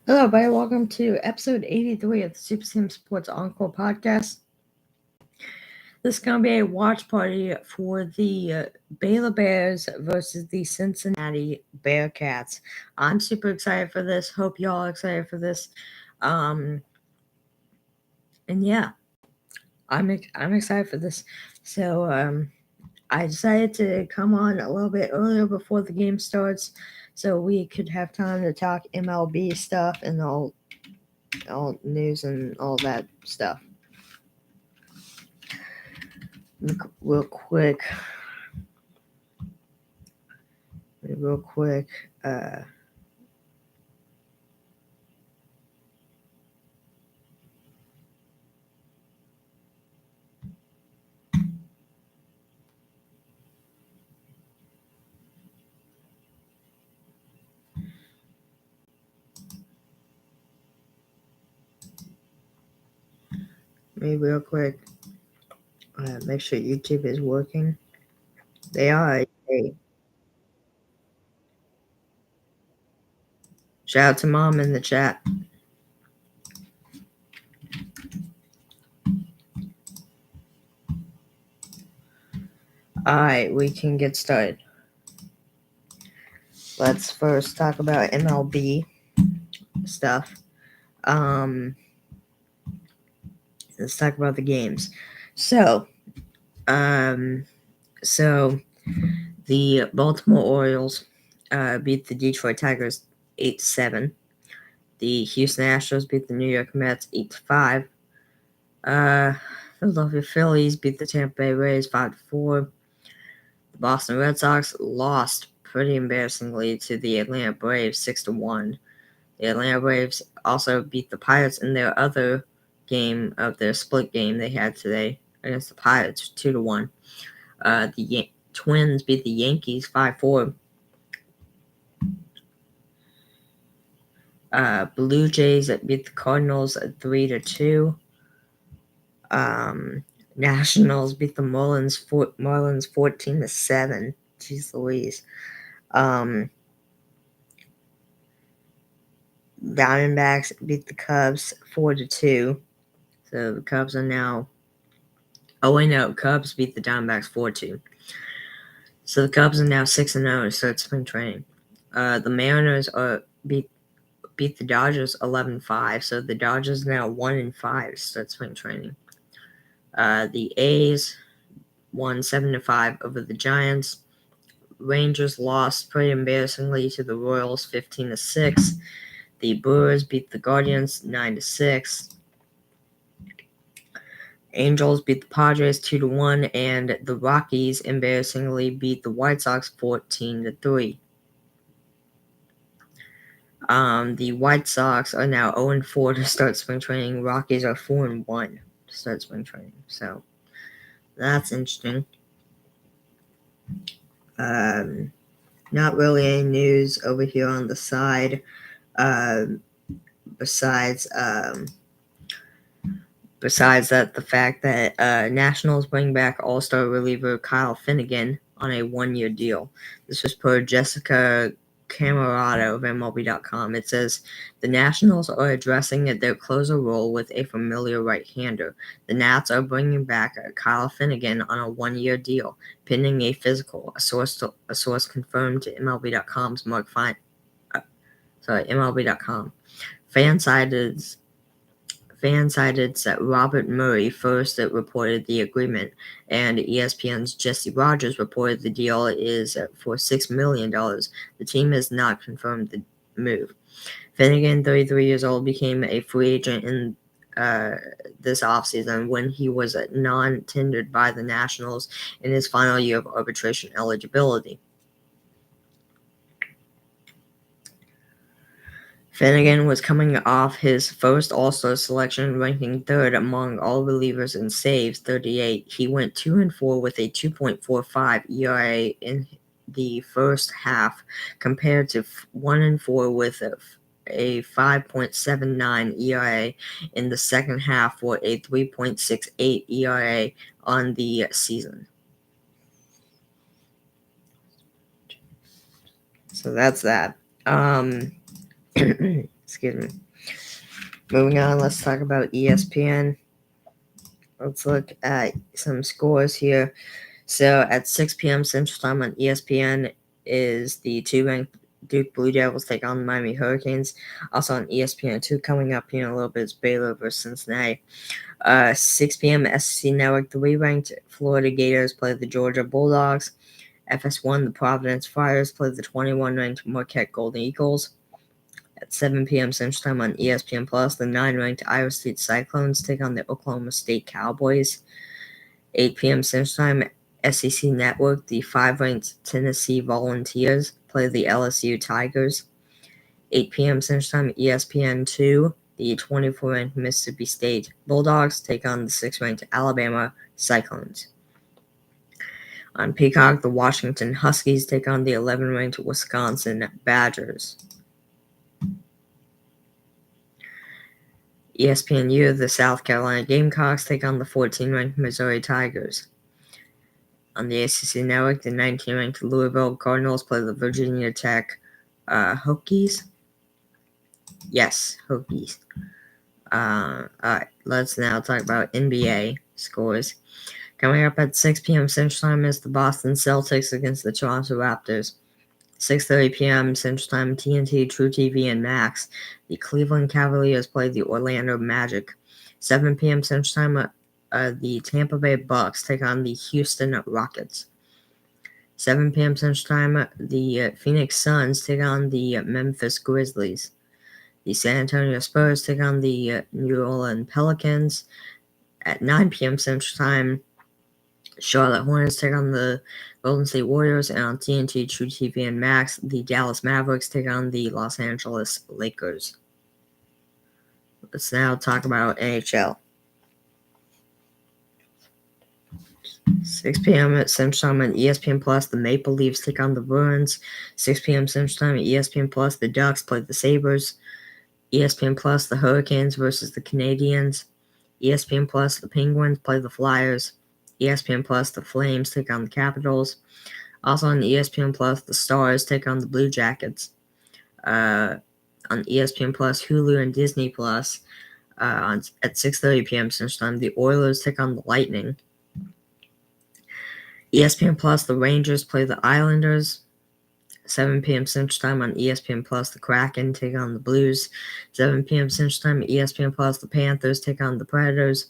Hello, everybody. Welcome to episode 83 of the Super Sim Sports Encore podcast. This is going to be a watch party for the Baylor Bears versus the Cincinnati Bearcats. I'm super excited for this. Hope y'all are excited for this. And yeah, I'm excited for this. So I decided to come on a little bit earlier before the game starts, so we could have time to talk MLB stuff and all news and all that stuff. Real quick. Make sure YouTube is working. They are. Hey, shout out to Mom in the chat. Alright, we can get started. Let's first talk about MLB stuff. Let's talk about the games. So the Baltimore Orioles beat the Detroit Tigers 8-7. The Houston Astros beat the New York Mets 8-5. The Philadelphia Phillies beat the Tampa Bay Rays 5-4. The Boston Red Sox lost pretty embarrassingly to the Atlanta Braves 6-1. The Atlanta Braves also beat the Pirates in their other game of their split game they had today against the Pirates 2-1. The Twins beat the Yankees 5-4. Blue Jays beat the Cardinals 3-2. Nationals beat the Marlins 14-7. Jeez Louise. Diamondbacks beat the Cubs 4-2. So the Cubs are now. Oh wait, no, Cubs beat the Diamondbacks 4-2. So the Cubs are now 6-0 to start spring training. The Mariners beat the Dodgers 11-5. So the Dodgers are now 1-5 to start spring training. The A's won 7-5 over the Giants. Rangers lost pretty embarrassingly to the Royals 15-6. The Brewers beat the Guardians 9-6. Angels beat the Padres 2-1, and the Rockies embarrassingly beat the White Sox 14-3. The White Sox are now 0-4 to start spring training. Rockies are 4-1 to start spring training. So that's interesting. Not really any news over here on the side. Besides that, the fact that Nationals bring back All-Star reliever Kyle Finnegan on a one-year deal. This was per Jessica Camerata of MLB.com. It says, the Nationals are addressing their closer role with a familiar right-hander. The Nats are bringing back Kyle Finnegan on a one-year deal, pending a physical, a source confirmed to MLB.com's MLB.com. Fan-sided Robert Murray first reported the agreement, and ESPN's Jesse Rogers reported the deal is for $6 million. The team has not confirmed the move. Finnegan, 33 years old, became a free agent in this offseason when he was non-tendered by the Nationals in his final year of arbitration eligibility. Finnegan was coming off his first All-Star selection, ranking third among all relievers in saves, 38. He went 2-4 with a 2.45 ERA in the first half, compared to 1-4 with a 5.79 ERA in the second half for a 3.68 ERA on the season. So that's that. Excuse me. Moving on, let's talk about ESPN. Let's look at some scores here. So at 6 p.m. Central Time on ESPN is the 2 ranked Duke Blue Devils take on the Miami Hurricanes. Also on ESPN2 coming up here in a little bit is Baylor versus Cincinnati. 6 p.m. SEC Network, 3 ranked Florida Gators play the Georgia Bulldogs. FS1, the Providence Friars play the 21-ranked Marquette Golden Eagles. At 7 p.m. Central Time on ESPN Plus, the 9-ranked Iowa State Cyclones take on the Oklahoma State Cowboys. 8 p.m. Central Time, SEC Network, the 5-ranked Tennessee Volunteers play the LSU Tigers. 8 p.m. Central Time, ESPN2, the 24-ranked Mississippi State Bulldogs take on the 6-ranked Alabama Cyclones. On Peacock, the Washington Huskies take on the 11-ranked Wisconsin Badgers. ESPNU, the South Carolina Gamecocks take on the 14-ranked Missouri Tigers. On the ACC Network, the 19-ranked Louisville Cardinals play the Virginia Tech Hokies. Yes, Hokies. Alright, let's now talk about NBA scores. Coming up at 6 p.m. Central Time is the Boston Celtics against the Toronto Raptors. 6:30 p.m. Central Time, TNT, True TV, and Max. The Cleveland Cavaliers play the Orlando Magic. 7 p.m. Central Time, the Tampa Bay Bucks take on the Houston Rockets. 7 p.m. Central Time, the Phoenix Suns take on the Memphis Grizzlies. The San Antonio Spurs take on the New Orleans Pelicans. At 9 p.m. Central Time, Charlotte Hornets take on the Golden State Warriors, and on TNT, True TV, and Max, the Dallas Mavericks take on the Los Angeles Lakers. Let's now talk about NHL. 6 p.m. at Central Time on ESPN Plus, the Maple Leafs take on the Bruins. 6 p.m. Central Time at ESPN Plus, the Ducks play the Sabres. ESPN Plus, the Hurricanes versus the Canadiens. ESPN Plus, the Penguins play the Flyers. ESPN Plus, the Flames take on the Capitals. Also on ESPN Plus, the Stars take on the Blue Jackets. On ESPN Plus, Hulu, and Disney Plus, at 6:30 p.m. Central Time, the Oilers take on the Lightning. ESPN Plus, the Rangers play the Islanders. 7 p.m. Central Time on ESPN Plus, the Kraken take on the Blues. 7 p.m. Central Time, ESPN Plus, the Panthers take on the Predators.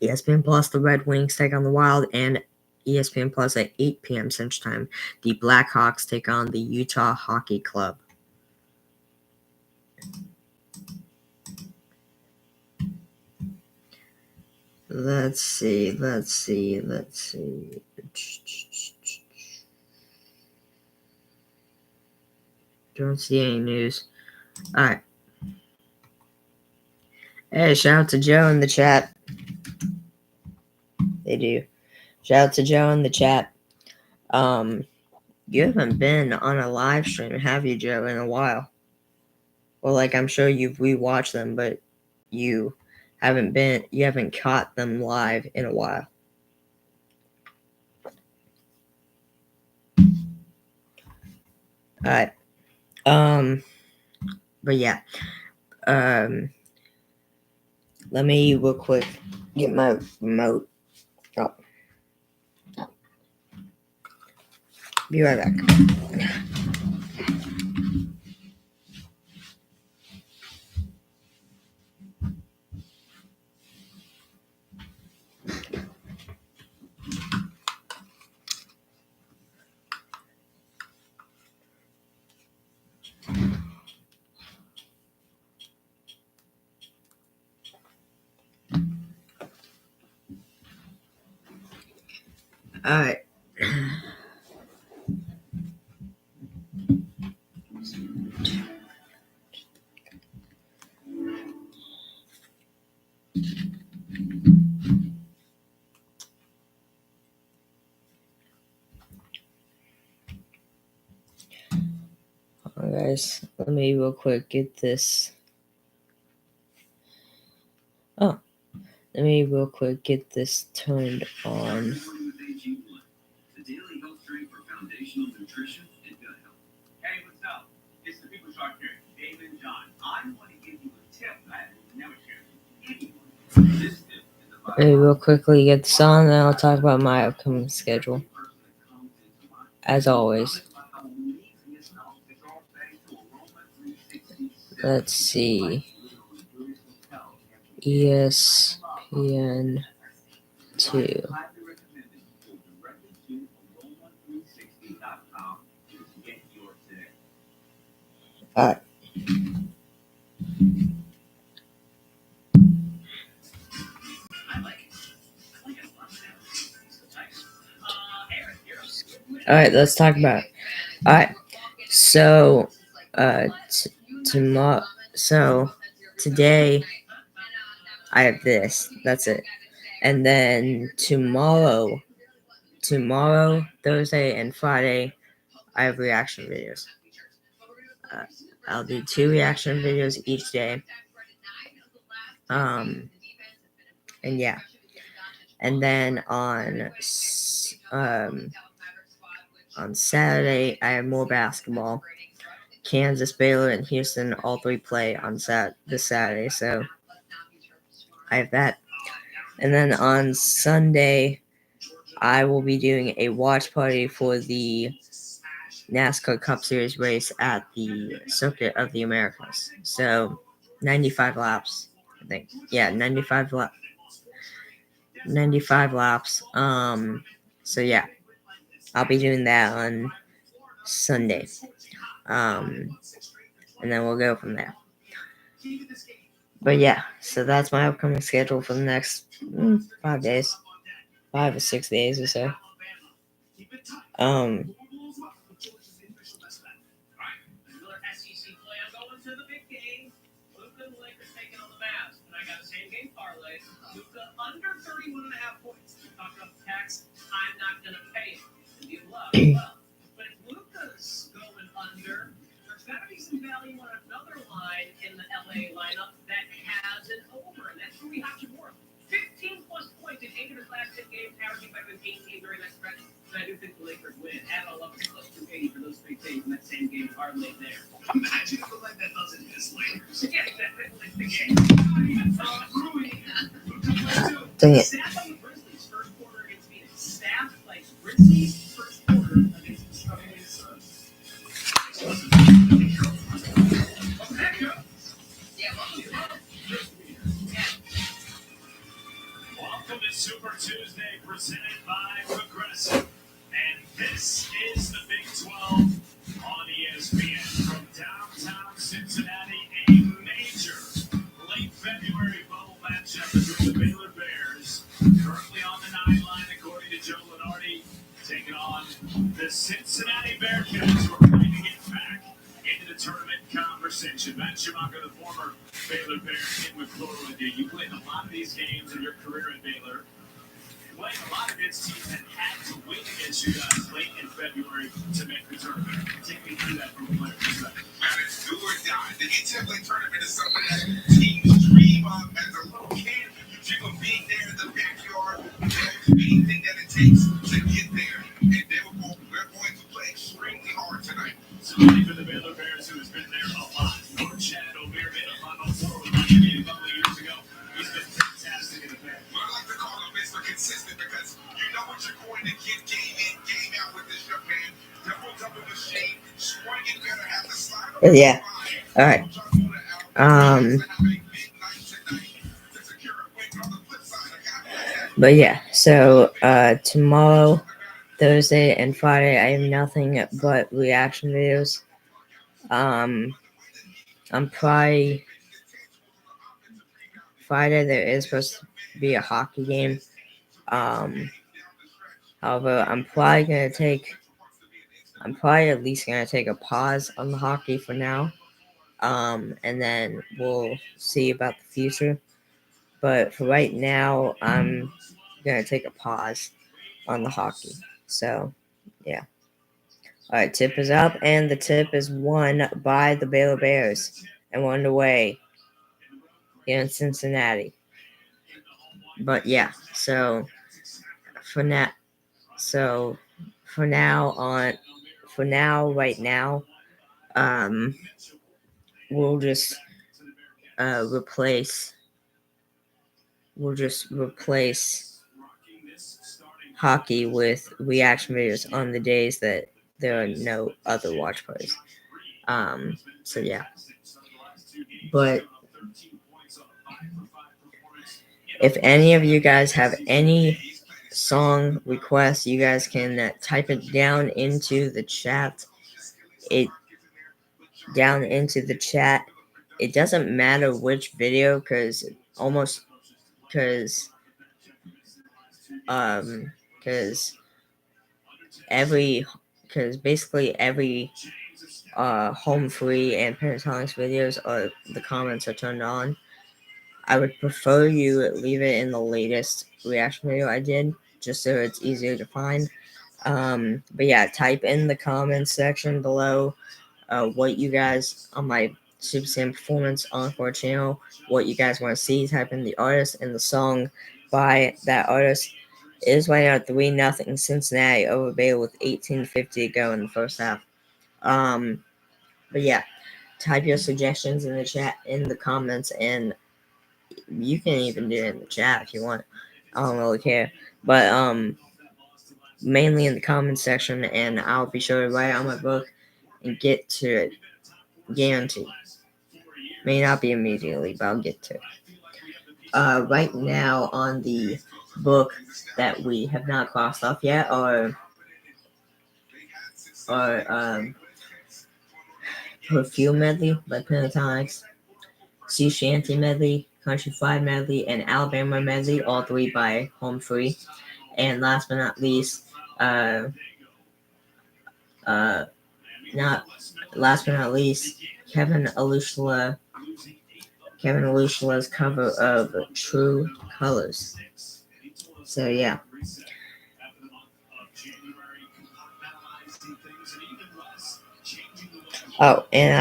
ESPN Plus, the Red Wings take on the Wild, and ESPN Plus at 8 p.m. Central Time, the Blackhawks take on the Utah Hockey Club. Let's see. Don't see any news. Alright. Hey, shout out to Joe in the chat. They do. Shout out to Joe in the chat. You haven't been on a live stream, have you, Joe, in a while? Well, like, I'm sure you've rewatched them, but you haven't caught them live in a while. Alright. But yeah. Let me real quick get my remote. Oh. Be right back. Alright. Alright, guys. Let me real quick get this. Oh. Let me real quick get this turned on. The daily health drink for foundational nutrition and gut health. Hey, what's up? It's the People Shark here, Damon John. real quickly get this on, and then I'll talk about my upcoming schedule. As always. Let's see. ESPN 2. Alright. Alright, let's talk about it. Alright. So tomorrow today I have this. That's it. And then tomorrow, Thursday and Friday, I have reaction videos. I'll do 2 reaction videos each day. And yeah. And then on Saturday, I have more basketball. Kansas, Baylor, and Houston all 3 play on this Saturday, so I have that. And then on Sunday, I will be doing a watch party for the NASCAR Cup Series race at the Circuit of the Americas. So 95 laps, I think. Yeah, 95 laps. 95 laps. So yeah, I'll be doing that on Sunday. And then we'll go from there. But yeah, so that's my upcoming schedule for the next 5 days. 5 or 6 days or so. Dang it. Welcome to Super Tuesday, presented by Progressive. And this is the Big 12 on ESPN. From downtown Cincinnati, a major late February bowl matchup between the Baylor Bears, currently on the 9 line, according to Joe Lenardi, taking on the Cincinnati Bearcats, who are trying to get back into the tournament conversation. Matt Schumacher, the former Baylor Bear, in McClure with you. You played a lot of these games in your career at Baylor. Playing a lot against teams that had to win against you guys late in February to make the tournament. Take me through that from a player perspective. Man, it's do or die. The NCAA tournament is something that teams dream of as a little kid. You dream of being there in the backyard. They'll do anything that it takes to get there. And we're going to play extremely hard tonight. Somebody for the Baylor Bears who has been there a lot. Chad O'Meara made a Final Four with Miami a couple of years ago. He's been fantastic in the band. But I like to call him Mr. Consistent because you know what you're going to get game in, game out with this young man. Double machine, swinging better, have to slide. Yeah. All right. But yeah, so tomorrow, Thursday, and Friday, I have nothing but reaction videos. On Friday there is supposed to be a hockey game. However, I'm probably at least gonna take a pause on the hockey for now. And then we'll see about the future. But for right now, I'm gonna take a pause on the hockey. So, yeah. All right, tip is up, and the tip is won by the Baylor Bears and won away here in Cincinnati. But yeah, so for now, right now, we'll just replace we'll just replace hockey with reaction videos on the days that there are no other watch parties. So yeah. But if any of you guys have any song requests, you guys can type it down into the chat. It doesn't matter which video, because basically every home free and Pentatonics videos the comments are turned on. I would prefer you leave it in the latest reaction video I did, just so it's easier to find. But yeah, type in the comments section below what you guys on my Super Saiyan Performance Encore channel, what you guys want to see. Type in the artist and the song by that artist. It is right now 3-0 Cincinnati over Baylor with 18:50 to go in the first half. But yeah, type your suggestions in the chat, in the comments, and you can even do it in the chat if you want. I don't really care. But mainly in the comments section, and I'll be sure to write on my book and get to it. Guaranteed. May not be immediately, but I'll get to it. Right now on the book that we have not crossed off yet are Perfume Medley by Pentatonics, Sea Shanty Medley, Country Fried Medley, and Alabama Medley, all three by Home Free. And last but not least, Kevin Alushala's cover of True Colors. So yeah. Oh, and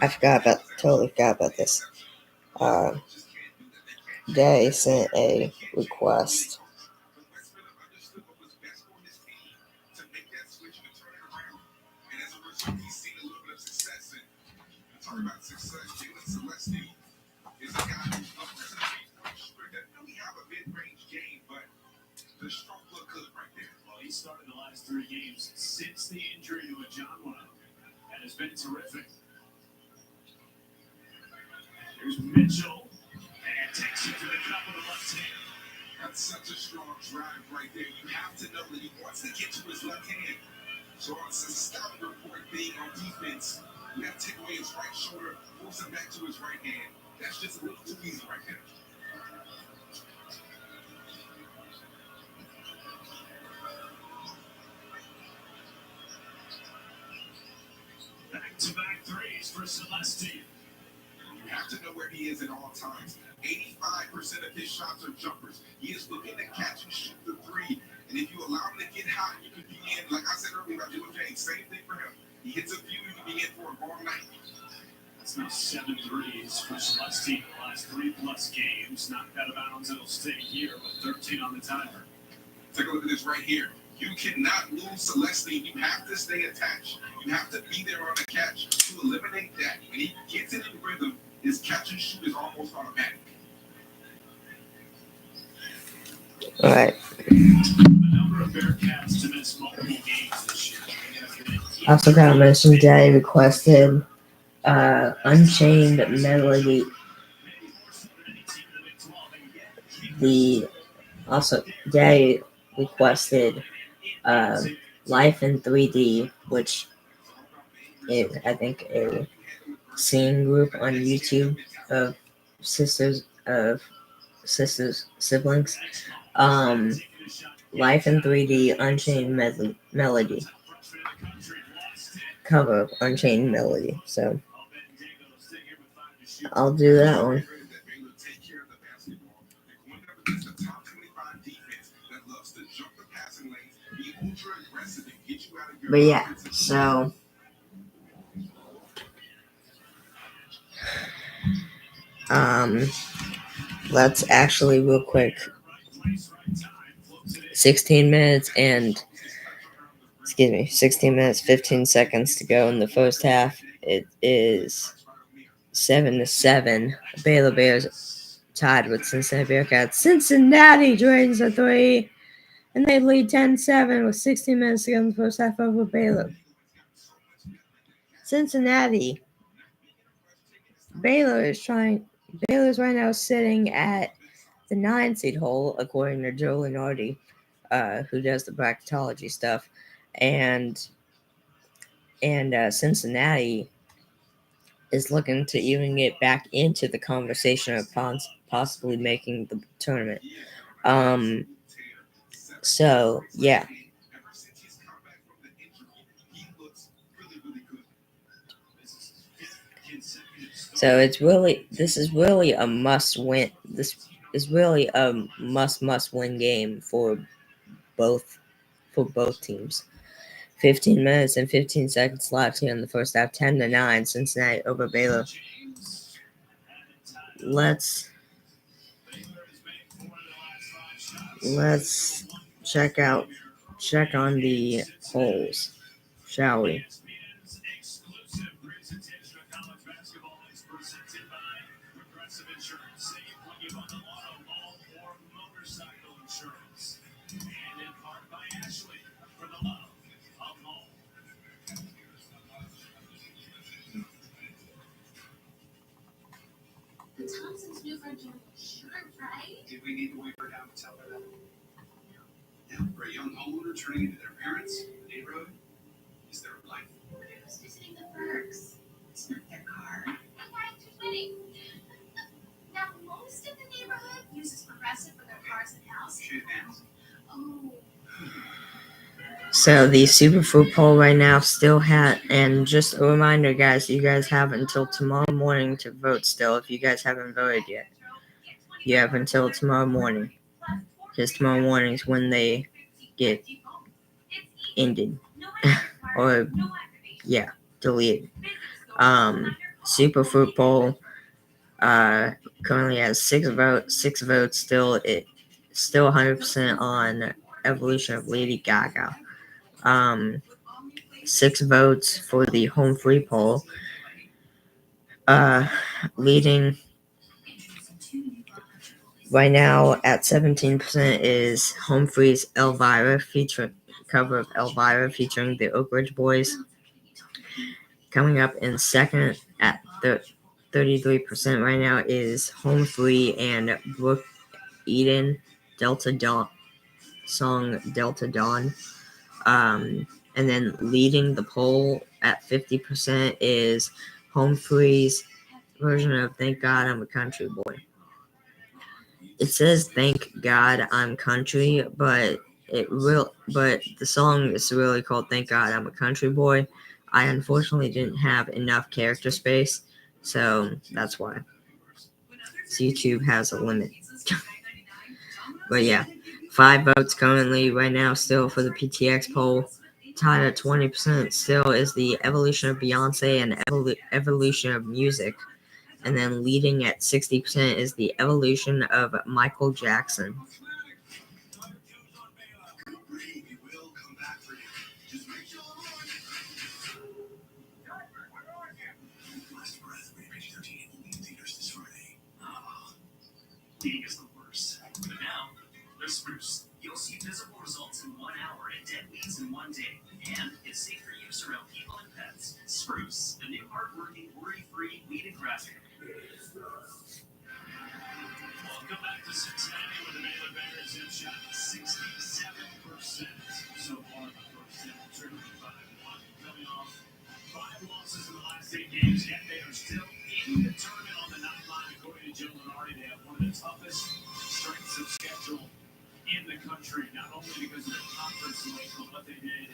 I totally forgot about this. They sent a request. Well, he started the last 3 games since the injury to a John and has been terrific. Here's Mitchell, and takes it to the cup with the left hand. That's such a strong drive right there. You have to know that he wants to get to his left hand. So it's a scouting report being on defense. You have to take away his right shoulder, force him back to his right hand. That's just a little too easy right there. Back-to-back threes for Celestine. You have to know where he is at all times. 85% of his shots are jumpers. He is looking to catch and shoot the three. And if you allow him to get hot, you can be in. Like I said earlier about Jim James, same thing for him. He hits a few, you can be in for a long night. That's now 7 threes for Celestine in the last 3+ games. Knocked out of bounds, it'll stay here with 13 on the timer. Take a look at this right here. You cannot lose Celestine. You have to stay attached. You have to be there on the catch to eliminate that. When he gets it in rhythm, his catch and shoot is almost automatic. All right. The number of Bearcats to miss multiple games this year. I also got to mention Daddy requested Unchained Melody. Daddy requested Life in 3D, which is, I think, a singing group on YouTube of siblings. Life in 3D Unchained Melody. Cover of Unchained Melody. So I'll do that one. But yeah, so let's actually real quick 16 minutes 15 seconds to go in the first half. It is 7-7 Baylor Bears tied with Cincinnati Bearcats. Cincinnati drains a 3, and they lead 10-7 with 16 minutes to go in the first half over Baylor. Cincinnati. Baylor's right now sitting at the 9 seed hole, according to Joe Lenardi, who does the bracketology stuff, and Cincinnati is looking to even get back into the conversation of possibly making the tournament. So yeah. So this is really a must win. This is really a must win game for both teams. 15 minutes and 15 seconds left here in the first half. 10-9, Cincinnati over Baylor. Let's check on the polls, shall we? Thompson's new friend doing insurance, right? Did we need to wait for her down to tell her that? Yeah, for a young homeowner turning into their parents, the neighborhood is their life. Who's visiting the Bergs? It's not their car. Okay, too many. Now, most of the neighborhood uses Progressive for their cars and houses. Shit hands. Oh. So the Superfood poll right now still and just a reminder, guys, you guys have until tomorrow morning to vote still. If you guys haven't voted yet, you have until tomorrow morning, because tomorrow morning is when they get ended or deleted. Superfood poll currently has 6 votes. Still 100% on Evolution of Lady Gaga. 6 votes for the home free poll. Leading right now at 17% is Home Free's Elvira cover of Elvira featuring the Oak Ridge Boys. Coming up in second at 33% right now is Home Free and Brooke Eden Delta Dawn song Delta Dawn. And then leading the poll at 50% is Home Free's version of Thank God I'm a Country Boy. It says Thank God I'm Country, but the song is really called Thank God I'm a Country Boy. I unfortunately didn't have enough character space, so that's why. So YouTube has a limit. But yeah, 5 votes currently right now still for the PTX poll. Tied at 20% still is the Evolution of Beyonce and Evolution of Music. And then leading at 60% is the Evolution of Michael Jackson. Eating is the worst. But now, there's Spruce. You'll see visible results in 1 hour and dead weeds in 1 day. And it's safe for use around people and pets. Spruce, the new hard-working, worry-free weed and grass. Welcome back to Cincinnati, where the Baylor Bears have shot 67% so far in the first half. Driven by 1 coming off 5 losses in the last 8 games, yet they are still in the tournament on the 9 line. According to Joe Lenardi, they have one of the toughest strengths of schedule in the country, not only because of the conference cycle, but they did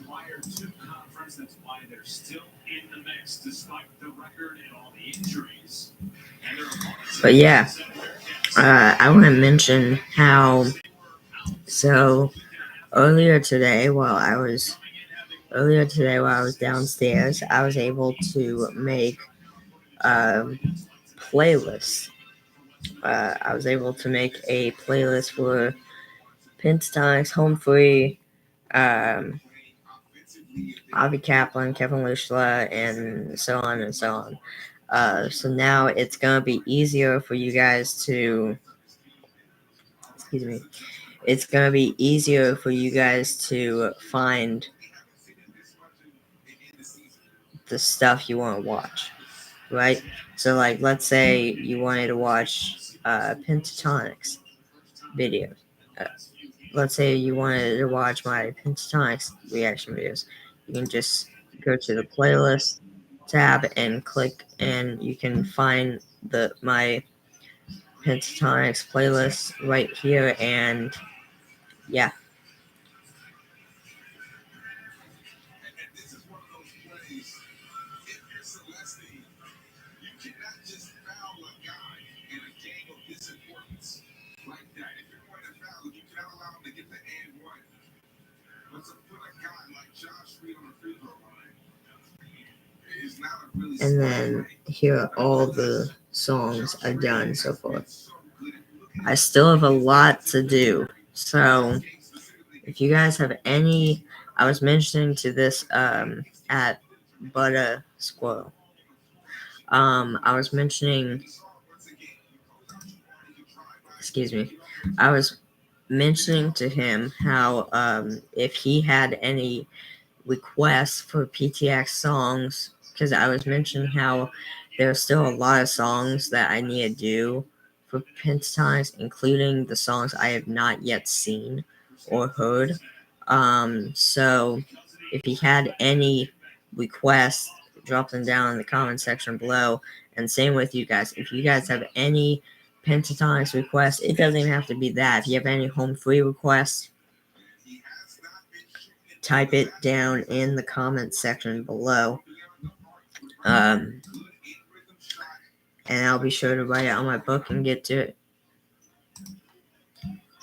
prior to conference. That's why they're still in the mix despite the record and all the injuries. But yeah, I want to mention how, so earlier today while I was downstairs, I was able to make playlists. I was able to make a playlist for Pentatonics, Home Free, Avi Kaplan, Kevin Lushla, and so on and so on. So now it's gonna be easier for you guys to, excuse me, it's gonna be easier for you guys to find the stuff you want to watch, right? So like, let's say you wanted to watch Pentatonics videos. Uh, let's say you wanted to watch my Pentatonics reaction videos. You can just go to the playlist tab and click, and you can find my Pentatonics playlist right here. And yeah, And this is one of those plays. If you're Celeste, you cannot just foul a guy in a game of this importance like that. If you're going to foul him, you cannot allow him to get the and one. But to put a guy like Josh Reed on the free throw line is not a really. And then here are all the songs I've done so far. I still have a lot to do. So if you guys have any, I was mentioning to this at Butter Squirrel. I was mentioning, excuse me, I was mentioning to him how if he had any requests for PTX songs, because I was mentioning how there's still a lot of songs that I need to do for Pentatonics, including the songs I have not yet seen or heard. So if he had any requests, drop them down in the comment section below. And same with you guys. If you guys have any Pentatonics requests, it doesn't even have to be that. If you have any home free requests, type it down in the comment section below. And I'll be sure to write it on my book and get to it.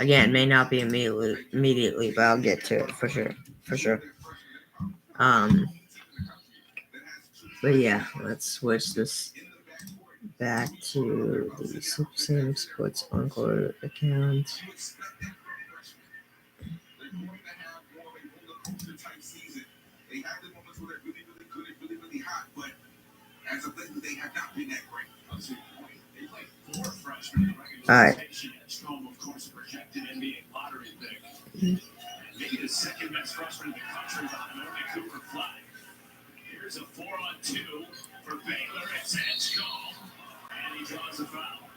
Again, may not be immediately, but I'll get to it for sure. But yeah, let's switch this back to the Super Sam Sports Encore account. They have the moments where they're really, really good and really, really hot, but as of lately, they have not been that great. They played 4 freshmen. All right. Of course, projected NBA lottery pick. Maybe the second best freshman in the country behind only Cooper Flag. Here's a 4-on-2 for Baylor. It's edge call, and he draws a foul.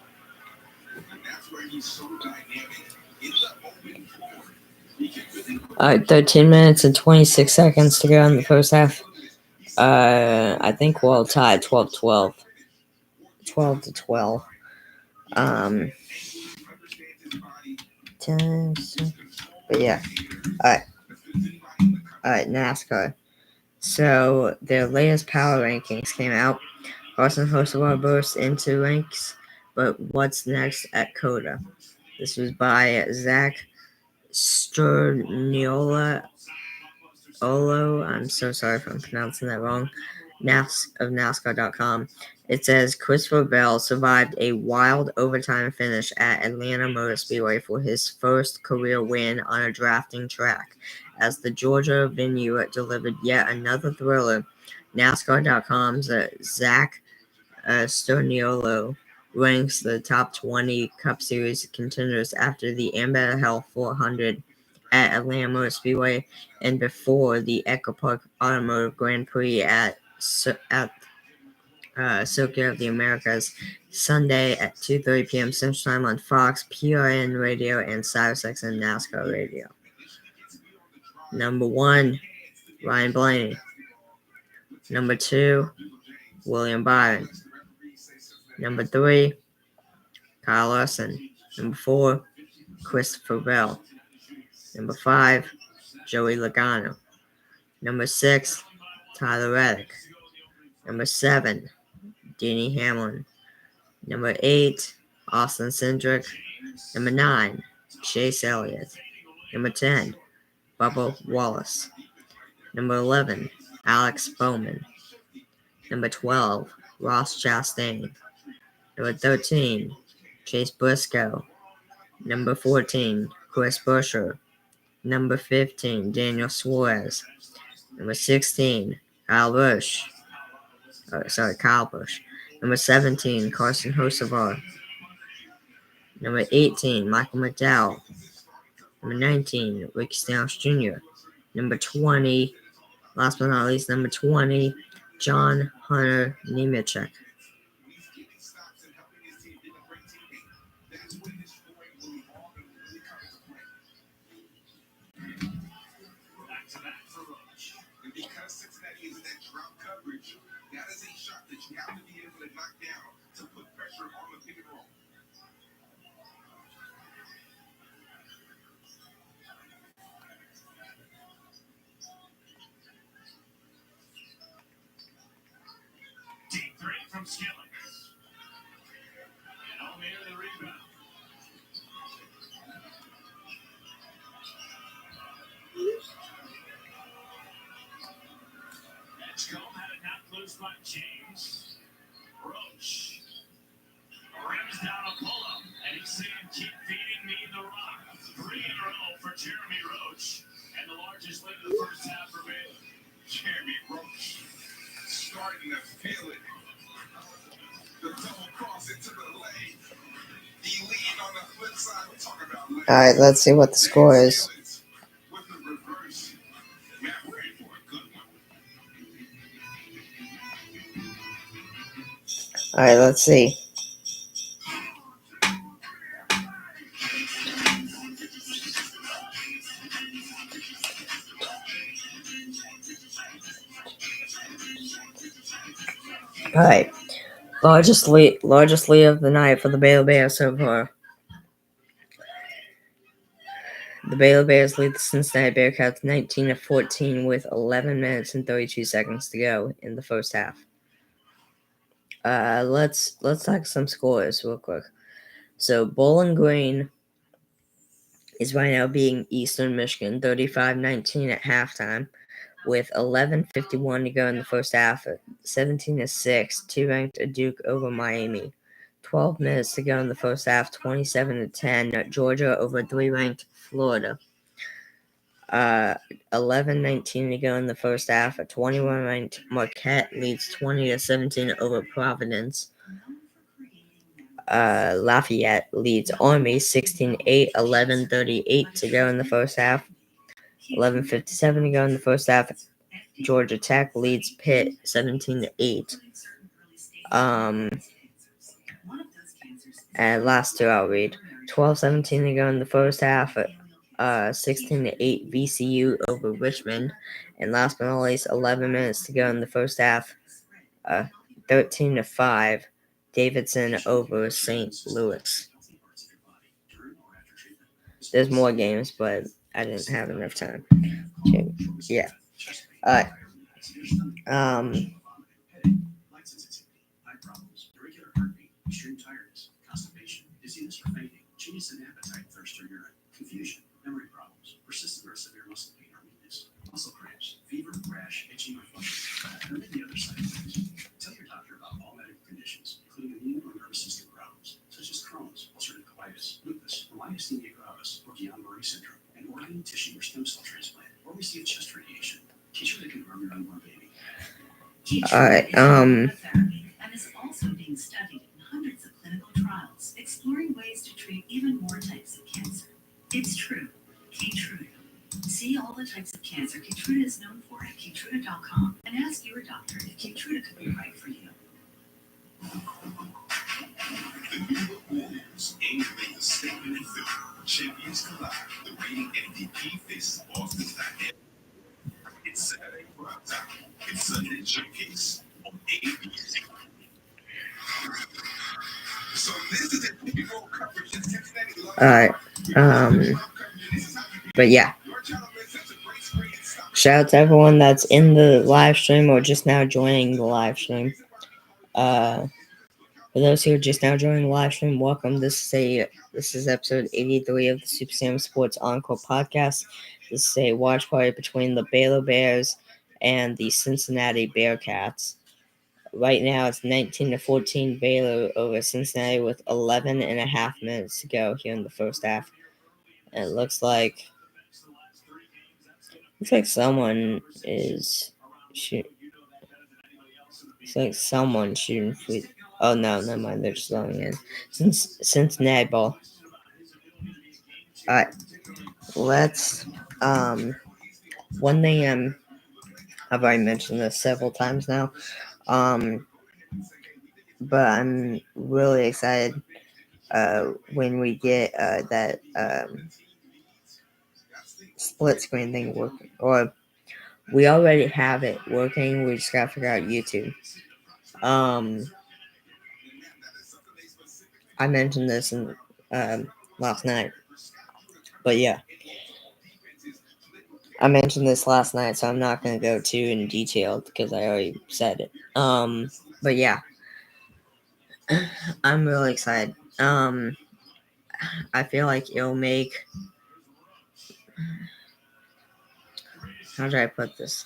And that's where he's so dynamic in the open floor. All right, 13 minutes and 26 seconds to go in the first half. I think we'll tie 12-12. 12-12. 10, but yeah. All right, NASCAR. So their latest power rankings came out. Carson Hocevar burst into ranks, but what's next at Coda? This was by Zach Sterniola Olo. I'm so sorry if I'm pronouncing that wrong. Of NASCAR.com. It says Christopher Bell survived a wild overtime finish at Atlanta Motor Speedway for his first career win on a drafting track, as the Georgia venue delivered yet another thriller. NASCAR.com's Zach Sterniolo ranks the top 20 Cup Series contenders after the Amber Hill 400 at Atlanta Motor Speedway and before the Echo Park Automotive Grand Prix at Circuit of the Americas Sunday at 2:30 p.m. Central Time on Fox, PRN Radio, and SiriusXM and NASCAR Radio. Number 1, Ryan Blaney. Number 2, William Byron. Number 3, Kyle Larson. Number 4, Christopher Bell. Number 5, Joey Logano. Number 6, Tyler Reddick. Number 7, Denny Hamlin. Number 8, Austin Cindric. Number 9, Chase Elliott. Number 10, Bubba Wallace. Number 11, Alex Bowman. Number 12, Ross Chastain. Number 13, Chase Briscoe. Number 14, Chris Buescher. Number 15, Daniel Suarez. Number 16, Kyle Busch. Kyle Busch. Number 17, Carson Hocevar. Number 18, Michael McDowell. Number 19, Ricky Stenhouse Jr. Number 20, last but not least, number 20, John Hunter Nemechek. Back-to-back for Roach. And because Cincinnati is in that drop coverage, that is a shot that you have to be able to knock down to put pressure on the pick and roll. Deep three from Skilling. And O'Meara the rebound. Edgecombe had it knocked loose by James. Roach rims down a pull-up, and he's saying, keep feeding me the rock. 3 in a row for Jeremy Roach, and the largest lead of the first half for Baylor. Jeremy Roach starting to feel it. The double cross into the lane. The lead on the flip side. We're talking about lane. All right, let's see what the score is. With the reverse. Man, we're in for a good one. All right, let's see. All right, largest lead of the night for the Baylor Bears so far. The Baylor Bears lead the Cincinnati Bearcats 19-14 with 11 minutes and 32 seconds to go in the first half. Let's talk some scores real quick. So Bowling Green is right now beating Eastern Michigan 35-19 at halftime, with 11:51 to go in the first half. 17-6, 2-ranked Duke over Miami. 12 minutes to go in the first half. 27-10, Georgia over 3-ranked Florida. 11:19 to go in the first half. A 21-ranked Marquette leads 20-17 over Providence. Lafayette leads Army 16-8, 11:38 to go in the first half. 11:57 to go in the first half. Georgia Tech leads Pitt 17-8. And last two I'll read. 12:17 to go in the first half. 16-8 VCU over Richmond. And last but not least, 11 minutes to go in the first half. 13-5 Davidson over St. Louis. There's more games, but I didn't have enough time. Okay. Yeah. Alright. Extreme tiredness, constipation, dizziness or fainting, changes in appetite, thirst or urine, confusion, memory problems, persistent or severe muscle pain or weakness, muscle cramps, fever, rash, itching or flushing, and many other side effects. Tell your doctor about all medical conditions, including immune or nervous system problems, such as Crohn's, ulcerative colitis, lupus, myasthenia gravis, or Guillain-Barré syndrome, an organ, tissue, or stem cell transplant, or receive chest radiation. Keytruda can harm your unborn baby. Alright, And is also being studied in hundreds of clinical trials, exploring ways to treat even more types of cancer. It's true. Keytruda. See all the types of cancer Keytruda is known for at Keytruda.com and ask your doctor if Keytruda could be right for you. The New York Wolves aim to make a statement in film. Champions collide. The reigning MVP faces Boston's dynamic. It's Saturday prime time. It's Sunday showcase on ABC. So this is a people coverage in Cincinnati. Alright. But yeah. Shout out to everyone that's in the live stream or just now joining the live stream. For those who are just now joining the live stream, welcome. This is episode 83 of the Super Sam Sports Encore podcast. This is a watch party between the Baylor Bears and the Cincinnati Bearcats. Right now, it's 19-14 Baylor over Cincinnati with 11 and a half minutes to go here in the first half. And it looks like someone is shooting. Looks like someone's shooting free. Oh no, never mind. They're just loading in. Cincinnati ball. All right, let's. One thing I've already mentioned this several times now. But I'm really excited when we get that split screen thing working. Or we already have it working. We just gotta figure out YouTube. I mentioned this in last night, but yeah, I mentioned this last night, so I'm not gonna go too in detail because I already said it. But yeah, I'm really excited. I feel like it'll make. How do I put this?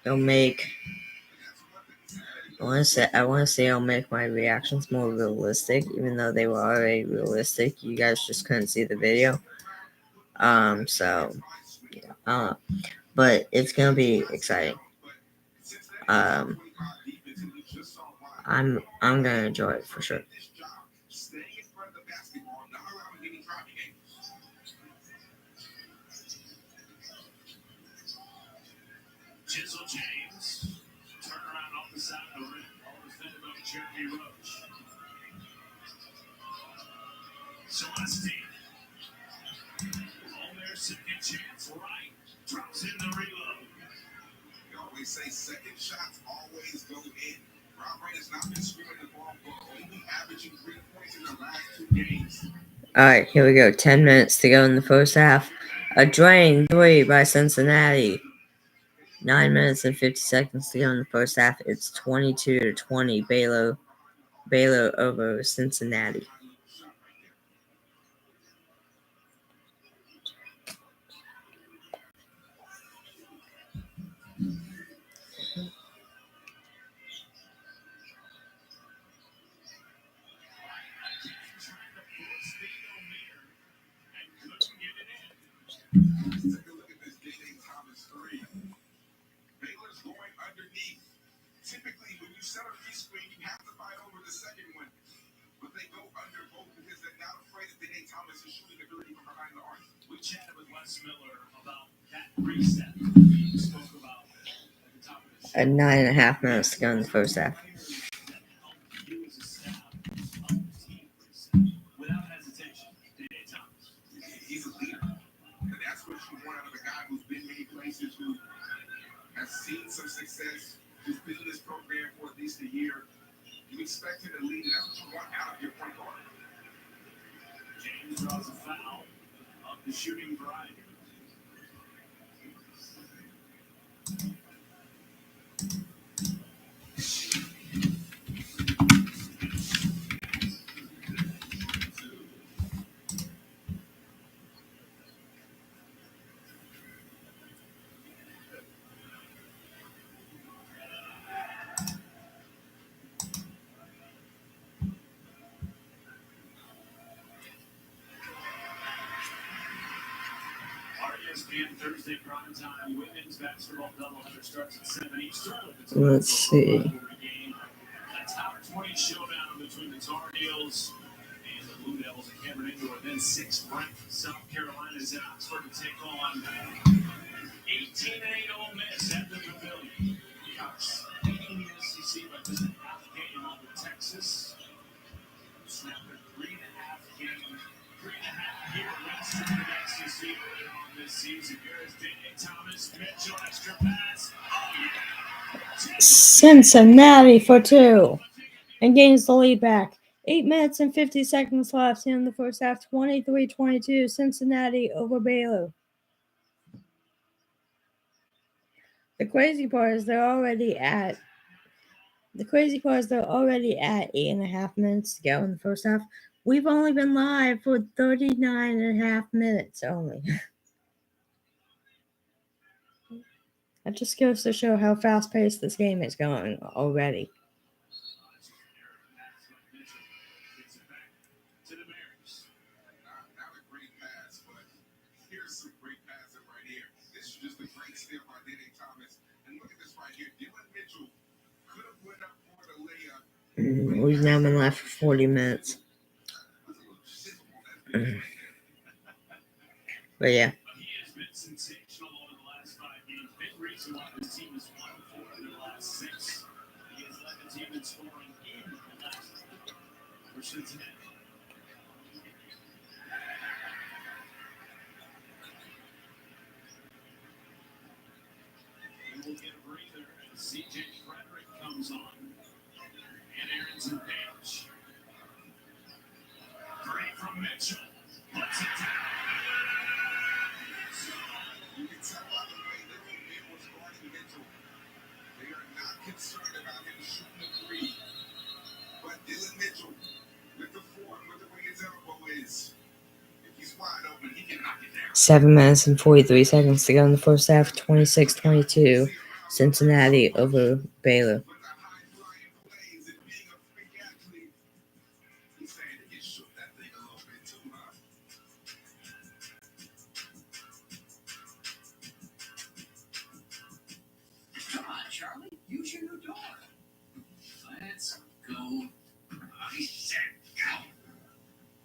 It'll make. I want to say it'll make my reactions more realistic, even though they were already realistic. You guys just couldn't see the video. So yeah, but it's gonna be exciting. Um, I'm gonna enjoy it for sure. Jizzle James. Turn around off the side of the rim. All defended by Jeremy Roach. Celestine. On their second chance, right. Drops in the reload. You always say second shots always go in. Rob Ray has not been screaming the ball for only averaging 3 points in the last 2 games. Alright, here we go. 10 minutes to go in the first half. A drain 3 by Cincinnati. 9 minutes and 50 seconds to go in the first half. It's 22-20 Baylor over Cincinnati. Let's take a look at this J.J. Thomas 3. Baylor's going underneath. Typically, when you set a screen, you have to fight over the second one. But they go under both because they're not afraid that J.J. Thomas is shooting ability from behind the arc. We chatted with Wes Miller about that reset we spoke about at the top of the show. 9.5 minutes to go in the first half. Without hesitation, J.J. Thomas. He's a leader. And that's what you want out of a guy who's been many places, who has seen some success, who's been in this program for at least a year. You expect him to lead, and that's what you want out of your point guard. James draws a foul of the shooting variety. ESPN Thursday primetime women's basketball doubleheader starts at 7 Eastern. Let's see. A top 20 showdown between the Tar Heels and the Blue Devils at Cameron Indoor. Then 6th ranked South Carolina is in Oxford to take on 18-8 Ole Miss at the Pavilion. Cox leading the SEC by just a half game over Texas. Snapped a 3.5 year win streak in the SEC earlier on this season. Here's J.J. Thomas, Mitchell, extra pass. Oh, yeah. Cincinnati for 2 and gains the lead back. 8 minutes and 50 seconds left in the first half. 23-22 Cincinnati over Baylor. The crazy part is they're already at 8.5 minutes to go in the first half. We've only been live for 39.5 minutes only. That just goes to show how fast-paced this game is going already. Not a great pass, but here's some great passing right here. This is just a great steal by J.J. Thomas. And look at this right here. Dylan Mitchell could have went up We've now been live for 40 minutes. But yeah. He has been sensational over the last 5 games. Big reason why this team has won 4 of their last 6. He has led the team in scoring in the last 8 for Cincinnati. We will get a breather as CJ Frederick comes on. And Aaron's and Page. Great from Mitchell. Puts it down. You can tell by the way that O'Neal was guarding Mitchell. They are not concerned about him shooting a three. But Dylan Mitchell, with the form, with the way his elbow is, if he's wide open, he can knock it down. 7 minutes and 43 seconds to go in the first half. 26-22. Cincinnati over Baylor. With the high-flying plays and being a freak athlete, he's saying he can shoot that thing a little bit too, huh? Come on, Charlie. Use your new door. Let's go. I said go.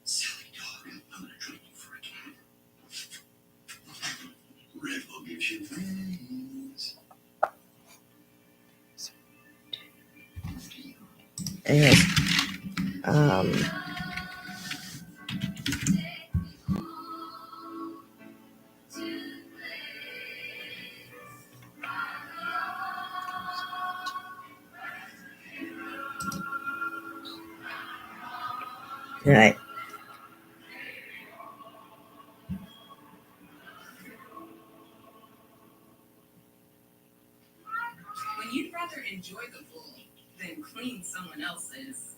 Silly dog. I'm gonna trade you for a cat. Red Bull gives you wings. Anyways, alright. When you'd rather enjoy the pool than clean someone else's,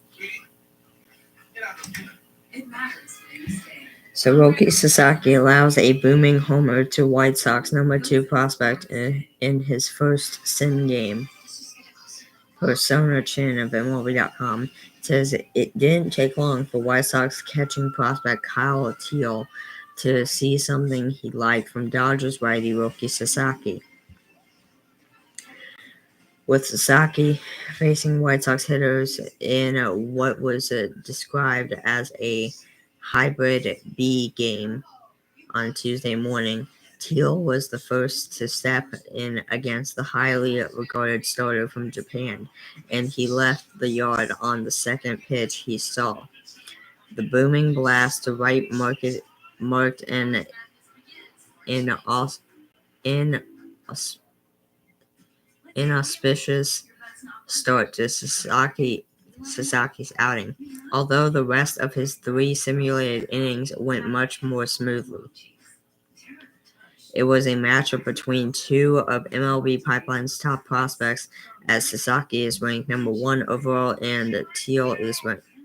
Get out of here. it matters where you stay. So Roki Sasaki allows a booming homer to White Sox number 2 prospect in his first sin game. Persona Chin of MLB.com says it didn't take long for White Sox catching prospect Kyle Teal to see something he liked from Dodgers righty Roki Sasaki. With Sasaki facing White Sox hitters in what was described as a hybrid B game on Tuesday morning, Teal was the first to step in against the highly regarded starter from Japan, and he left the yard on the second pitch he saw. The booming blast to right marked an inauspicious start to Sasaki's outing, although the rest of his 3 simulated innings went much more smoothly. It was a matchup between 2 of MLB Pipeline's top prospects, as Sasaki is ranked number 1 overall and Teal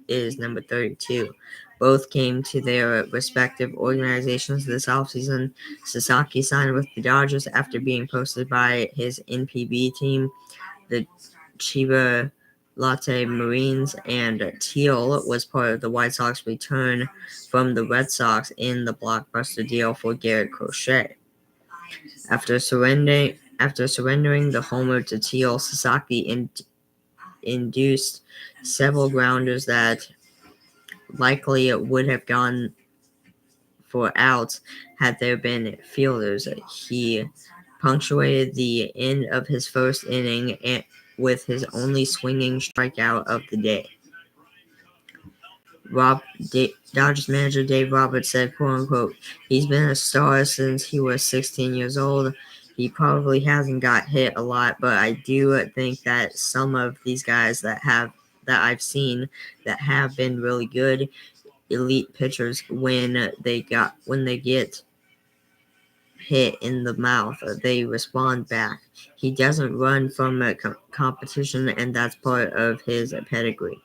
is number 32. Both came to their respective organizations this offseason. Sasaki signed with the Dodgers after being posted by his NPB team, the Chiba Lotte Marines, and Teal was part of the White Sox return from the Red Sox in the blockbuster deal for Garrett Crochet. After surrendering the homer to Teal, Sasaki induced several grounders that likely would have gone for outs had there been fielders. He punctuated the end of his first inning with his only swinging strikeout of the day. Dodgers manager Dave Roberts said, quote unquote, "He's been a star since he was 16 years old. He probably hasn't got hit a lot, but I do think that some of these guys that I've seen that have been really good elite pitchers, when they get hit in the mouth, they respond back. He doesn't run from a competition, and that's part of his pedigree."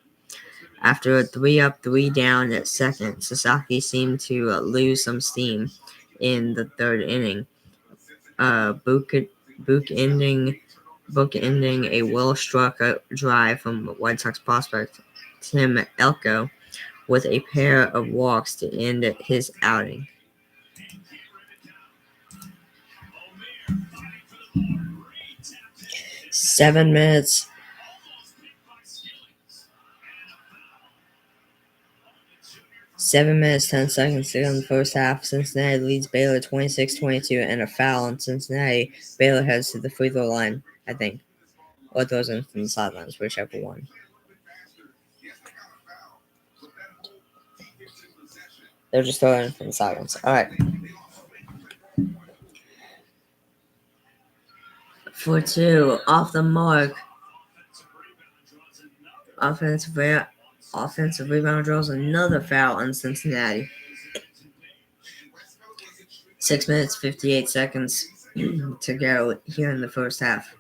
After a 3-up, 3-down at second, Sasaki seemed to lose some steam in the third inning, bookending a well-struck drive from White Sox prospect Tim Elko with a pair of walks to end his outing. 7 minutes 7 minutes, 10 seconds to go in the first half. Cincinnati leads Baylor 26-22, and a foul on Cincinnati. Baylor heads to the free throw line, I think. Or throws in from the sidelines, whichever one. They're just throwing from the sidelines. All right. 4-2, off the mark. Offensive rebound draws another foul on Cincinnati. 6 minutes, 58 seconds to go here in the first half.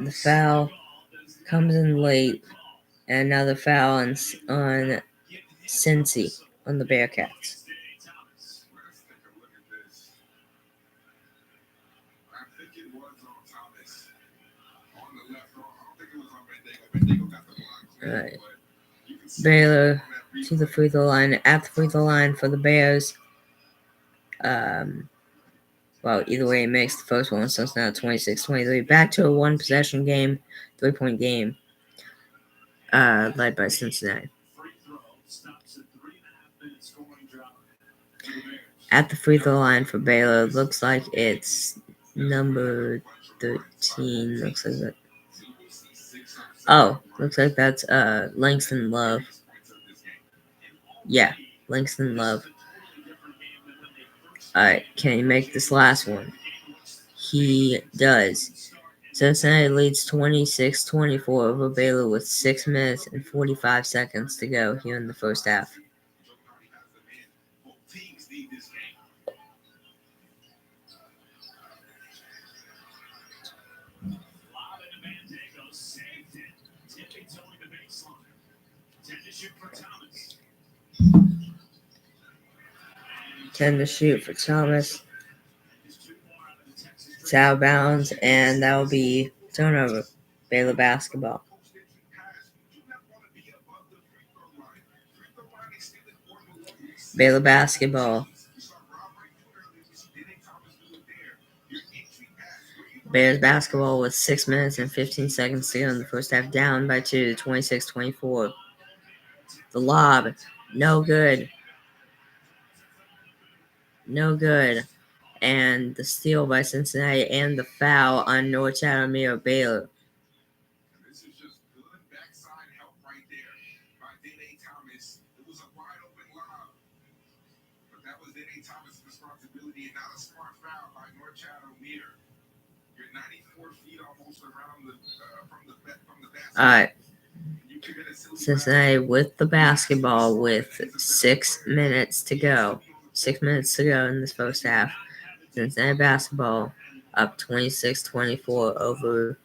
The foul comes in late, and another foul on Cincy, on the Bearcats. All right. Baylor to the free throw line. At the free throw line for the Bears. Well, either way, it makes the first one, so it's now 26-23. Back to a one-possession game, 3-point game, led by Cincinnati. At the free throw line for Baylor, looks like it's number 13. Looks like that. Oh, looks like that's Langston Love. Yeah, Langston Love. Alright, can he make this last one? He does. Cincinnati leads 26-24 over Baylor with 6 minutes and 45 seconds to go here in the first half. Ten to shoot for Thomas. It's out of bounds, and that will be turnover. Baylor basketball. Baylor basketball. Bears basketball with 6 minutes and 15 seconds to go in the first half, down by 2, 26-24. The lob, no good. No good. And the steal by Cincinnati and the foul on North Chatham Baylor. This is just good backside help right there by Dene Thomas. It was a wide open lob, but that was Dene Thomas' responsibility and not a smart foul by North Chatham. You're 94 feet almost around from the basket. All right. Cincinnati with the basketball with 6 minutes to go. 6 minutes to go in this first half. Cincinnati basketball up 26-24 over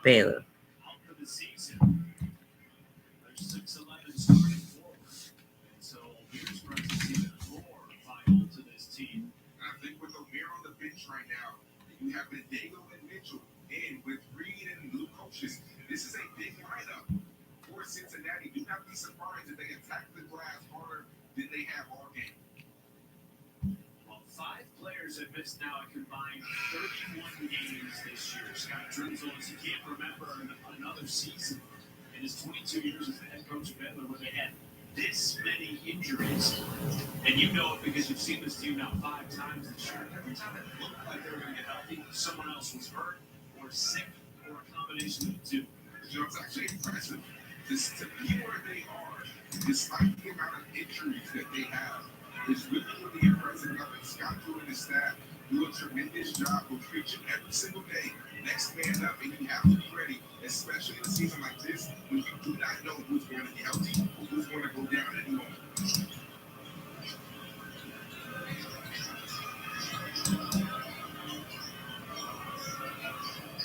Baylor. I think with O'Meara on the bench right now, you have Dago and Mitchell, and with Reed and new coaches, this is a big lineup for Cincinnati. Do not be surprised if they attack the glass harder than they have all game. Well, 5 players have missed now a combined 31 games this year. Scott Drenzel, he can't remember another season in his 22 years as the head coach of Baylor where they had this many injuries. And you know it because you've seen this team now 5 times this year. Every time it looked like they were going to get healthy, someone else was hurt or sick or a combination of the two. You know, it's actually impressive. Just to be where they are, despite the amount of injuries that they have, is really, really impressive. I think Scott Drew and his staff do a tremendous job of preaching every single day. Next man up, and you have to be ready, especially in a season like this, when you do not know who's going to be healthy or who's going to go down at any moment.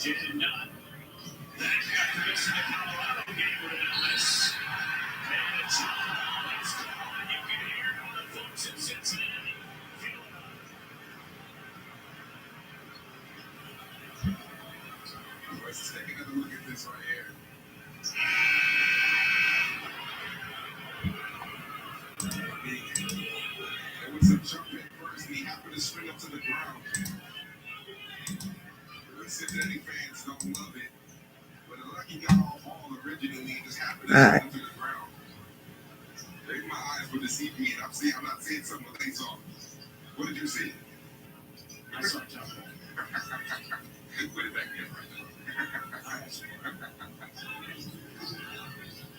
Did not. That after missing the Colorado game with an illness. And it's gone. You can hear it on the folks Cincinnati fans don't love it, but a lucky y'all all originally just happened to All right. shoot to the ground. Maybe my eyes were deceiving me, and I'm not seeing something they saw. What did you see? I saw a jump ball. Put it back there.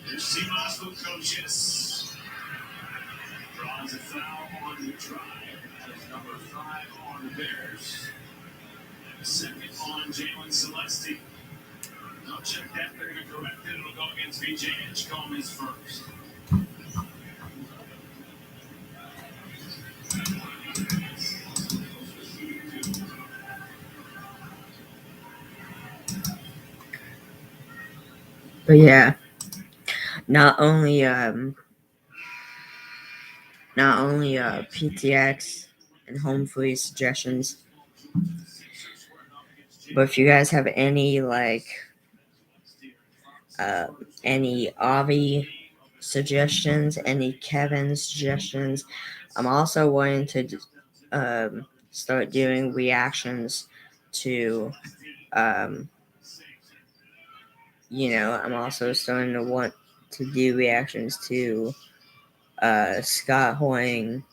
There's Seamoss with coaches. Draws a foul on the drive. That is number 5 on the Bears. And a second on Jalen Celesti. They'll check that. They're going to correct it. It'll go against VJ Edgecombe is first. But yeah, not only PTX and home free suggestions, but if you guys have any any Avi suggestions, any Kevin suggestions, I'm also wanting to start doing reactions to I'm also starting to want to do reactions to Scott Hoying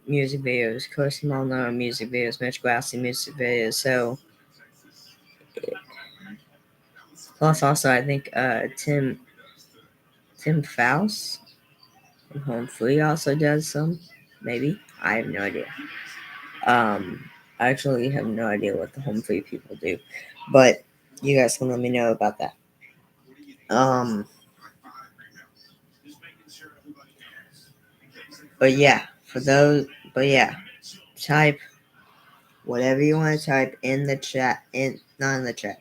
music videos, Kirsten Mulner music videos, Mitch Glassy music videos. So plus also I think Tim Faust from Home Free also does some. Maybe. I have no idea. I actually have no idea what the Home Free people do. But you guys can let me know about that. But yeah, type whatever you want to type in the chat, not in the chat,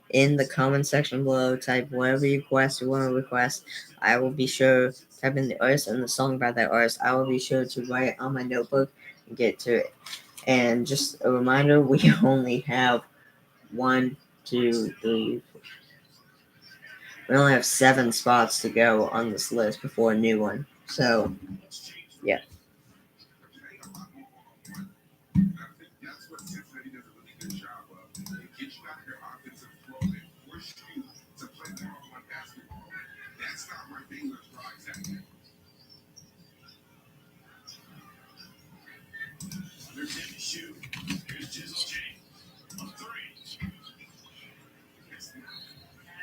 in the comment section below. Type whatever you want to request. I will be sure type in the artist and the song about that artist. I will be sure to write it on my notebook and get to it. And just a reminder, we only have 1, 2, 3. We only have 7 spots to go on this list before a new one. So, yeah. That's what Cincinnati does a really good job of. They get you out of your offensive flow and push you to play one-on-one basketball. That's not where Baylor thrives at. Under 10 to shoot. Here's Jizzle J. A 3.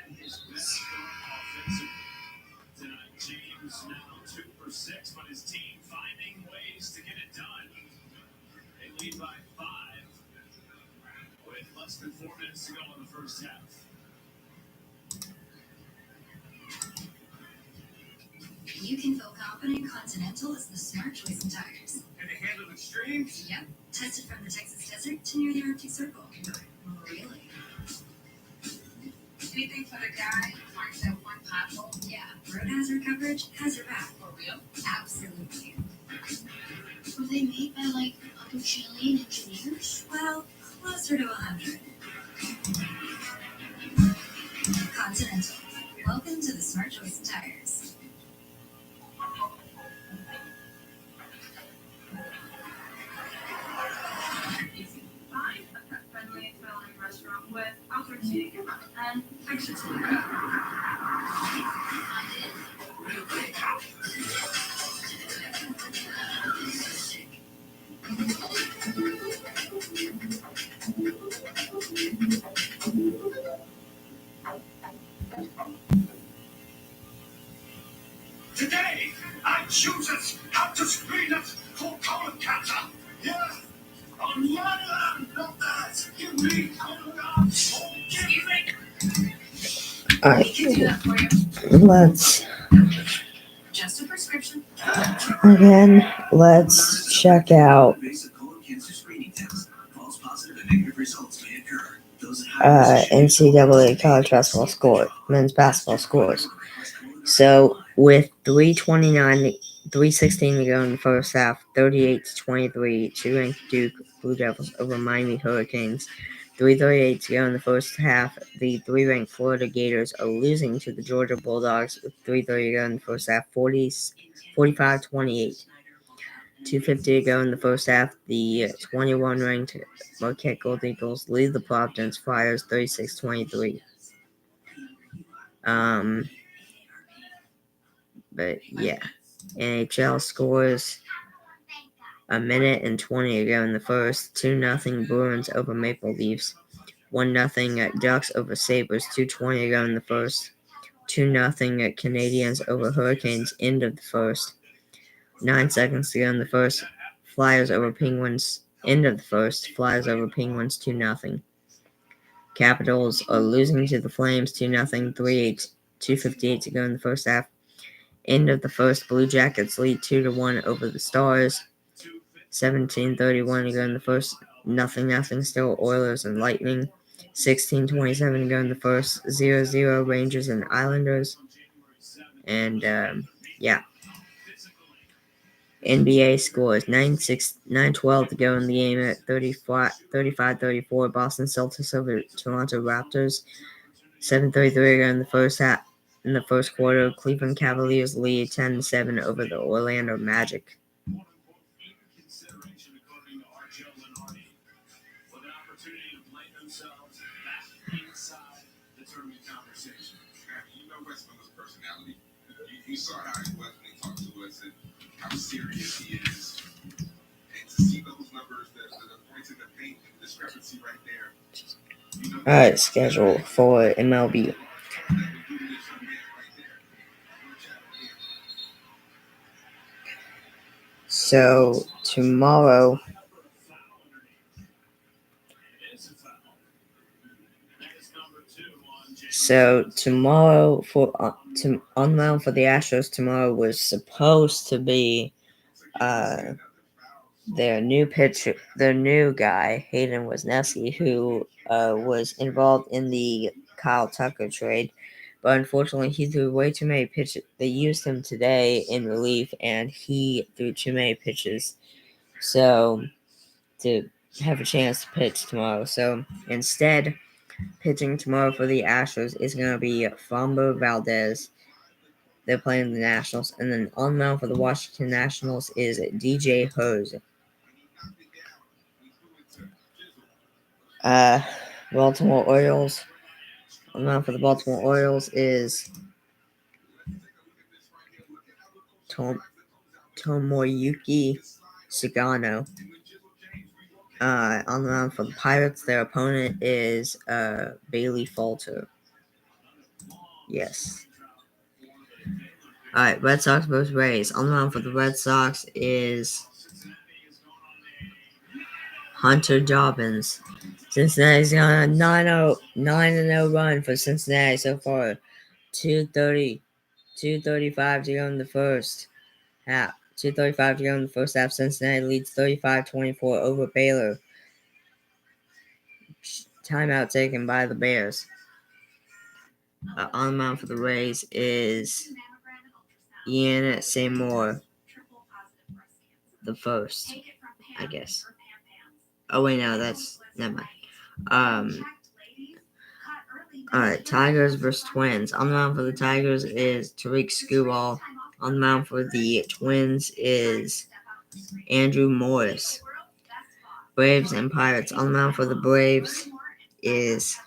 And his best start offensively. Tonight, James now 2 for 6, but his team finding ways to get it done. They lead by 5 with less than 4 minutes to go in the first half. You can feel confident Continental is the smart choice in tires. And they handle extremes? Yep. Tested from the Texas desert to near the Arctic Circle. Really? Anything for the guy who finds that one pothole? Yeah. Road hazard coverage has your back. For real? Absolutely. Were they made by, like, other Chilean engineers? Well, closer to 100. Continental. Welcome to the smart choice in tires. Find a pet-friendly, smelling restaurant with outdoor seating and extra seating. Real quick. Today, I choose us how to screen us for colon cancer. Yeah. On one hand, not that. Give me colon cancer. Give me. Alright. We can do that for you. Let's Just a prescription. let's check out NCAA college basketball score, men's basketball scores. So with 3:16 to go in the first half, 38-23, 2-ranked Duke Blue Devils over Miami Hurricanes. 3:38 to go in the first half, the 3-ranked Florida Gators are losing to the Georgia Bulldogs with 3:30 to go in the first half, 45-28. 2:50 to go in the first half. The 21-ranked Marquette Gold Eagles lead the Providence Friars 36-23. But yeah, NHL scores a minute and 20 to go in the first. 2-0 Bruins over Maple Leafs. 1-0 Ducks over Sabres. 2:20 to go in the first. 2-0 Canadiens over Hurricanes. End of the first. 9 seconds to go in the first. Flyers over Penguins. End of the first. Flyers over Penguins 2-0. Capitals are losing to the Flames 2-0. 2:58 to go in the first half. End of the first. Blue Jackets lead 2-1 over the Stars. 17:31 to go in the first. 0-0 still Oilers and Lightning. 16:27 to go in the first. 0-0 Rangers and Islanders. And yeah. NBA scores 9-12 to go in the game at 35-34. Boston Celtics over Toronto Raptors. 7:33 to go in the first half. In the first quarter, Cleveland Cavaliers lead 10-7 over the Orlando Magic. You saw how he was when he talked to us and how serious he is. And to see those numbers, the points in the paint, the discrepancy right there. Alright, schedule for MLB. So tomorrow, for on mound for the Astros tomorrow was supposed to be their new pitcher, their new guy, Hayden Wesneski, who was involved in the Kyle Tucker trade. But unfortunately, he threw way too many pitches. They used him today in relief, and he threw too many pitches. So, to have a chance to pitch tomorrow. So, instead, pitching tomorrow for the Astros is going to be Framber Valdez. They're playing the Nationals. And then on mound for the Washington Nationals is DJ Hose. Baltimore Orioles. On mound for the Baltimore Orioles is Tomoyuki Sugano. On the mound for the Pirates, their opponent is Bailey Falter. Yes. Alright, Red Sox versus Rays. On the mound for the Red Sox is Hunter Dobbins. Cincinnati's on a 9-0 run for Cincinnati so far. 2:35 to go in the first half. 2:35 to go in the first half. Cincinnati leads 35-24 over Baylor. Timeout taken by the Bears. On the mound for the Rays is Ian Seymour, the first, I guess. Oh wait, no, that's never mind. Alright, Tigers versus Twins. On the mound for the Tigers is Tariq Skubal. On the mound for the Twins is Andrew Morris. Braves and Pirates. On the mound for the Braves is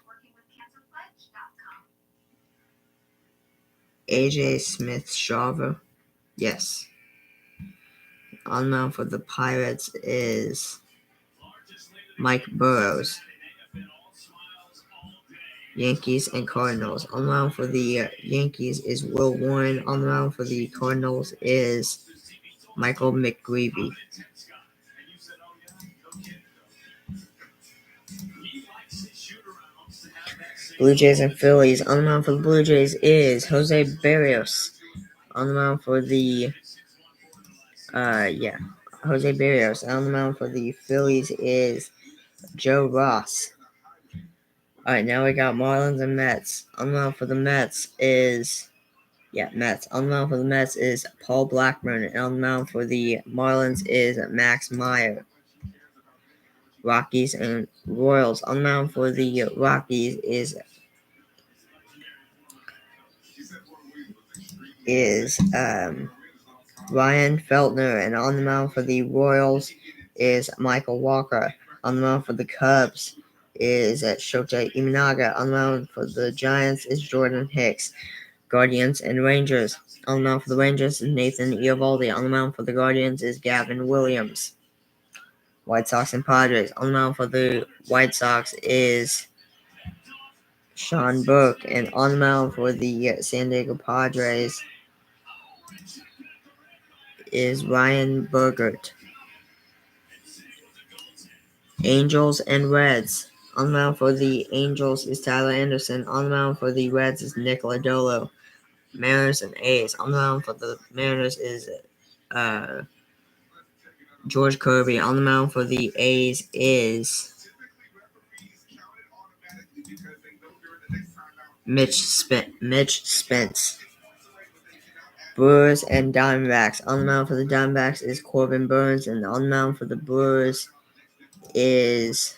AJ Smith-Shawver. Yes. On the mound for the Pirates is Mike Burrows. Yankees and Cardinals. On the mound for the Yankees is Will Warren. On the mound for the Cardinals is Michael McGreevy. Blue Jays and Phillies. On the mound for the Blue Jays is Jose Barrios. On the mound for the Jose Barrios. On the mound for the Phillies is Joe Ross. Alright, now we got Marlins and Mets. On the mound for the Mets is Mets. On the mound for the Mets is Paul Blackburn. And on the mound for the Marlins is Max Meyer. Rockies and Royals. On the mound for the Rockies is Ryan Feltner, and on the mound for the Royals is Michael Walker. On the mound for the Cubs is Shota Imanaga. On the mound for the Giants is Jordan Hicks. Guardians and Rangers. On the mound for the Rangers is Nathan Eovaldi. On the mound for the Guardians is Gavin Williams. White Sox and Padres. On the mound for the White Sox is Sean Burke. And on the mound for the San Diego Padres is Ryan Burgert. Angels and Reds. On the mound for the Angels is Tyler Anderson. On the mound for the Reds is Nick Lodolo. Mariners and A's. On the mound for the Mariners is George Kirby. On the mound for the A's is Mitch Spence. Brewers and Diamondbacks. On the mound for the Diamondbacks is Corbin Burns, and on the mound for the Brewers is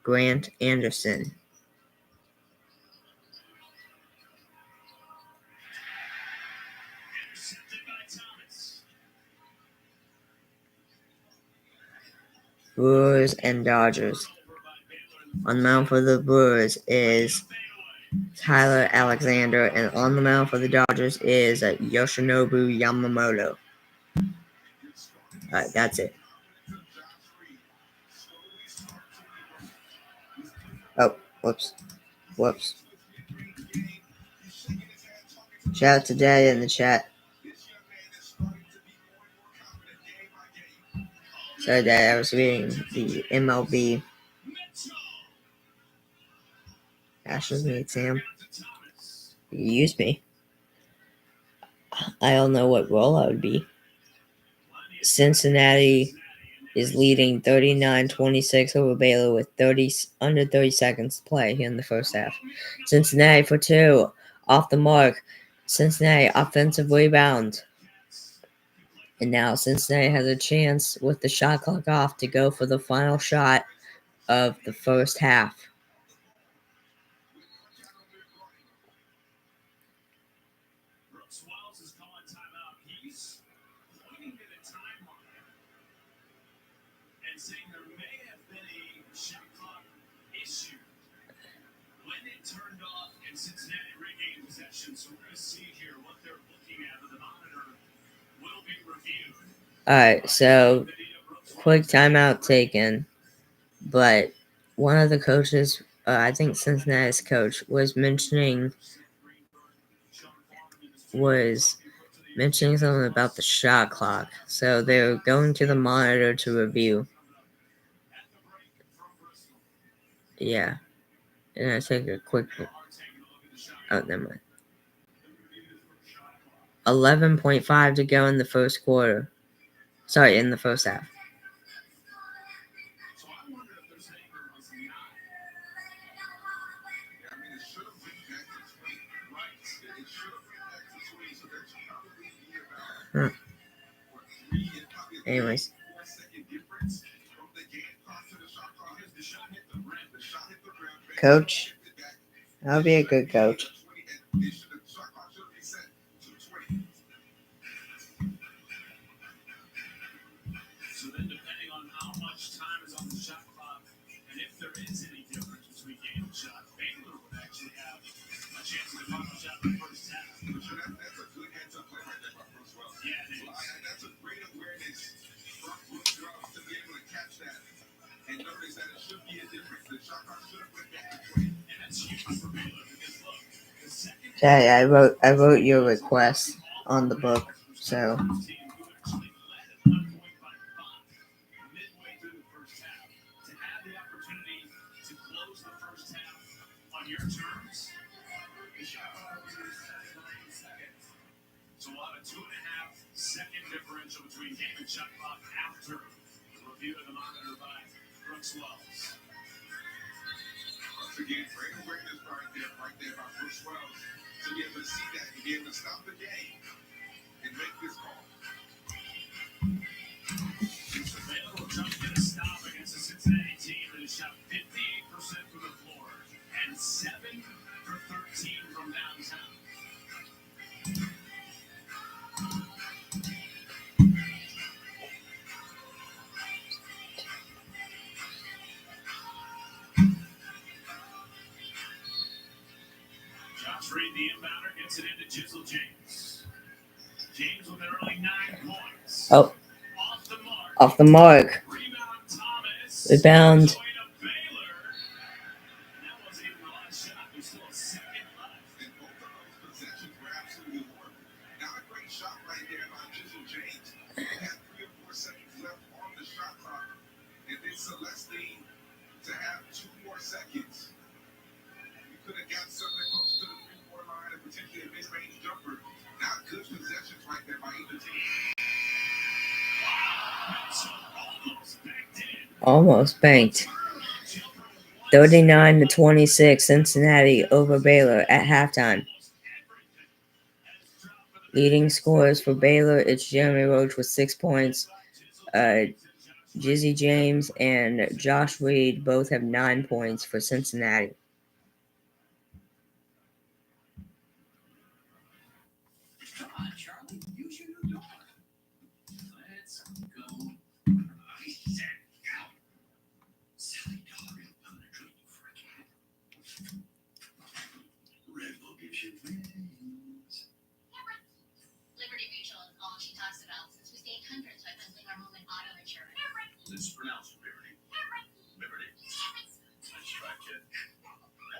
Grant Anderson. Brewers and Dodgers. On the mound for the Brewers is Tyler Alexander, and on the mound for the Dodgers is Yoshinobu Yamamoto. Alright, that's it. Oh, whoops. Shout out to Daddy in the chat. Sorry, Dad, I was reading the MLB. Ashes need Sam. You use me. I don't know what role I would be. Cincinnati is leading 39-26 over Baylor with under 30 seconds to play in the first half. Cincinnati for 2. Off the mark. Cincinnati offensive rebound. And now Cincinnati has a chance with the shot clock off to go for the final shot of the first half. Saying there may have been a shot clock issue when it turned off and Cincinnati regained possession. So we're going to see here what they're looking at. The monitor will be reviewed. Alright, so quick timeout taken. But one of the coaches, I think Cincinnati's coach, was mentioning something about the shot clock. So they're going to the monitor to review. Yeah. And I take a quick. Oh, never mind. 11.5 to go in the first quarter. Sorry, in the first half. Huh. Anyways. Coach. I'll be a good coach. So then, depending on how much time is on the shot clock, and if there is any difference between game and shot, Baylor would actually have a chance to final shot in the first half. That's a good heads-up play right there by Bruce Wells. Yeah, it is. That's a great awareness from Bruce Wells to be able to catch that and notice that it should be a difference. The shot clock should have went back to 20. And that's huge for Baylor because look, the second Okay, I wrote your request on the book, so. team who actually led at 1 point by 5 midway through the first half to have the opportunity to close the first half on your terms. The shot clock is at 9 seconds. So we'll have a 2.5-second differential between game and shot clock after the review of the monitor by Brooks Wells. Once again, great awareness right there by Bruce Wells to be able to see that and be able to stop the game and make this call. So Baylor will try to get a stop against a Cincinnati team that has shot 58% from the floor and 7 for 13 from downtown. Josh Reed, the inbounder, gets it into Jizzle James. James with an early 9 points. Oh, Off the mark. off the mark. Rebound Thomas. Rebound. Goes away to Baylor. That wasn't even the last shot. There's still a second left. And both of those possessions were absolutely horrible. Not a great shot right there by Jizzle James. He had 3 or 4 seconds left on the shot clock. And then Celestine to have 2 more seconds. You could have got something close to the 3-point line and potentially a mid-range jumper. Not good possessions right there by either team. Almost banked. 39-26, Cincinnati over Baylor at halftime. Leading scorers for Baylor, it's Jeremy Roach with 6 points. Jizzy James and Josh Reed both have 9 points for Cincinnati. Come on, Charlie. Use your new dog. Let's go. I said go. Silly dog. I'm gonna treat you for a cat. Red Bull gives you wings. Liberty Mutual is all she talks about since we stayed hundreds by bundling our home and auto insurance. This is pronounced Liberty. Liberty. That's right, kid.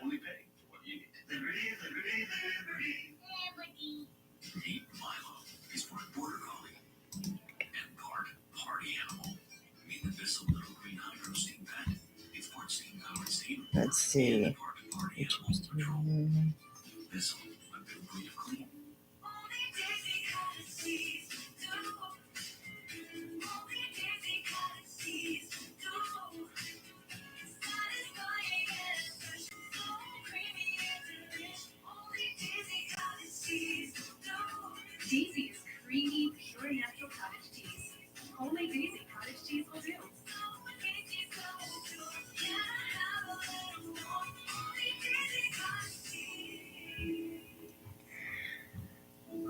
Only pay for what you need. Liberty, Liberty, Liberty. Meet Milo. He's part border collie and part party animal. Meet the Bissell little green hydro steam pet. It's part steam powered steam. Let's see. And part party animal patrol. Bissell, a big breed of clean. Daisy is creamy, pure natural cottage cheese. Only Daisy cottage cheese will do.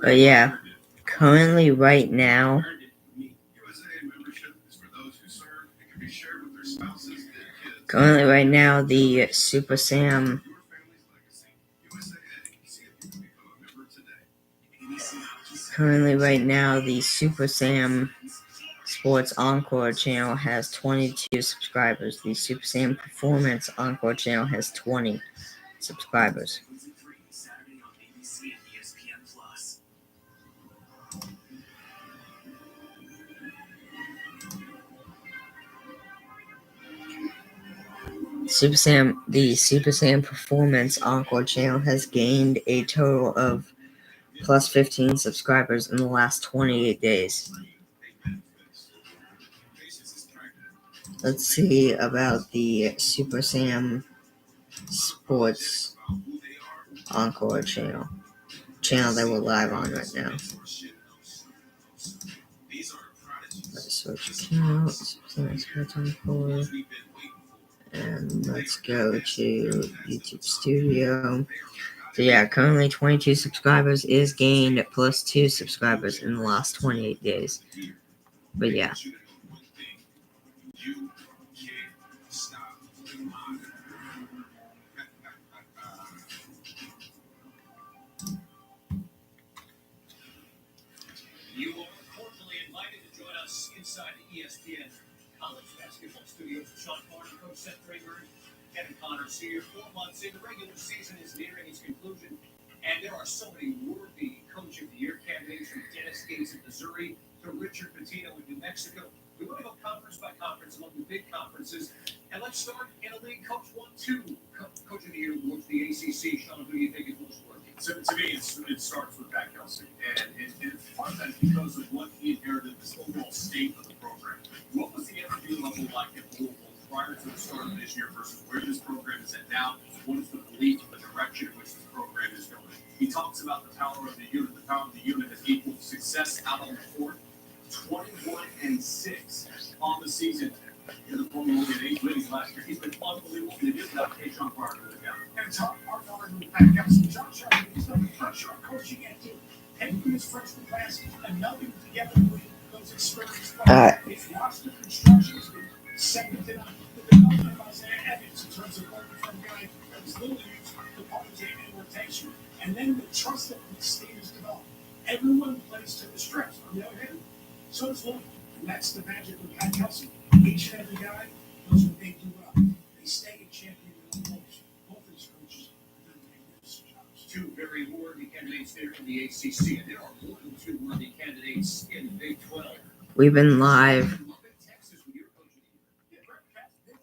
But yeah, currently right now, USA membership is for those who serve and can be shared with their spouses and kids. the Super Sam Your family's legacy. USAA. See if you can become a member today. the Super Sam Sports Encore channel has 22 subscribers. The Super Sam Performance Encore channel has 20 subscribers. Saturday on ABC and ESPN Plus. The Super Sam Performance Encore channel has gained a total of plus 15 subscribers in the last 28 days. Let's see about the Super Sam Sports Encore channel that we're live on right now. Let's switch account, Super Sam Sports Encore, and let's go to YouTube Studio. So yeah, currently 22 subscribers is gained plus 2 subscribers in the last 28 days. But yeah. You are cordially invited to join us inside the ESPN College Basketball Studios. Sean Carter, Coach Seth Rayburn, Kevin Connor, Sr. 4 months in, the regular season is nearing its conclusion, and there are so many worthy Coach of the Year candidates, from Dennis Gates of Missouri to Richard Pitino in New Mexico. We want to go conference by conference among the big conferences, and let's start in a league Coach 1-2. Coach of the Year awards the ACC. Sean, who do you think is most worthy? So to me, it starts with Pat Kelsey, and part of that is because of what he inherited, this overall state of the program. What was the energy level like at Louisville prior to the start of this year versus where this program is at now? What is the belief of the direction in which this program is going? He talks about the power of the unit. The power of the unit has equaled success out on the court. 21-6 on the season. In the former only had 8 wins last year. He's been unbelievable. They did without Keyshawn Carter to the down. And Tom Arnold with Pat Kelsey. John Sharp is under pressure on coaching at team. Heading through his freshman class and melding together with those experienced players. His roster construction has been second to none. The development of Isaiah Evans in terms of going from a guy that was little used to party and rotation, and then the trust that the state has developed. Everyone plays to the strengths. On the other hand, so does Louisville. And that's the magic of Pat Kelsey. Each and every guy knows what they do well. They stay a champion in their roles. Both of these coaches have done magnificent jobs. Two very worthy candidates there in the ACC, and there are more than two worthy candidates in the Big 12. We've been live.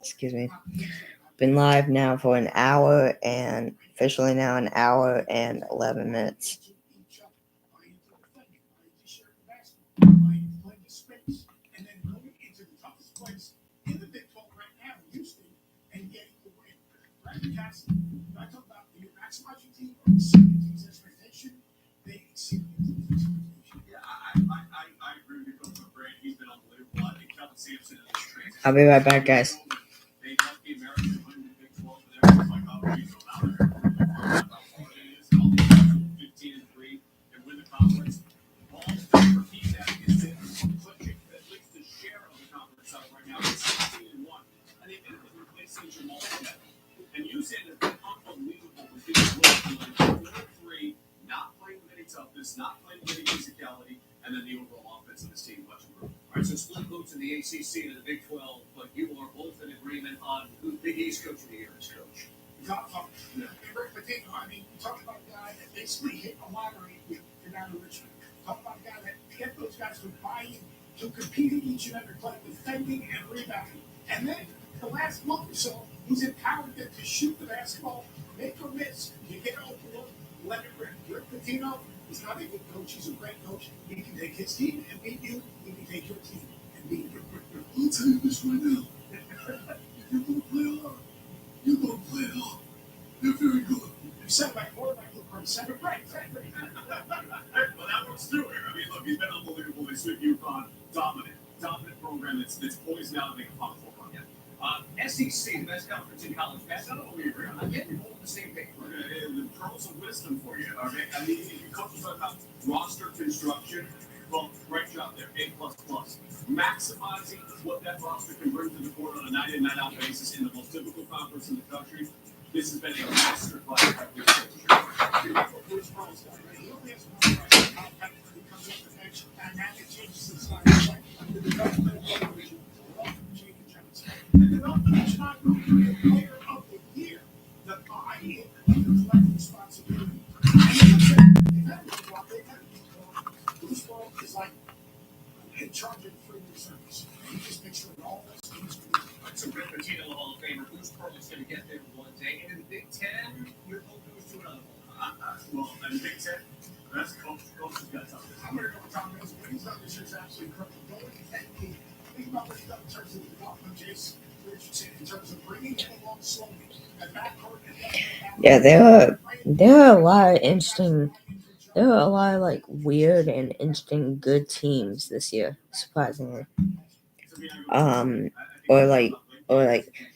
Excuse me. Been live now for an hour and officially now an hour and 11 minutes. And then going into the toughest place in the Big 12 right now, Houston, and getting the win. Brandon Cassidy, I talk about the maximizing team or exceeding the team's expectation, they exceeded the team's expectation. Yeah, I agree with you, Coach McBride. He's been unbelievable. I think Kevin Sampson in this transition. I'll be right back, guys. They left the American winning the Big 12 for them. It's like, oh, we go out there. About what it is. 15-3 and win the conference. All the repeat that is there. Clutching at least the share of the conference out right now. It's 16-1. And they ended up replacing Jamal Smith. And Usain has been unbelievable with these rules. 4-3, not playing with any toughness, not playing with any physicality, and then the overall offense of this team much improved. All right, so split votes in the ACC and the Big 12, but you are both in agreement on who Big East Coach of the Year is, Coach. Yeah. But then, I mean, you talk about a guy that basically hit a lottery with Fernando Richmond. Talk about a guy that get those guys to buy in, to compete in each and every play, defending and rebounding. And then the last month or so, he's empowered them to shoot the basketball, make or miss. You get open look, let it rip. Rick Pitino is not a good coach. He's a great coach. He can take his team and beat you. He can take your team and beat you. I'll tell you this right now. If you're going to play hard, you're going to play hard. They're very good. You said my quarterback looked from center. Right. Well, that works too here. I mean, look, he's been unbelievable. They took UConn dominant program that's poised now to make a Final Four run. Yeah. SEC, the best conference in college basketball. I don't know what we agree on. I'm getting both on the same page. The pearls of wisdom for you. Okay? I mean, you coaches talk about roster construction. Well, great job there. A++. Maximizing what that roster can bring to the court on a night-in, night-out basis in the most difficult conference in the country. This has been a masterclass by Bruce Pearls. He only has one question. How he comes up with next dynamic changes inside the play. The development of television. The development is not going to be a player of the year. The buy-in of the collective responsibility. And Bruce Pearls is like in charge of free service. He just makes sure that all those things are good. So Rick Pitino, the Hall of Famer, Bruce Pearls is going to get there one day. And in the Big Ten, you're going to lose to another one. Well, in the Big Ten, that's coach has got something. I'm going to go with Tom Mills. What he's done this year is absolutely incredible. Going to think about what he's done in terms of the development of Jace Richardson, in terms of bringing him along slowly. That backcourt and Yeah, there are a lot of interesting. There are a lot of like weird and interesting good teams this year, surprisingly. Or like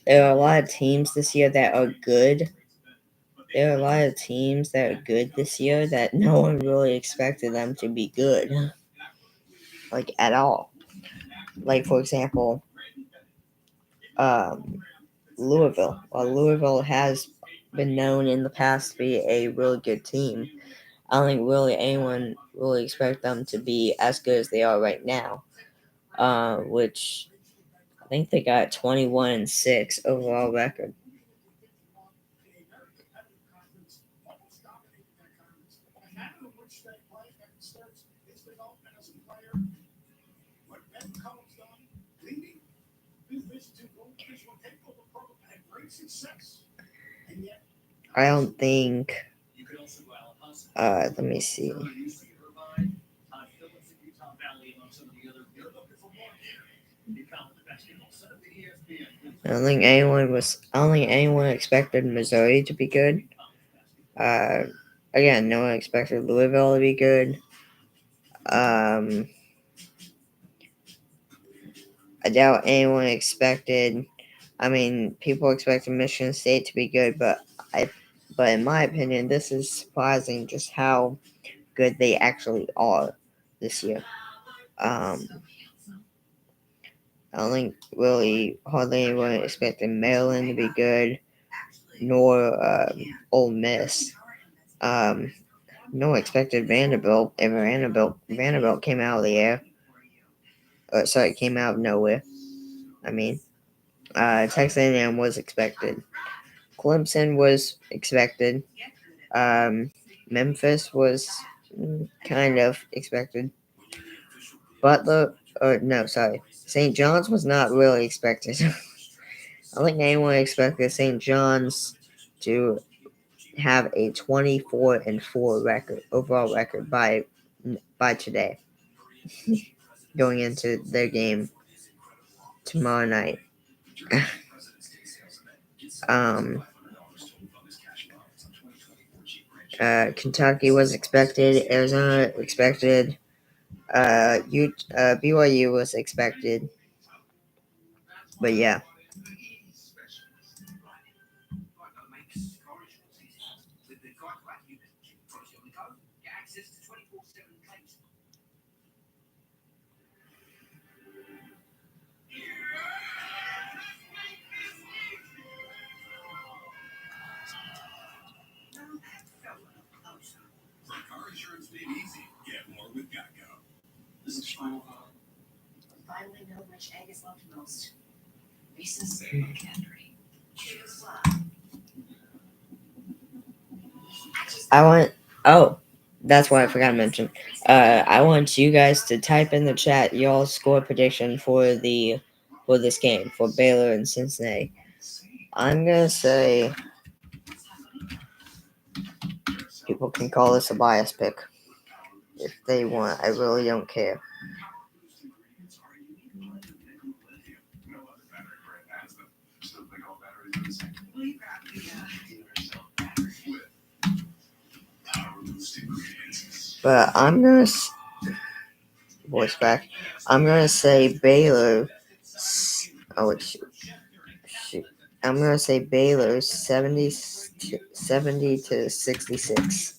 there are a lot of teams this year that are good. There are a lot of teams that are good this year that no one really expected them to be good, like at all. Like for example, Louisville. While Louisville has been known in the past to be a really good team, I don't think really anyone really expect them to be as good as they are right now. Which I think they got 21-6 overall record. I don't think. Let me see. I don't think anyone expected Missouri to be good. Again, no one expected Louisville to be good. I doubt anyone expected. I mean, people expected Michigan State to be good, but in my opinion, this is surprising just how good they actually are this year. I don't think really hardly anyone expected Maryland to be good, nor Ole Miss. No one expected Vanderbilt. If Vanderbilt came out of the air. Came out of nowhere. I mean, Texas A&M was expected. Clemson was expected. Memphis was kind of expected. St. John's was not really expected. I don't think anyone expected St. John's to have a 24-4 overall record by today, going into their game tomorrow night. Kentucky was expected. Arizona expected. BYU was expected. But yeah. For car insurance made easy, get more with Geico. This is final. Finally know which egg is loved most. Reese's Canary. Choose one. That's what I forgot to mention. I want you guys to type in the chat y'all's score prediction for this game for Baylor and Cincinnati. I'm gonna say people can call this a bias pick if they want. I really don't care. But I'm gonna voice back. I'm gonna say Baylor. Oh shoot! I'm gonna say Baylor 70 to 66.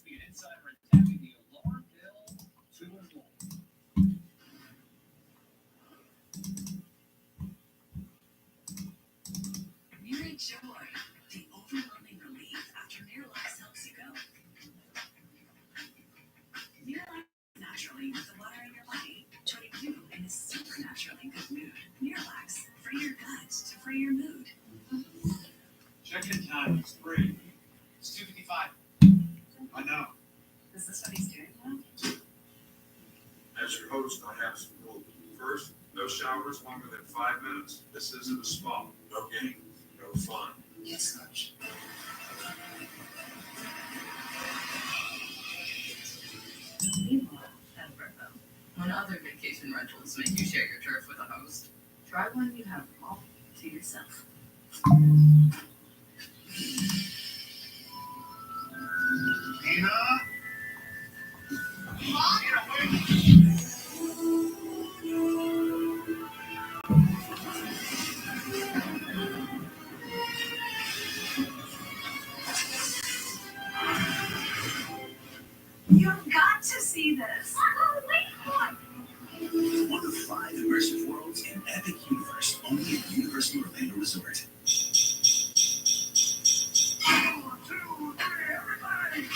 You enjoy the overwhelming relief after Miralax helps you go. Miralax naturally with the water in your body, putting you in a supernaturally good mood. Miralax, free your gut to free your mood. Check-in time is free. It's 2:55. I know. Is this what he's doing now? As your host, I have some rules. First, no showers longer than 5 minutes. This isn't a spa. No game, no fun. Yes, Coach. Meanwhile, at Bravo, when other vacation rentals make you share your turf with a host, try one you have all to yourself. Nina? You've got to see this. One of 5 immersive worlds in Epic Universe, only at Universal Orlando Resort. 1, 2, 3, everybody!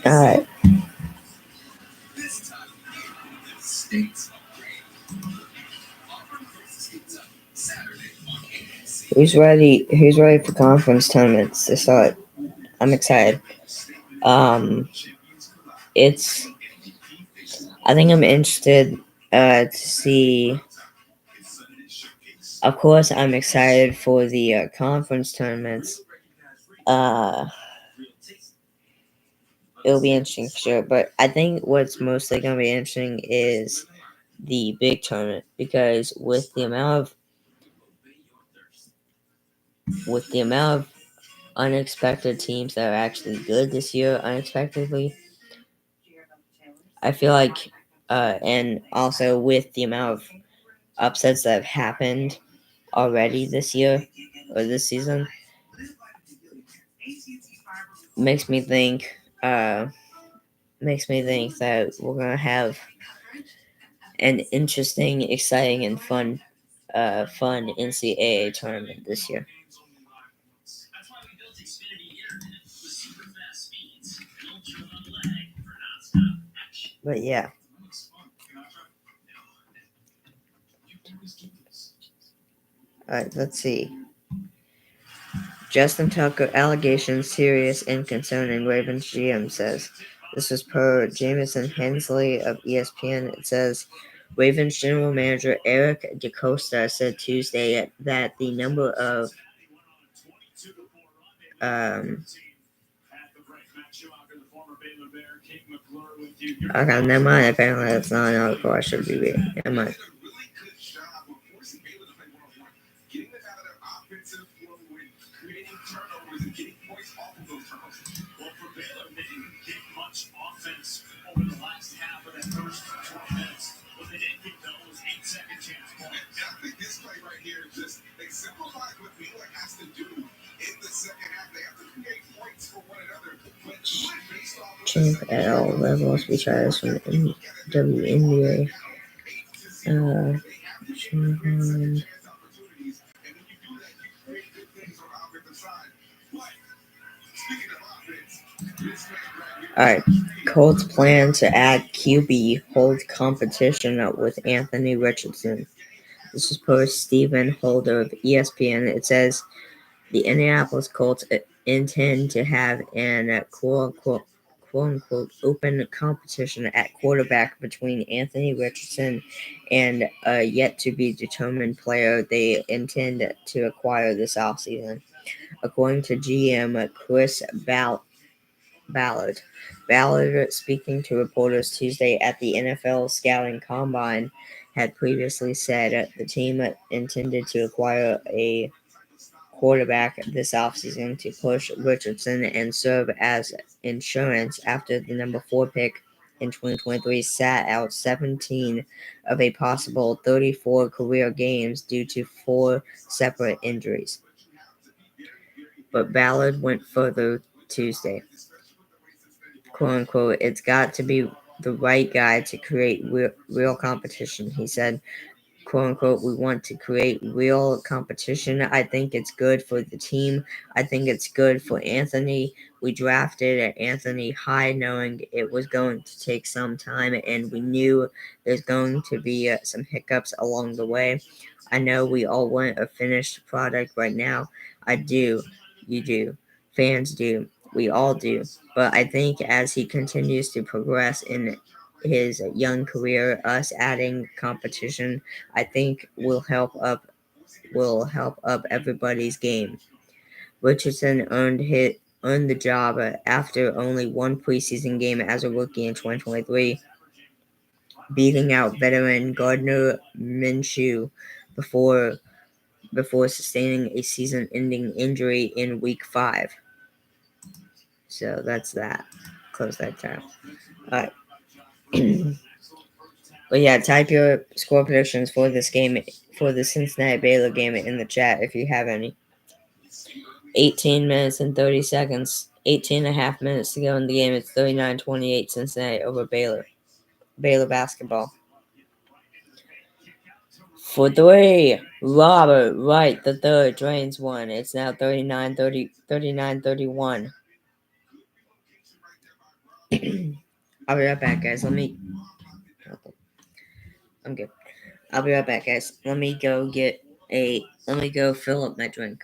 All right. This time, the states Saturday on ABC. Who's ready? Who's ready for conference tournaments to start? I'm excited. I think I'm interested to see. Of course, I'm excited for the conference tournaments. It'll be interesting for sure. But I think what's mostly going to be interesting is the big tournament, because with the amount of unexpected teams that are actually good this year, unexpectedly, I feel like, and also with the amount of upsets that have happened already this year or this season makes me think that we're gonna have an interesting, exciting, and fun NCAA tournament this year. That's why we built Xfinity Internet with super fast speeds and ultra low lag for nonstop action. But yeah, Looks fun. Can I try? No. You always do this. all right. Let's see. Justin Tucker allegations serious and concerning, Ravens GM says. This was per Jamison Hensley of ESPN. It says Ravens general manager Eric DeCosta said Tuesday that the number of okay, never mind. Apparently, that's not an article I should be reading. Never mind. Really good job of forcing Baylor to play one-on-one, getting them out of their offensive flow and creating turnovers and getting points off of those turnovers. Well, for Baylor, they didn't get much offense over the last half of that first 20 minutes. What they did get, though, was 8-second chance points. And I think this play right here just exemplifies what Baylor has to do in the second half. They have to create points for one another, but do it based off of Champ at all levels, we try this from the WNBA. Alright, Colts plan to add QB hold competition with Anthony Richardson. This is per Stephen Holder of ESPN. It says the Indianapolis Colts intend to have an quote-unquote open competition at quarterback between Anthony Richardson and a yet-to-be-determined player they intend to acquire this offseason. According to GM Chris Ballard, speaking to reporters Tuesday at the NFL Scouting Combine, had previously said the team intended to acquire a quarterback this offseason to push Richardson and serve as insurance after the number 4 pick in 2023 sat out 17 of a possible 34 career games due to 4 separate injuries. But Ballard went further Tuesday. "Quote unquote, it's got to be the right guy to create real competition," he said. "Quote unquote, we want to create real competition. I think it's good for the team. I think it's good for Anthony. We drafted Anthony high knowing it was going to take some time, and we knew there's going to be some hiccups along the way. I know we all want a finished product right now. I do. You do. Fans do. We all do. But I think as he continues to progress in his young career, us adding competition, I think will help up everybody's game." Richardson earned the job after only one preseason game as a rookie in 2023, beating out veteran Gardner Minshew before sustaining a season-ending injury in Week 5. So that's that. Close that tab. All right. But yeah, type your score predictions for this game, for the Cincinnati Baylor game, in the chat if you have any. 18 minutes and 30 seconds. 18 and a half minutes to go in the game. It's 39-28 Cincinnati over Baylor. Baylor basketball. For 3, Robert Wright the third drains one. It's now 39-31. I'll be right back, guys. I'm good. I'll be right back, guys. Let me go fill up my drink.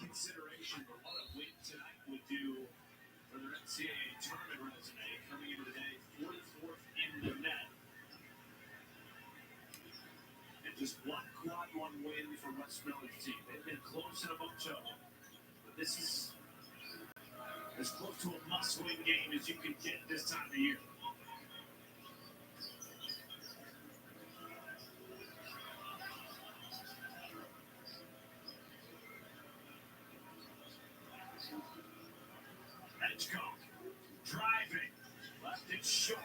Consideration for what a win tonight would do for their NCAA tournament resume coming into the day 44th in the net. And just one quad one win for Wes Miller's team. They've been close in a bunch of them. But this is as close to a must-win game as you can get this time of year. Hitchcock driving, left it short.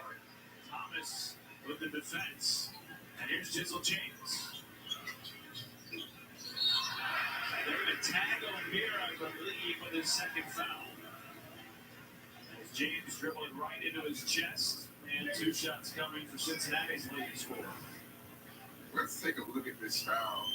Thomas with the defense. And here's Jizzle James. They're going to tag O'Meara, I believe, with his second foul. As James dribbling right into his chest. And 2 shots coming for Cincinnati's leading scorer. Let's take a look at this foul.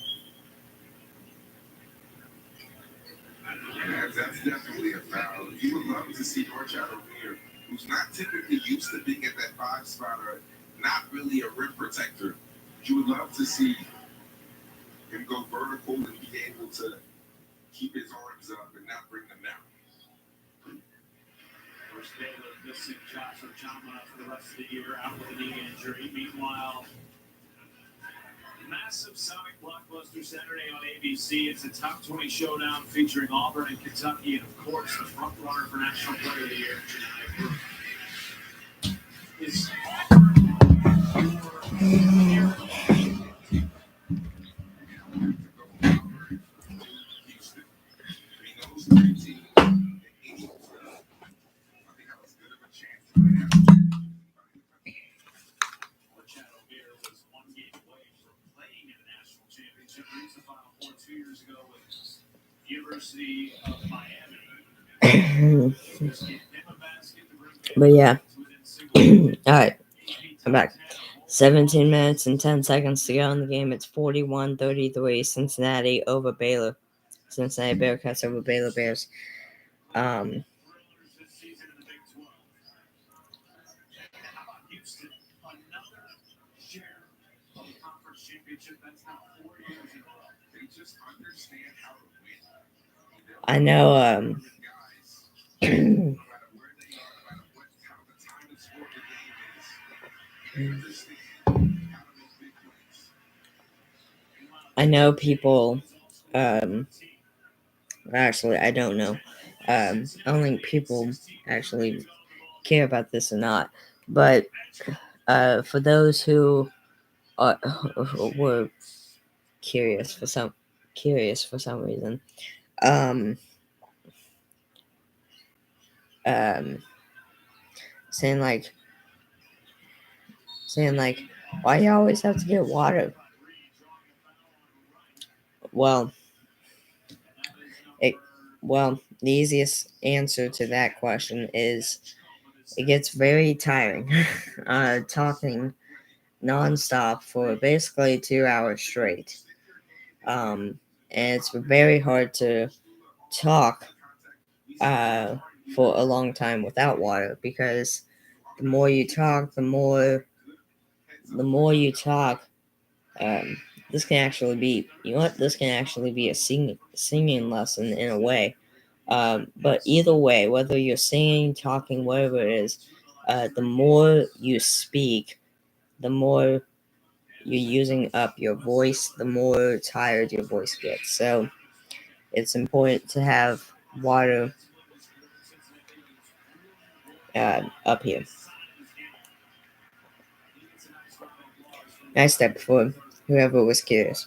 That's definitely a foul. You would love to see Norchad O'Meara, who's not typically used to being at that 5 spot, or not really a rim protector. You would love to see him go vertical and be able to keep his arms up and not bring them down. First Baylor missing Joshua Chama for the rest of the year, out with a knee injury. Meanwhile, massive Sonic blockbuster Saturday on ABC. It's a top 20 showdown featuring Auburn and Kentucky, and of course, the front runner for National Player of the Year tonight is Auburn. University of Miami. But yeah. Alright. I'm back. 17 minutes and 10 seconds to go in the game. It's 41-33. Cincinnati over Baylor. Cincinnati Bearcats over Baylor Bears. I know, I know people, actually, I don't know. I don't think people actually care about this or not. But for those who were curious for some reason, saying like, why you always have to get water? Well, the easiest answer to that question is it gets very tiring talking nonstop for basically 2 hours straight. And it's very hard to talk for a long time without water, because the more you talk, this can actually be, this can actually be a singing lesson in a way. But either way, whether you're singing, talking, whatever it is, the more you speak, the more you're using up your voice, the more tired your voice gets. So it's important to have water up here. Nice step for whoever was curious.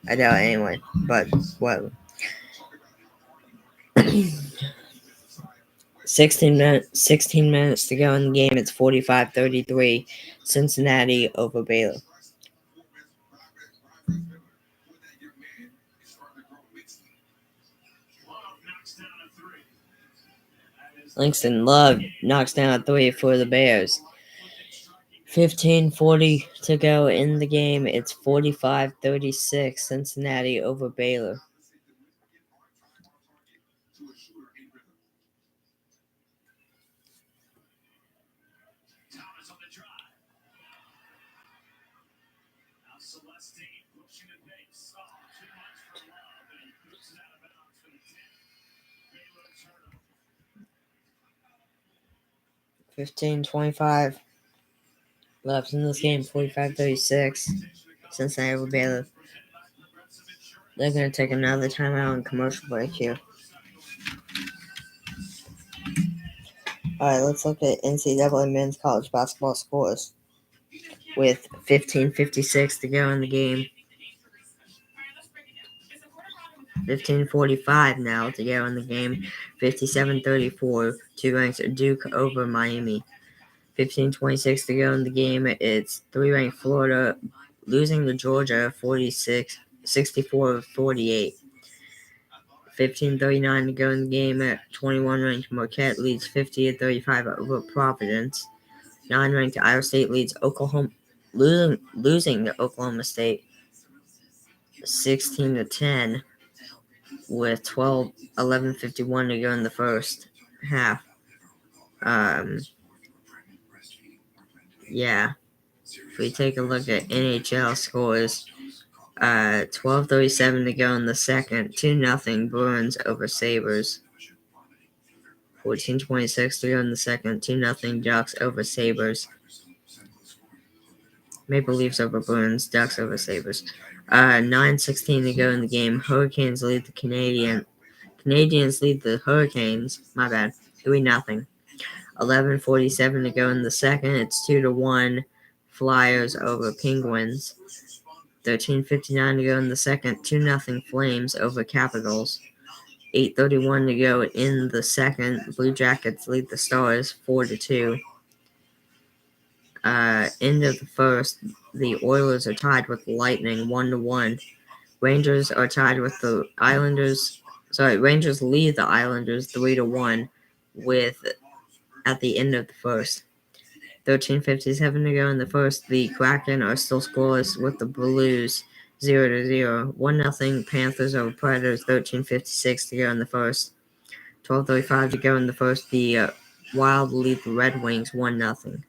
I doubt anyone, but whatever. 16 minutes to go in the game. It's 45-33. Cincinnati over Baylor. Langston Love knocks down a 3 for the Bears. 15:40 to go in the game. It's 45-36. Cincinnati over Baylor. Celestine pushing the pace. Oh, too much for Love, and he boots it out of bounds for the 10. Baylor turnover. 15:25 left in this game. 45-36. Cincinnati over Baylor. They're going to take another timeout and commercial break here. Alright, let's look at NCAA men's college basketball scores with 15:56 to go in the game. 15:45 now to go in the game. 57-34. 2 ranks Duke over Miami. 15:26 to go in the game. It's 3-ranked Florida losing to Georgia 64-48. 15:39 to go in the game. 21-ranked Marquette leads 50-35 over Providence. 9-ranked Iowa State leads Oklahoma, losing to Oklahoma State 16-10 with 11:51 to go in the first half. Yeah. If we take a look at NHL scores, 12:37 to go in the second, 2-0 Bruins over Sabres. 14:26 to go in the second, 2-0 Ducks over Sabres. Maple Leafs over Bruins, Ducks over Sabres. 9:16 to go in the game. Hurricanes lead the Canadians lead the Hurricanes. My bad. 3-0. 11:47 to go in the second. It's 2-1 Flyers over Penguins. 13:59 to go in the second. 2-0 Flames over Capitals. 8:31 to go in the second. Blue Jackets lead the Stars 4-2. End of the first. The Oilers are tied with the Lightning 1-1. Rangers are tied with the Islanders. Rangers lead the Islanders 3-1 with at the end of the first. 13:57 to go in the first. The Kraken are still scoreless with the Blues 0-0. 1-0 Panthers over Predators. 13:56 to go in the first. 12:35 to go in the first. The Wild lead the Red Wings 1-0.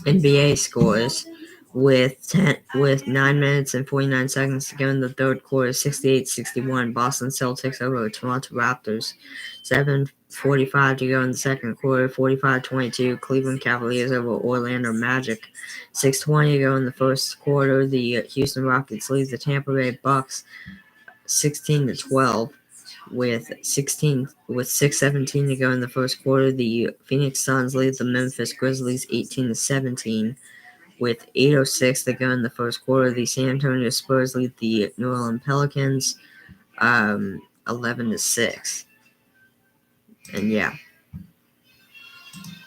NBA scores with 9 minutes and 49 seconds to go in the third quarter. 68-61 Boston Celtics over Toronto Raptors. 7:45 to go in the second quarter. 45-22 Cleveland Cavaliers over Orlando Magic. 6:20 to go in the first quarter. The Houston Rockets lead the Tampa Bay Bucks 16-12. With 6:17 to go in the first quarter, the Phoenix Suns lead the Memphis Grizzlies 18-17. With 8:06 to go in the first quarter, the San Antonio Spurs lead the New Orleans Pelicans 11-6. And yeah.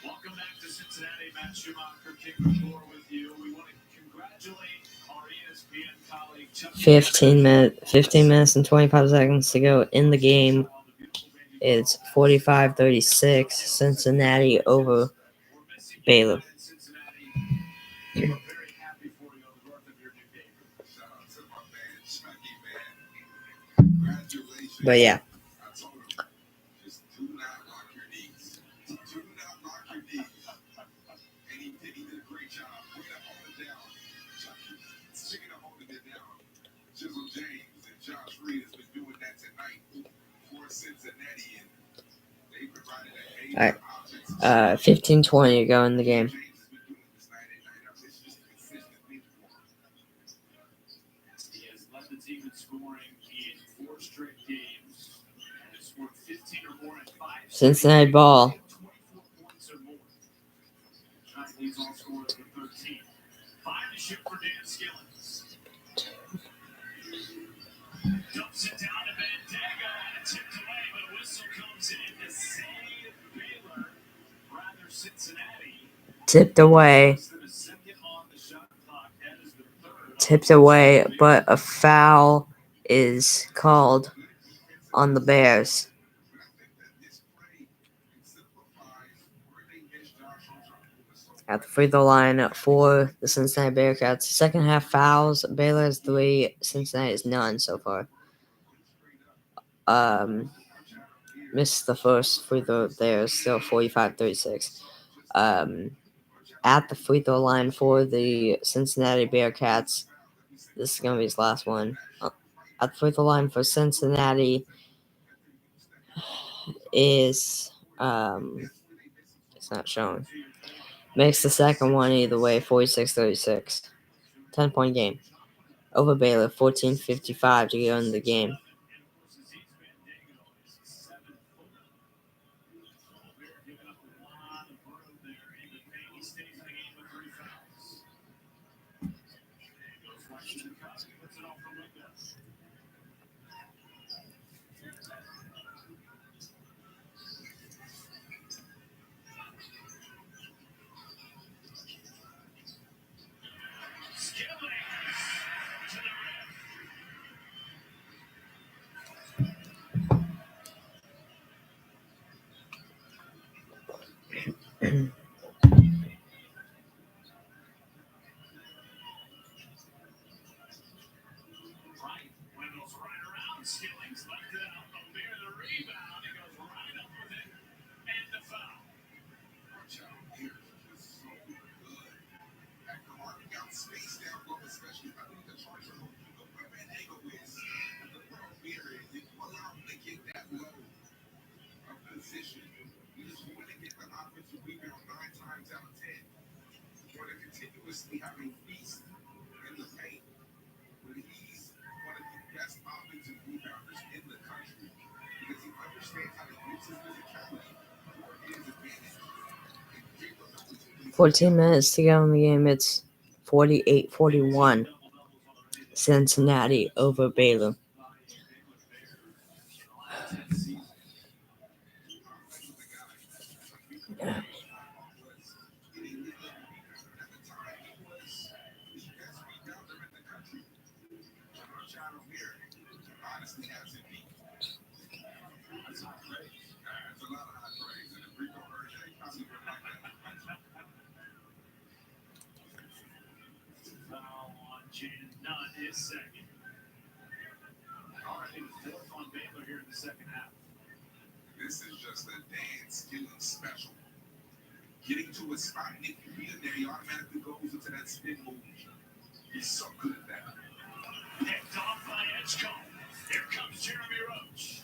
Welcome back to Cincinnati. Matt Schumacher kicking the floor with you. We want to congratulate our ESPN colleague Chuck. 15 minutes and 25 seconds to go in the game. It's 45-36 Cincinnati over Baylor. But yeah. Just do not lock your knees. Do not lock your knees. And he did a great job. Way to hold it down. Speaking of holding it down, Jizzle James and Josh Reed has been doing that tonight for Cincinnati, and they provided a major offense. 15-20 to go in the game. James has been doing this night and night out. It's just consistently for him. He has led the team in scoring in 4 straight games. And has scored 15 or more in 5. Cincinnati ball. 24 points or more. Josh leads all scorers with 13. 5 to shoot for Dan Skillins. Dumps it down to Bandega and it's tipped away, but a whistle comes in to save Baylor. Rather, Cincinnati. Tipped away. Tipped away, but a foul is called on the Bears. At the free throw line for the Cincinnati Bearcats. Second half fouls. Baylor has 3. Cincinnati has none so far. Missed the first free throw there. Still 45-36. At the free throw line for the Cincinnati Bearcats. This is going to be his last one. At the free throw line for Cincinnati is it's not showing. Makes the second one either way, 46-36. 10-point game. Over Baylor, 14:55 to go in the game. Right. Wendell's right around. Skilling's left it out. O'Meara the rebound. He goes right up with it. And the foul. Watch out. Here is so good. That carving out space down low, especially underneath the charger. Look where Van Hagel is. Look where O'Meara is. If you allow him to get that low of position, he's going to get the offensive rebound 9 times out of 10. He's going to continuously have a feast in the paint. But he's one of the best offensive rebounders in the country because he understands how to use his physicality for his advantage. And create those opportunities. 14 minutes to go in the game. It's 48-41. Cincinnati over Baylor. Honestly, has it beat. That's high praise. That's a lot of high praise. And if Rico heard that, he probably would like that. Foul on Jaden Nunn, his second. Already the fourth on Baylor here in the second half. This is just a dance skilling special. Getting to a spot, and if you beat him there, he automatically goes into that spin move. He's so good at that. Picked off by Edgecombe. Here comes Jeremy Roach.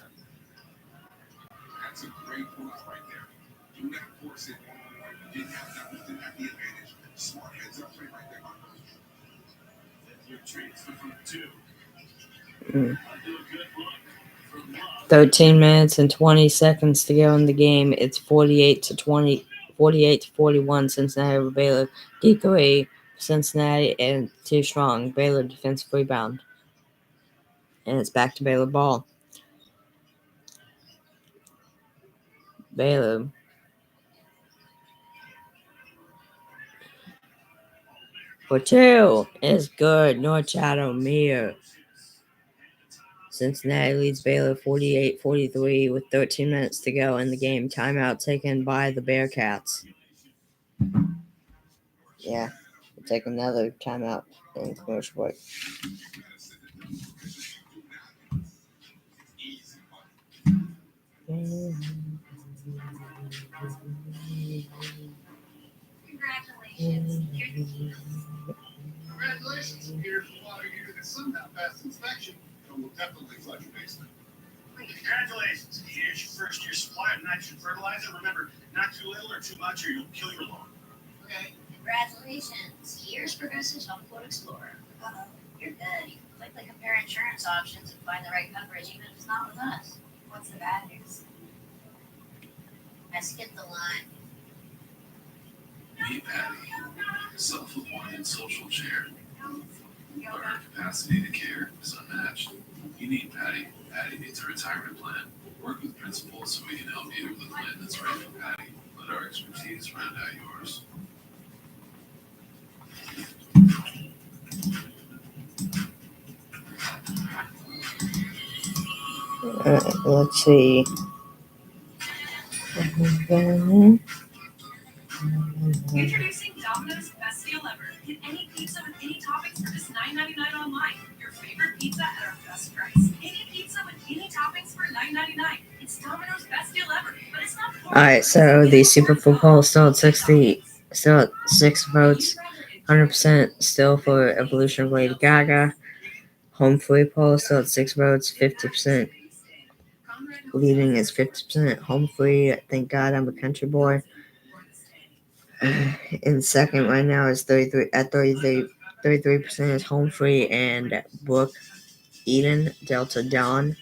That's a great force right there. Do not force it. You didn't have that. You didn't have the advantage. Smart heads up play right there. Your transfer from 2. Mm. Do a good look from Love. 13 minutes and 20 seconds to go in the game. It's 48-41 Cincinnati over Baylor. D3 Cincinnati and too strong. Baylor defensive rebound. And it's back to Baylor ball. Baylor. For 2 is good. Norchad O'Meara. Cincinnati leads Baylor 48-43 with 13 minutes to go in the game. Timeout taken by the Bearcats. Yeah, we'll take another timeout in commercial break. Congratulations. Here's the key. Congratulations. Here's the water heater that's somehow passed inspection and will definitely flood your basement. Congratulations. Here's your first year supply of nitrogen fertilizer. Remember, not too little or too much or you'll kill your lawn. Okay. Congratulations. Here's Progressive's HomeQuote Explorer. Uh-oh. You're good. You can quickly compare insurance options and find the right coverage even if it's not with us. What's the bad news? I skipped the line. Meet Patty, self-appointed social chair. But her capacity to care is unmatched. You need Patty. Patty needs a retirement plan. Work with principals so we can help you with a plan that's right for Patty. Let our expertise round out yours. Let's see. Introducing Domino's Best Deal Ever. Get any pizza with any toppings for just $9.99 online. Your favorite pizza at our best price. Any pizza with any toppings for $9.99. It's Domino's Best Deal Ever, but it's not. All right, so the Super Football is still at 6 votes. 100% still for Evolution of Lady Gaga. Home Free poll still at 6 votes. 50% leading is 50% Home Free. Thank God I'm a country boy. In second right now is 33% is Home Free and Brooke Eden Delta Dawn.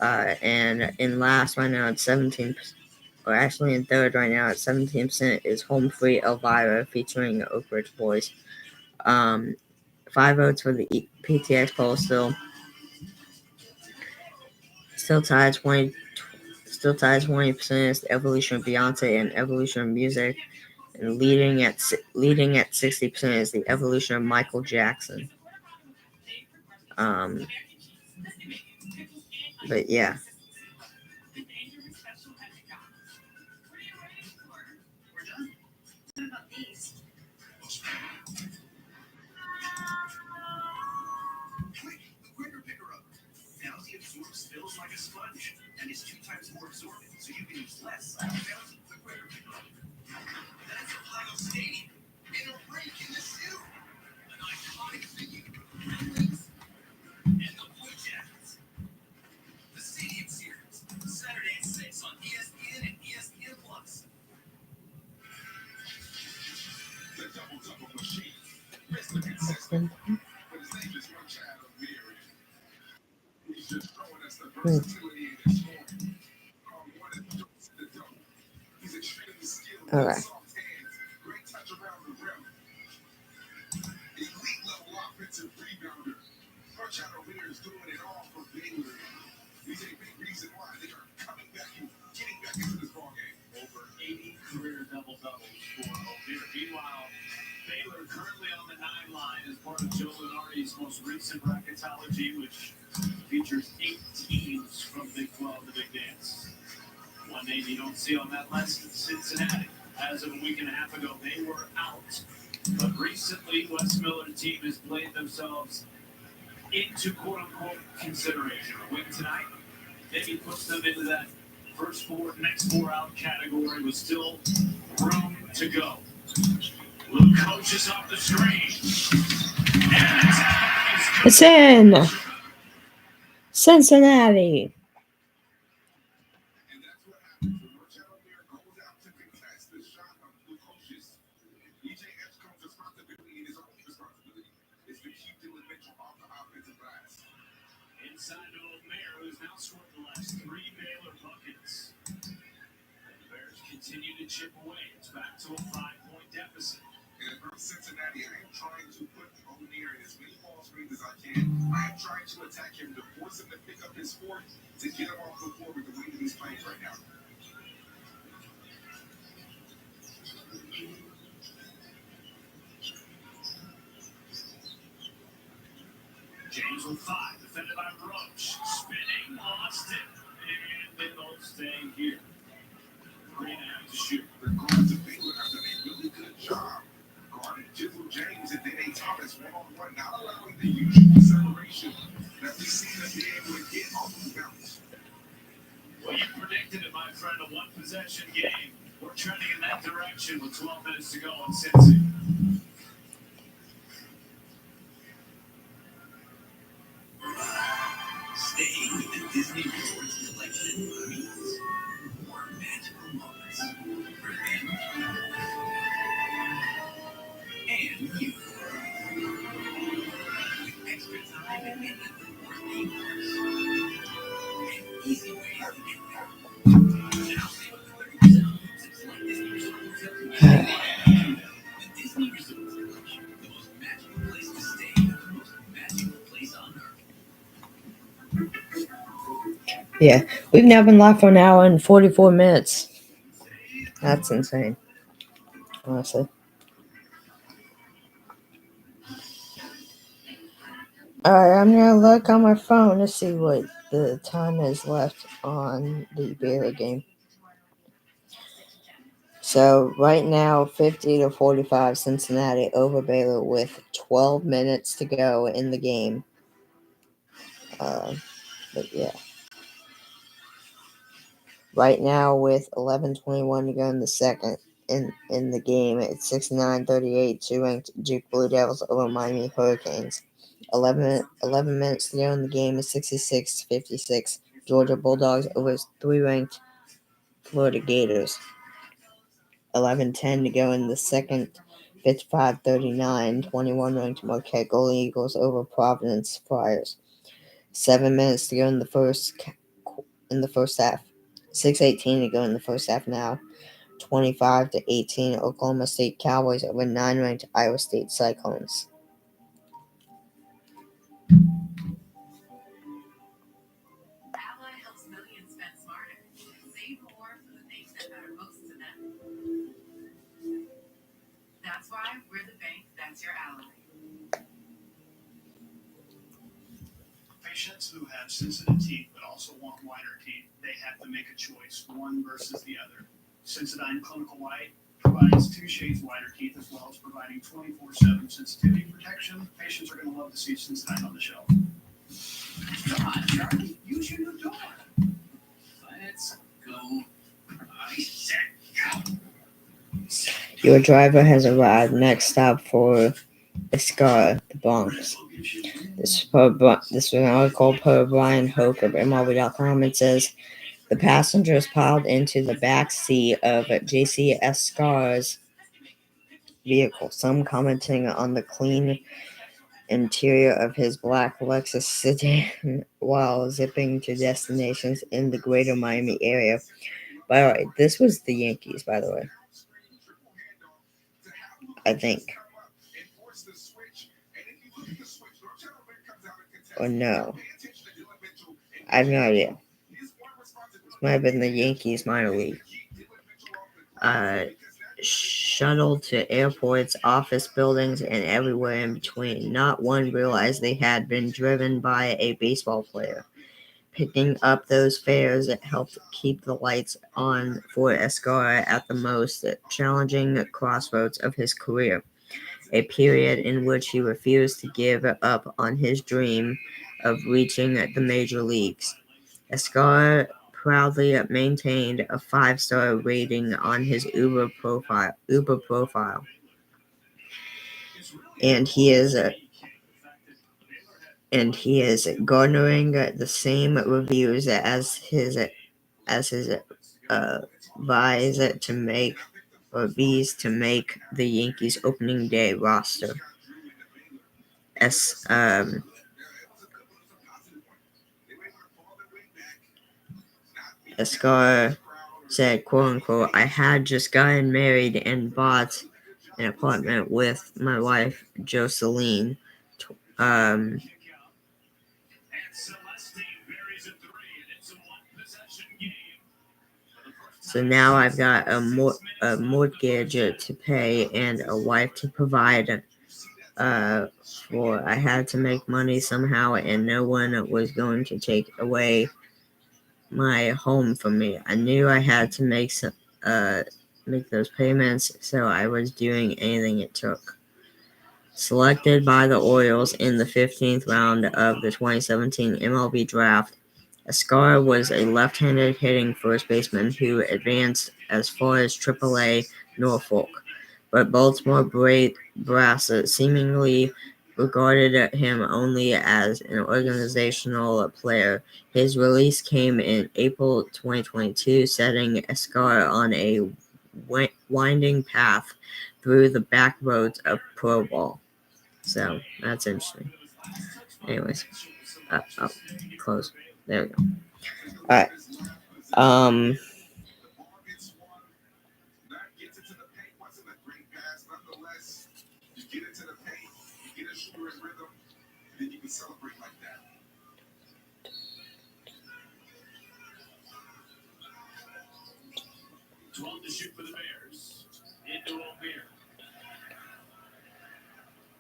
And in last right now it's 17%. Or actually in third right now at 17% is Home Free Elvira featuring Oak Ridge Boys. 5 votes for the PTX poll still ties 20% is the Evolution of Beyonce and Evolution of Music, and leading at 60% is the Evolution of Michael Jackson. But yeah. absorbent, so you can use less. That's Ohio Stadium in a rink in the shoe. An iconic venue. Red Wings and the Blue Jackets. The Stadium Series, Saturday at 6 on ESPN and ESPN Plus. The double-double machine. Wrestler consistent. But his name is Machado Mary. He's just throwing us the versatility in his scoring. One of the double. He's extremely skilled with soft hands. Great touch around the rim. Elite level offensive rebounder. Machado Mary is doing it all for Baylor. He's a big reason why they are coming back and getting back into this ballgame. Over 80 career double-doubles for O'Meara. Meanwhile, Baylor currently on the 9 line as part of Joe Lunardi's most recent bracketology, which features 8 teams from Big 12 to Big Dance. One name you don't see on that list is Cincinnati. As of a week and a half ago, they were out. But recently, Wes Miller's team has played themselves into quote-unquote consideration. A win tonight maybe puts them into that next four out category with still room to go. Luke coaches off the screen. And It's in Cincinnati. And that's what happens when Machado Mary goes out to contest the shot of Luke Coaches. EJ Edgecombe's responsibility and his only responsibility is to keep Dylan Mitchell off the offensive glass. inside to O'Meara, who's now scored the last 3 Baylor buckets. And the Bears continue to chip away. It's back to a 5-point deficit. And from Cincinnati, I am trying to put O'Meara in as many ball screens as I can. I am trying to attack him to force him to pick up his fourth to get him off the floor with the way that he's playing right now. James with 5, defended by Roach. Spinning, lost it, and they both stay here. 3.5 to shoot. The guards of Baylor have done a really good job guarding Jizzle James and Dane Thomas one-on-one, not allowing the usual separation that we see them be able to get off of the bounce. Well, you predicted it, my friend, a one-possession game. We're trending in that direction with 12 minutes to go in Cincy. Staying with the Disney Resorts collection means more magical moments for them and you. With extra time and endless reward theme parks and easy ways to get there. Now save up to 30% on groups at select Disney Resort hotels. The Disney Resorts collection, the most magical place to stay, the most magical place on earth. Yeah, we've now been live for an hour and 44 minutes. That's insane, honestly. Alright, I'm gonna look on my phone to see what the time is left on the Baylor game. So right now, 50-45 Cincinnati over Baylor with 12 minutes to go in the game. But yeah. Right now with 11:21 to go in the second in the game, it's 69-38, 2-ranked Duke Blue Devils over Miami Hurricanes. 11 minutes to go in the game is 66-56, Georgia Bulldogs over 3-ranked Florida Gators. 11:10 to go in the second, 55-39, 21-ranked Marquette Golden Eagles over Providence Friars. 7 minutes to go in the first half. 6:18 to go in the first half now. 25-18, Oklahoma State Cowboys over 9-ranked Iowa State Cyclones. Ally helps millions spend smarter. Save more for the things that matter most to them. That's why we're the bank that's your ally. Patients who have sensitive teeth but also want whiter teeth, they have to make a choice, one versus the other. Cincinatti Clinical White provides 2 shades whiter teeth as well as providing 24/7 sensitivity protection. Patients are going to love to see Cincinatti on the shelf. Come on, Charlie, use your new door. It's No, I said Your driver has arrived. Next stop for Escar, the Bronx. This is an article per Brian Hoke of MLB.com. It says the passengers piled into the back seat of JC Escar's vehicle, some commenting on the clean interior of his black Lexus sedan while zipping to destinations in the greater Miami area. By the way, this was the Yankees, by the way. I think. Or no. I have no idea. This might have been the Yankees minor league. Shuttled to airports, office buildings, and everywhere in between. Not one realized they had been driven by a baseball player. Picking up those fares helped keep the lights on for Escar at the most challenging crossroads of his career, a period in which he refused to give up on his dream of reaching the major leagues. Escar proudly maintained a 5-star rating on his Uber profile, and he is garnering the same reviews as his V's to make the Yankees opening day roster. Escar said, quote unquote, I had just gotten married and bought an apartment with my wife, Jocelyn. So now I've got a mortgage to pay and a wife to provide for. I had to make money somehow, and no one was going to take away my home from me. I knew I had to make those payments, so I was doing anything it took. Selected by the Orioles in the 15th round of the 2017 MLB Draft, Escar was a left-handed hitting first baseman who advanced as far as AAA Norfolk, but Baltimore brass seemingly regarded him only as an organizational player. His release came in April 2022, setting Escar on a winding path through the back roads of pro ball. So that's interesting. Anyways, I'll close. There we go. All right.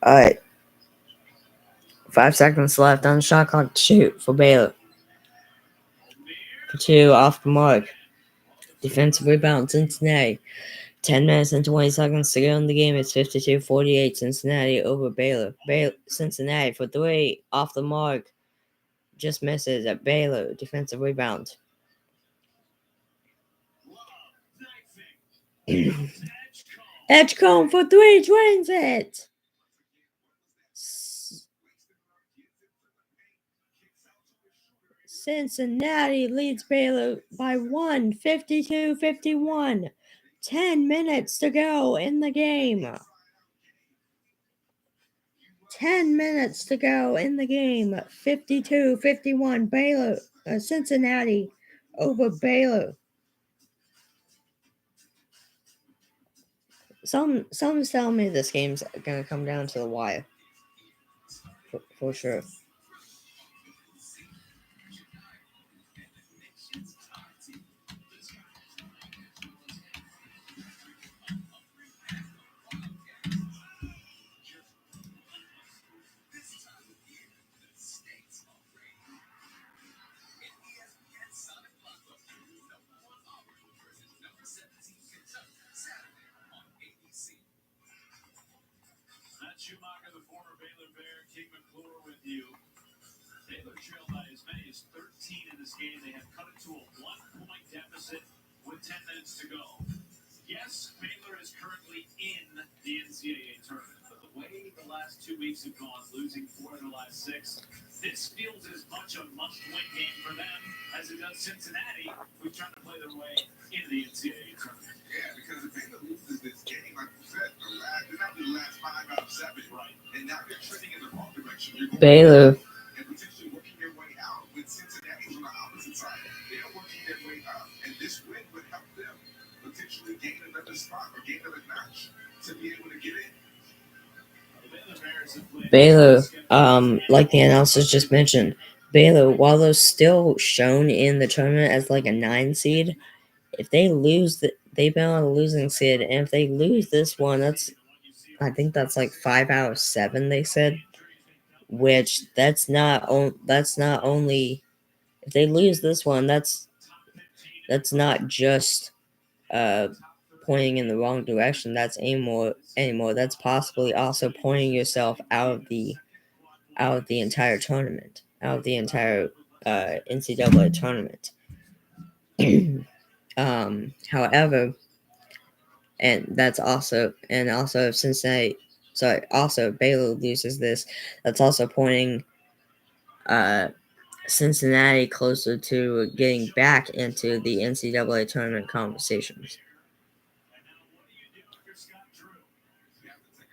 All right. 5 seconds left on the shot clock to shoot for Baylor. For 2, off the mark. Defensive rebound, Cincinnati. 10 minutes and 20 seconds to go in the game. It's 52-48, Cincinnati over Baylor. Cincinnati for 3, off the mark. Just misses at Baylor. Defensive rebound. Edgecombe for 3, drains it. Cincinnati leads Baylor by 1, 52-51. 10 minutes to go in the game. 10 minutes to go in the game. 52-51. Baylor, Cincinnati over Baylor. Someone's telling me this game's gonna come down to the wire. For sure. Schumacher, the former Baylor Bear, King McClure with you. Baylor trailed by as many as 13 in this game. They have cut it to a 1-point deficit. drops it with 10 minutes to go. Yes, Baylor is currently in the NCAA tournament, but the way the last 2 weeks have gone, losing 4 of the last 6, this feels as much a must-win game for them as it does Cincinnati, who's trying to play their way into the NCAA tournament. Yeah, because if Baylor loses this game, like you said, they're not the last 5 out of 7. Right. And now they're trending in the wrong direction. You're going Baylor. and potentially working their way out with Cincinnati's on the opposite side. They're working their way up, and this win would help them potentially gain another spot or gain another notch to be able to get in. Baylor, like the announcers just mentioned, Baylor, while they're still shown in the tournament as like a 9 seed, if they lose, they've been on a losing seed, and if they lose this one, I think that's like 5 out of 7. They said, which that's not only if they lose this one, that's not just pointing in the wrong direction. That's anymore. That's possibly also pointing yourself out of the entire tournament, out of the entire NCAA tournament. However, and that's also if Cincinnati, also if Baylor loses this, that's also pointing Cincinnati closer to getting back into the NCAA tournament conversations.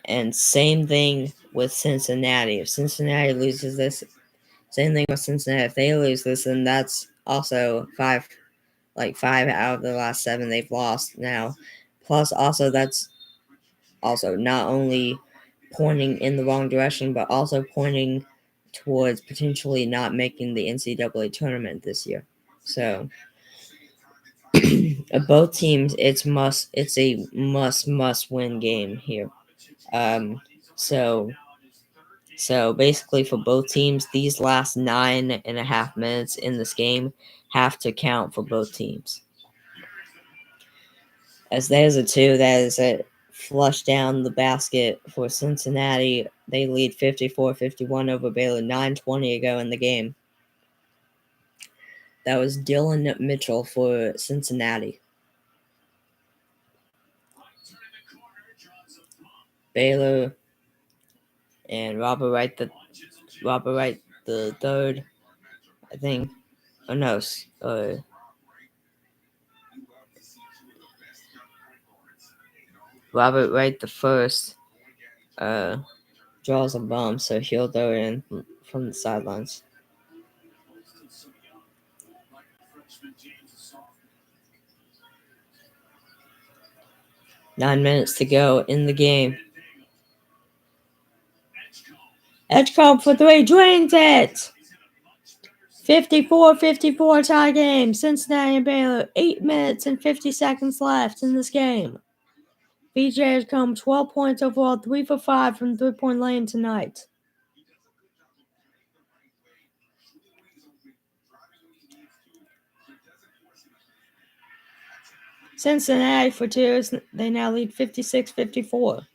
And same thing with Cincinnati. If Cincinnati loses this, same thing with Cincinnati. If they lose this, then that's also 5 out of the last 7 they've lost now. Plus, also that's also not only pointing in the wrong direction, but also pointing towards potentially not making the NCAA tournament this year. So both teams, it's a must win game here. So basically for both teams, these last 9.5 minutes in this game have to count for both teams. As there's a 2, that is a flush down the basket for Cincinnati. They lead 54-51 over Baylor, 9:20 to go in the game. That was Dylan Mitchell for Cincinnati. Baylor and Robert Wright the third, I think. Oh no, Robert Wright the first draws a bomb, so he'll throw it in from the sidelines. Nine minutes to go in the game. Edgecombe for 3, drains it. 54-54 tie game. Cincinnati and Baylor. 8 minutes and 50 seconds left in this game. BJ Edgecombe, 12 points overall, 3 for 5 from 3-point lane tonight. Cincinnati for 2. They now lead 56-54.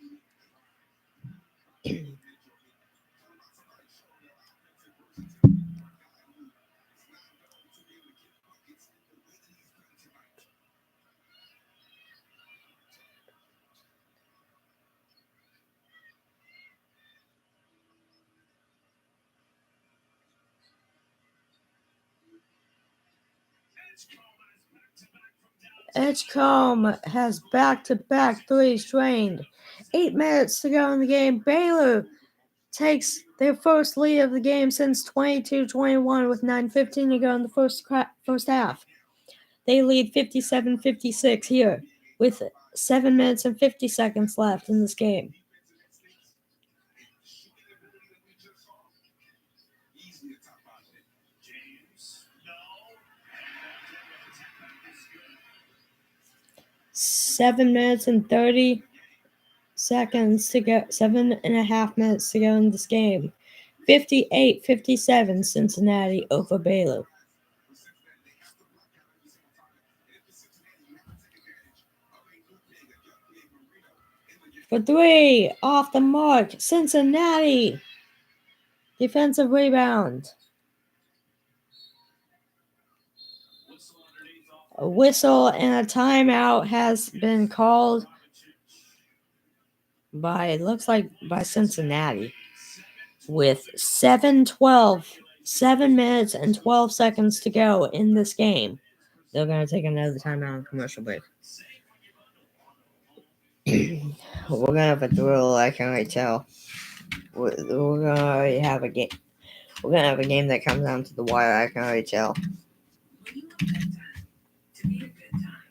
Edgecombe has back-to-back threes drained. 8 minutes to go in the game. Baylor takes their first lead of the game since 22-21 with 9:15 to go in the first half. They lead 57-56 here with 7 minutes and 50 seconds left in this game. Seven minutes and 30 seconds to go. 7.5 minutes to go in this game. 58-57 Cincinnati over Baylor. For 3, off the mark, Cincinnati. Defensive rebound. A whistle and a timeout has been called by Cincinnati with 7 minutes and 12 seconds to go in this game. They're going to take another timeout and commercial break. We're going to have a thrill, I can already tell. We're going to already have a game. We're going to have a game that comes down to the wire, I can already tell. When you want bedtime to be a good time,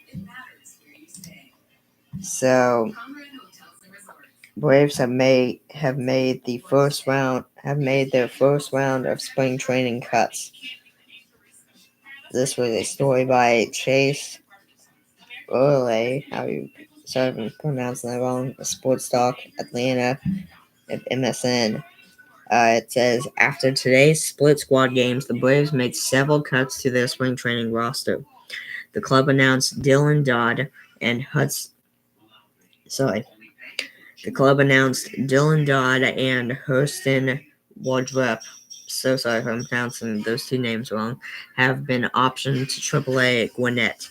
it matters where you stay. So Conrad Hotels and Resorts. Braves have made their first round of spring training cuts. This was a story by Chase Earley, sorry if I'm pronouncing that wrong, Sports Talk Atlanta at MSN. It says, after today's split squad games, the Braves made several cuts to their spring training roster. The club announced Dylan Dodd and Hudson Wardrep, so sorry if I'm pronouncing those two names wrong, have been optioned to AAA Gwinnett.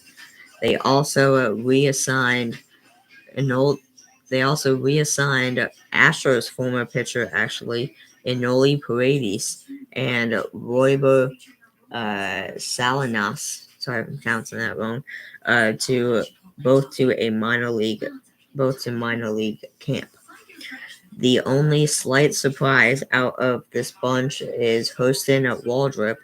They also reassigned Astros former pitcher, Enoli Paredes, and Royber Salinas, sorry if I'm pronouncing that wrong, to minor league camp. The only slight surprise out of this bunch is Hostin Waldrop.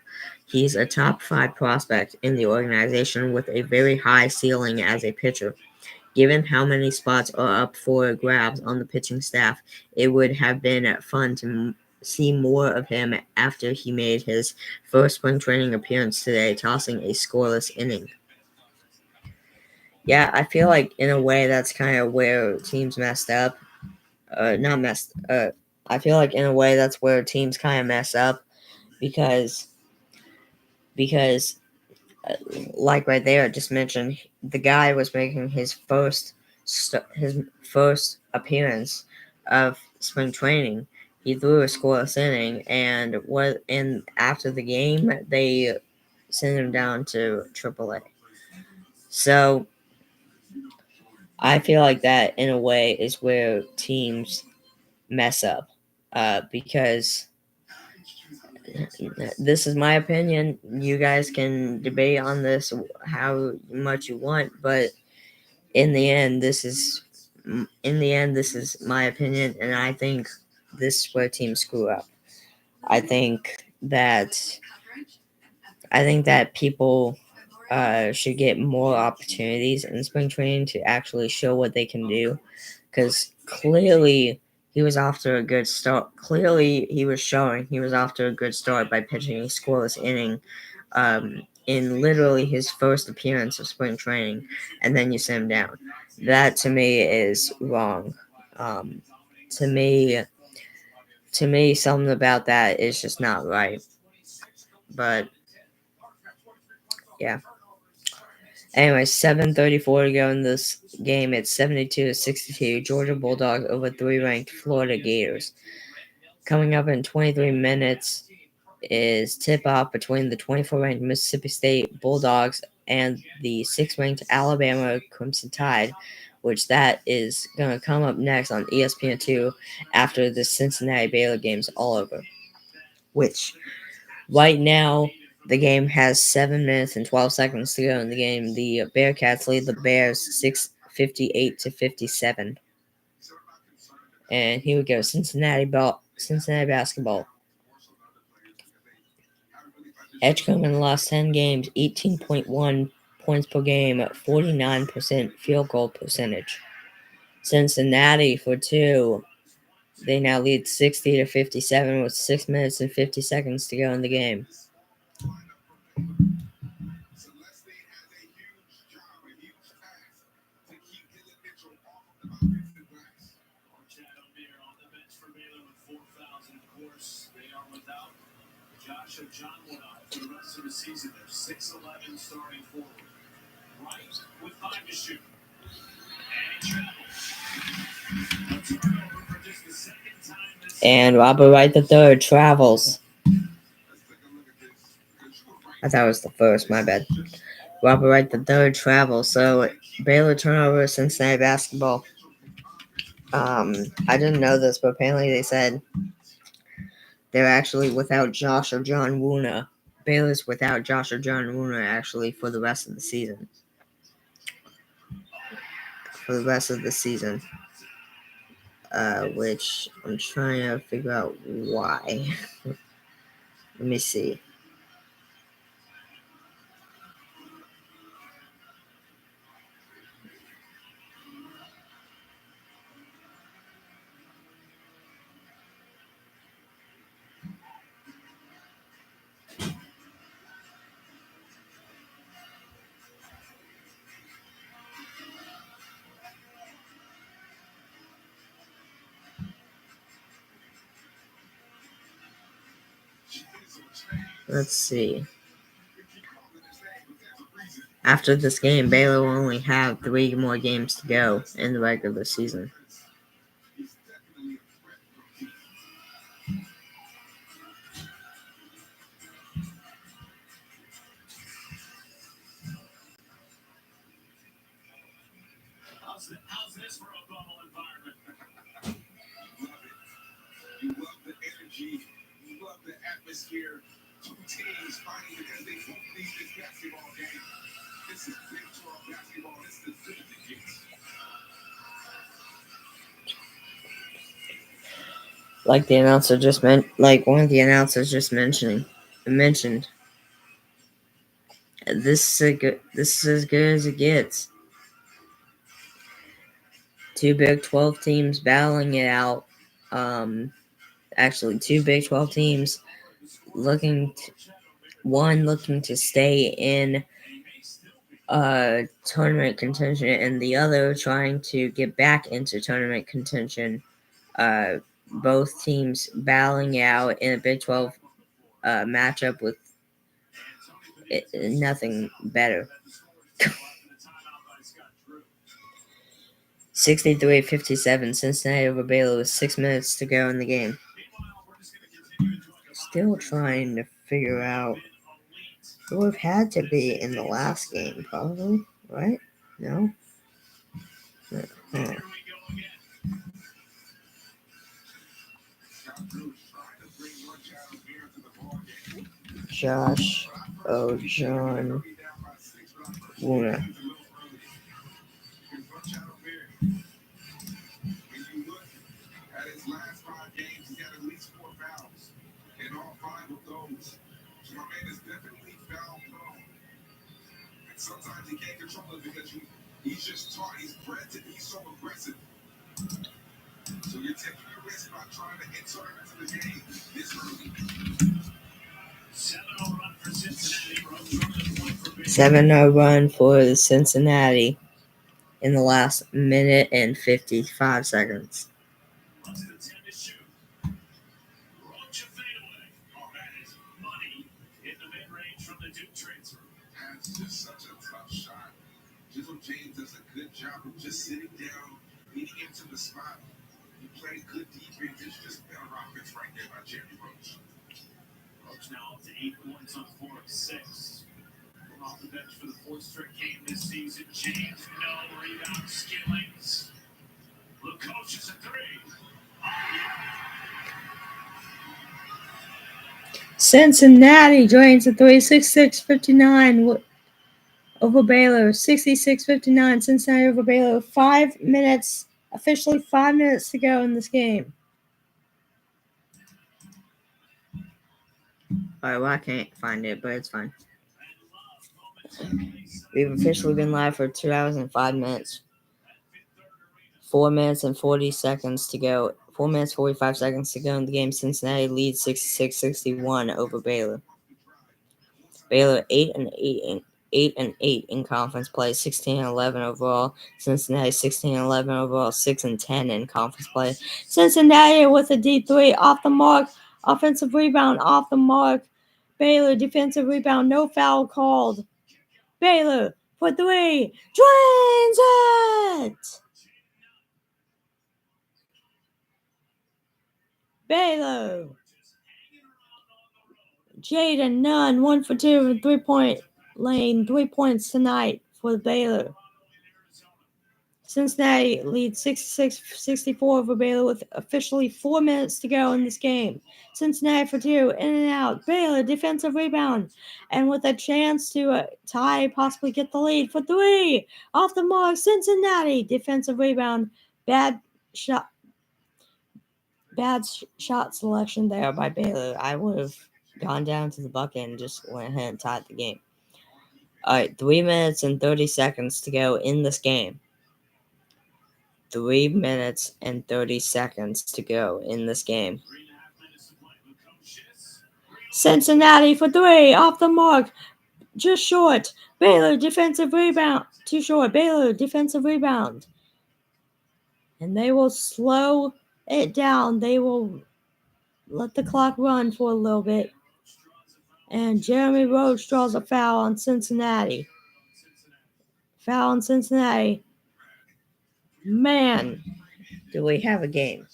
He's a top 5 prospect in the organization with a very high ceiling as a pitcher. Given how many spots are up for grabs on the pitching staff, it would have been fun to see more of him after he made his first spring training appearance today, tossing a scoreless inning. Yeah, I feel like in a way that's kind of where teams messed up. I feel like in a way that's where teams kind of mess up because like right there, I just mentioned the guy was making his first appearance of spring training. He threw a scoreless inning, and after the game they sent him down to AAA. So I feel like that in a way is where teams mess up, because this is my opinion. You guys can debate on this how much you want, but in the end, this is my opinion, and I think this is where teams screw up. I think that people should get more opportunities in spring training to actually show what they can do, because clearly he was off to a good start. Clearly, he was showing he was off to a good start by pitching a scoreless inning in literally his first appearance of spring training, and then you send him down. That to me is wrong. To me, something about that is just not right. But yeah. Anyway, 7:34 to go in this game. It's 72-62. Georgia Bulldogs over 3-ranked Florida Gators. Coming up in 23 minutes is tip-off between the 24-ranked Mississippi State Bulldogs and the 6th-ranked Alabama Crimson Tide, which that is going to come up next on ESPN2 after the Cincinnati Baylor game's all over. Which, right now, the game has 7 minutes and 12 seconds to go in the game. The Bearcats lead the Bears 58-57. And here we go, Cincinnati basketball. Edgecombe in the last 10 games, 18.1 points per game, 49% field goal percentage. Cincinnati for 2. They now lead 60-57 with 6 minutes and 50 seconds to go in the game. Josh and John for the rest of the season. They're 6'11" starting forward. Right with 5 to shoot. And he travels. A turnover for just the second time this And Robert Wright III travels. I thought it was the first, my bad. Robert Wright the third travel. So Baylor turnover, Cincinnati basketball. I didn't know this, but apparently they said they're actually without Josh or John Wooner. Baylor's without Josh or John Wooner actually for the rest of the season. Which I'm trying to figure out why. Let me see. Let's see. After this game, Baylor will only have 3 more games to go in the regular season. How's this for a bubble environment? You love the energy. You love the atmosphere. Two teams fighting because they both need this basketball game. This is Big 12 basketball. This is as good as it gets. Like the announcer just one of the announcers just mentioned. This is as good as it gets. 2 Big 12 teams battling it out. Actually, 2 Big 12 teams looking to stay in tournament contention, and the other trying to get back into tournament contention. Both teams battling out in a Big 12 matchup with nothing better. 63-57, Cincinnati over Baylor with 6 minutes to go in the game. Still trying to figure out who would have had to be in the last game, probably, right? No? Josh O'John Wooner. At his last 5 games, he had at least 4 fouls. In all 5 of those, my man is definitely foul prone. And sometimes he can't control it because he's just taught, he's bred to be so aggressive. So you're taking a risk by trying to insert him into the game this early. 7-0 run for Cincinnati. 7-0 run for Cincinnati in the last minute and 55 seconds. Runs to the 10 to shoot. Roach a fadeaway. Oh, that is money in the mid-range from the Duke transfer. That's just such a tough shot. Jizzle James does a good job of just sitting down, leading him to the spot. He played good defense. It's just better offense right there by Jerry Roach. Roach now up to 8 points on 4 of 6. Off the bench for the 4th straight game this season. James, no rebound. Skillings. Lukoch is a 3. Oh, yeah. Cincinnati joins the 3, 66-59 over Baylor. 66-59, Cincinnati over Baylor. 5 minutes, officially 5 minutes to go in this game. Alright, well, I can't find it, but it's fine. We've officially been live for 2 hours and 5 minutes. 4 minutes and 40 seconds to go. 4 minutes, 45 seconds to go in the game. Cincinnati leads 66-61 over Baylor. Baylor 8-8 in conference play, 16-11 overall. Cincinnati 16-11 overall, 6-10 in conference play. Cincinnati with a D3 off the mark. Offensive rebound off the mark. Baylor defensive rebound, no foul called. Baylor for 3, drains it! Baylor Jaden Nunn, 1 for 2 in 3-point lane. 3 points tonight for Baylor. Cincinnati leads 66-64 over Baylor with officially 4 minutes to go in this game. Cincinnati for 2, in and out. Baylor, defensive rebound. And with a chance to tie, possibly get the lead for 3. Off the mark, Cincinnati, defensive rebound. Bad shot selection there by Baylor. I would have gone down to the bucket and just went ahead and tied the game. All right, 3 minutes and 30 seconds to go in this game. 3 minutes and 30 seconds to go in this game. Cincinnati for 3, off the mark, just short. Baylor, defensive rebound, too short. Baylor, defensive rebound. And they will slow it down. They will let the clock run for a little bit. And Jeremy Roach draws a foul on Cincinnati. Foul on Cincinnati. Man, do we have a game.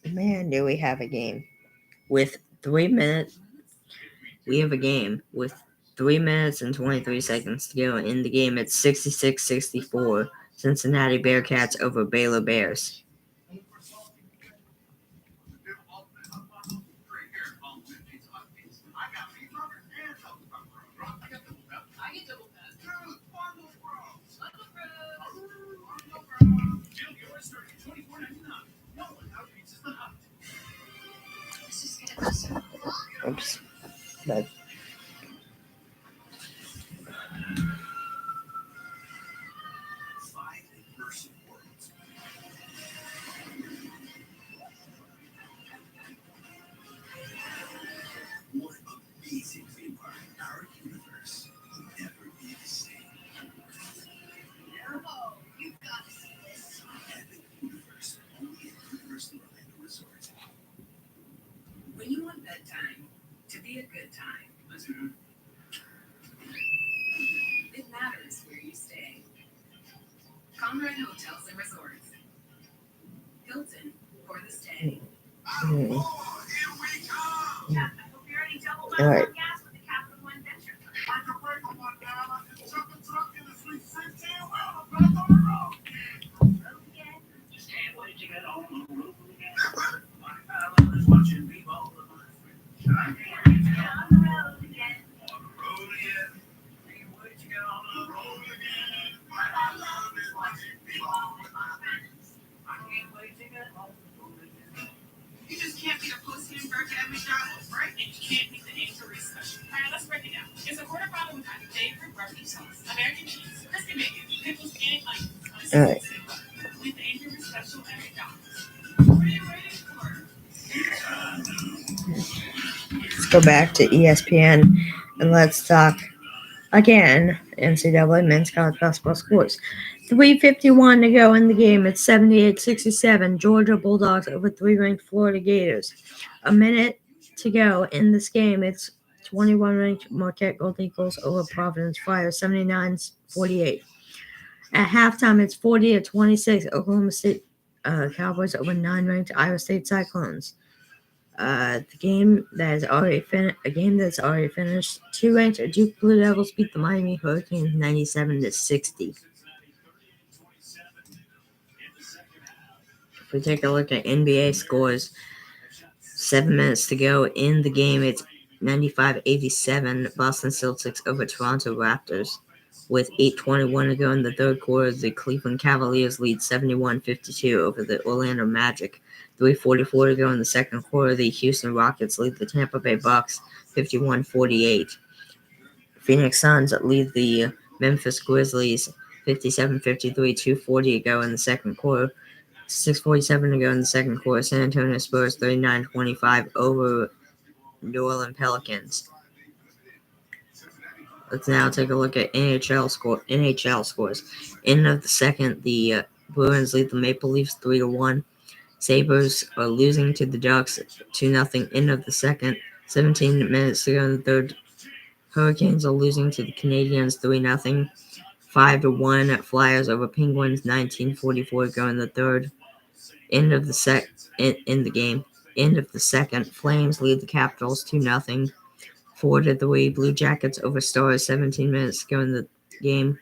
Man, do we have a game. With 3 minutes, we have a game with 3 minutes and 23 seconds to go in the game. It's 66-64. Cincinnati Bearcats over Baylor Bears. Oops. But What amazing thing about our universe will never be the same. No, you've got to see this. Epic Universe, only at Universal Orlando Resort. When you want bedtime to be a good time, it matters where you stay. Conrad Hotels and Resorts. Hilton for the stay. Here we come! Yeah, I hope you're already double All right. on gas with the Capital One Venture. Like a break on my down, I can chuck a truck in the 316 well, I'm back on the road. Road again? Just can't wait to get on the road again. My pal is watching me all the time. I can't wait to get On the road again. On the road again. can't wait to get on the road again. My love is watching me all with my friends. I can't wait to get on the road again. You just can't be a pussy and burger at McDonald's, right? And you can't beat the Anchor special. All right, let's break it down. It's a quarter pounder with honey, favorite barbecue sauce, American cheese, crispy bacon, pickles, and onions. All right. With the Anchor special at McDonald's. What are you waiting for? Let's go back to ESPN and let's talk again NCAA men's college basketball scores. 3:51 to go in the game. It's 78-67. Georgia Bulldogs over 3-ranked Florida Gators. A minute to go in this game. It's 21-ranked Marquette Gold Eagles over Providence Fire, 79-48. At halftime, it's 40-26. Oklahoma State Cowboys over 9-ranked Iowa State Cyclones. The game that is already finished. 2-ranked Duke Blue Devils beat the Miami Hurricanes 97-60. If we take a look at NBA scores, 7 minutes to go in the game. It's 95-87. Boston Celtics over Toronto Raptors. With 8:21 to go in the third quarter, the Cleveland Cavaliers lead 71-52 over the Orlando Magic. 3:44 to go in the second quarter, the Houston Rockets lead the Tampa Bay Bucks 51-48. Phoenix Suns lead the Memphis Grizzlies 57-53, 2:40 to go in the second quarter. 6:47 to go in the second quarter, San Antonio Spurs 39-25 over New Orleans Pelicans. Let's now take a look at NHL scores. End of the second, the Bruins lead the Maple Leafs 3-1. Sabres are losing to the Ducks 2-0. End of the second, 17 minutes to go in the third. Hurricanes are losing to the Canadians 3-0. 5-1 Flyers over Penguins. 19:44 to go in the third. End of the in the game. End of the second. Flames lead the Capitals 2-0. 4-3 Blue Jackets over Stars. 17 minutes to go in the game.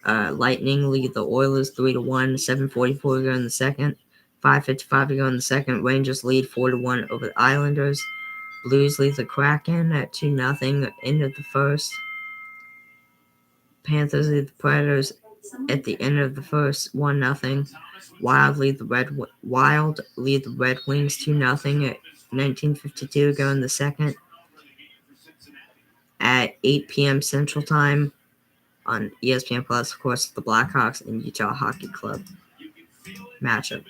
Lightning lead the Oilers 3-1. 7:44 to go in the second. 5:55 to go in the second. Rangers lead 4-1 over the Islanders. Blues lead the Kraken at 2-0. End of the first. Panthers lead the Predators at the end of the first 1-0. Wild lead the Red Wings 2-0 at 19:52 to go in the second. At 8 p.m. Central Time on ESPN Plus, of course, the Blackhawks and Utah Hockey Club matchup.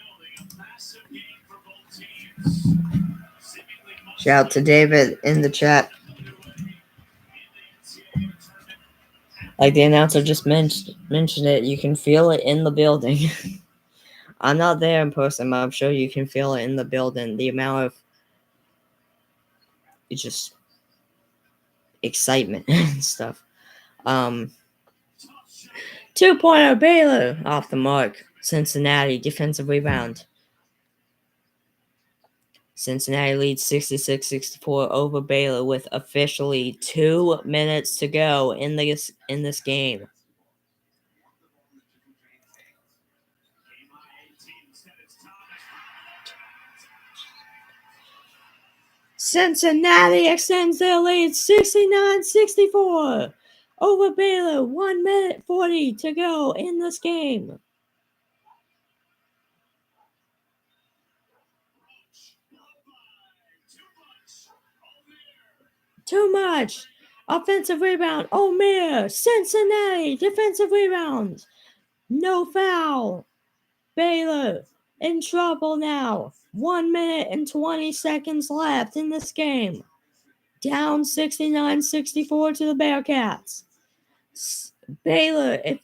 Shout out to David in the chat. Like the announcer just mentioned it, you can feel it in the building. I'm not there in person, but I'm sure you can feel it in the building. The amount of just excitement and stuff. 2-0 Baylor off the mark. Cincinnati defensive rebound. Cincinnati leads 66-64 over Baylor with officially 2 minutes to go in this game. Cincinnati extends their lead 69-64 over Baylor. 1 minute 40 to go in this game. Too much. Offensive rebound. Omer. Cincinnati. Defensive rebound. No foul. Baylor in trouble now. 1 minute and 20 seconds left in this game. Down 69-64 to the Bearcats. Baylor, if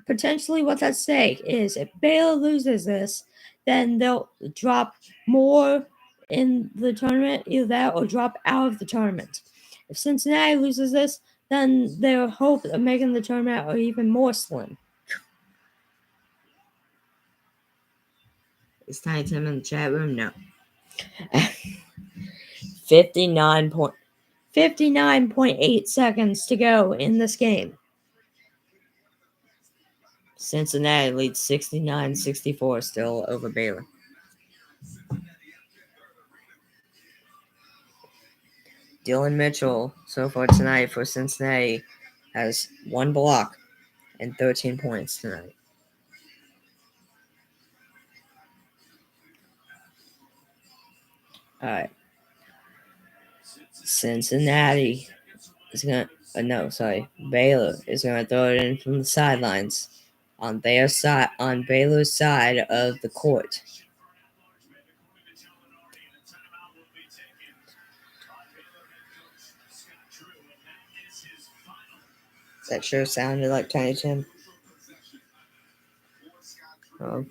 potentially what's at stake is if Baylor loses this, then they'll drop more in the tournament, either that or drop out of the tournament. If Cincinnati loses this, then their hope of making the tournament are even more slim. Is Tiny Tim in the chat room? No. 59.8 seconds to go in this game. Cincinnati leads 69-64 still over Baylor. Dylan Mitchell, so far tonight for Cincinnati, has 1 block and 13 points tonight. All right. Cincinnati is going to, Baylor is going to throw it in from the sidelines on Baylor's side of the court. That sure sounded like Tiny Tim. Oh.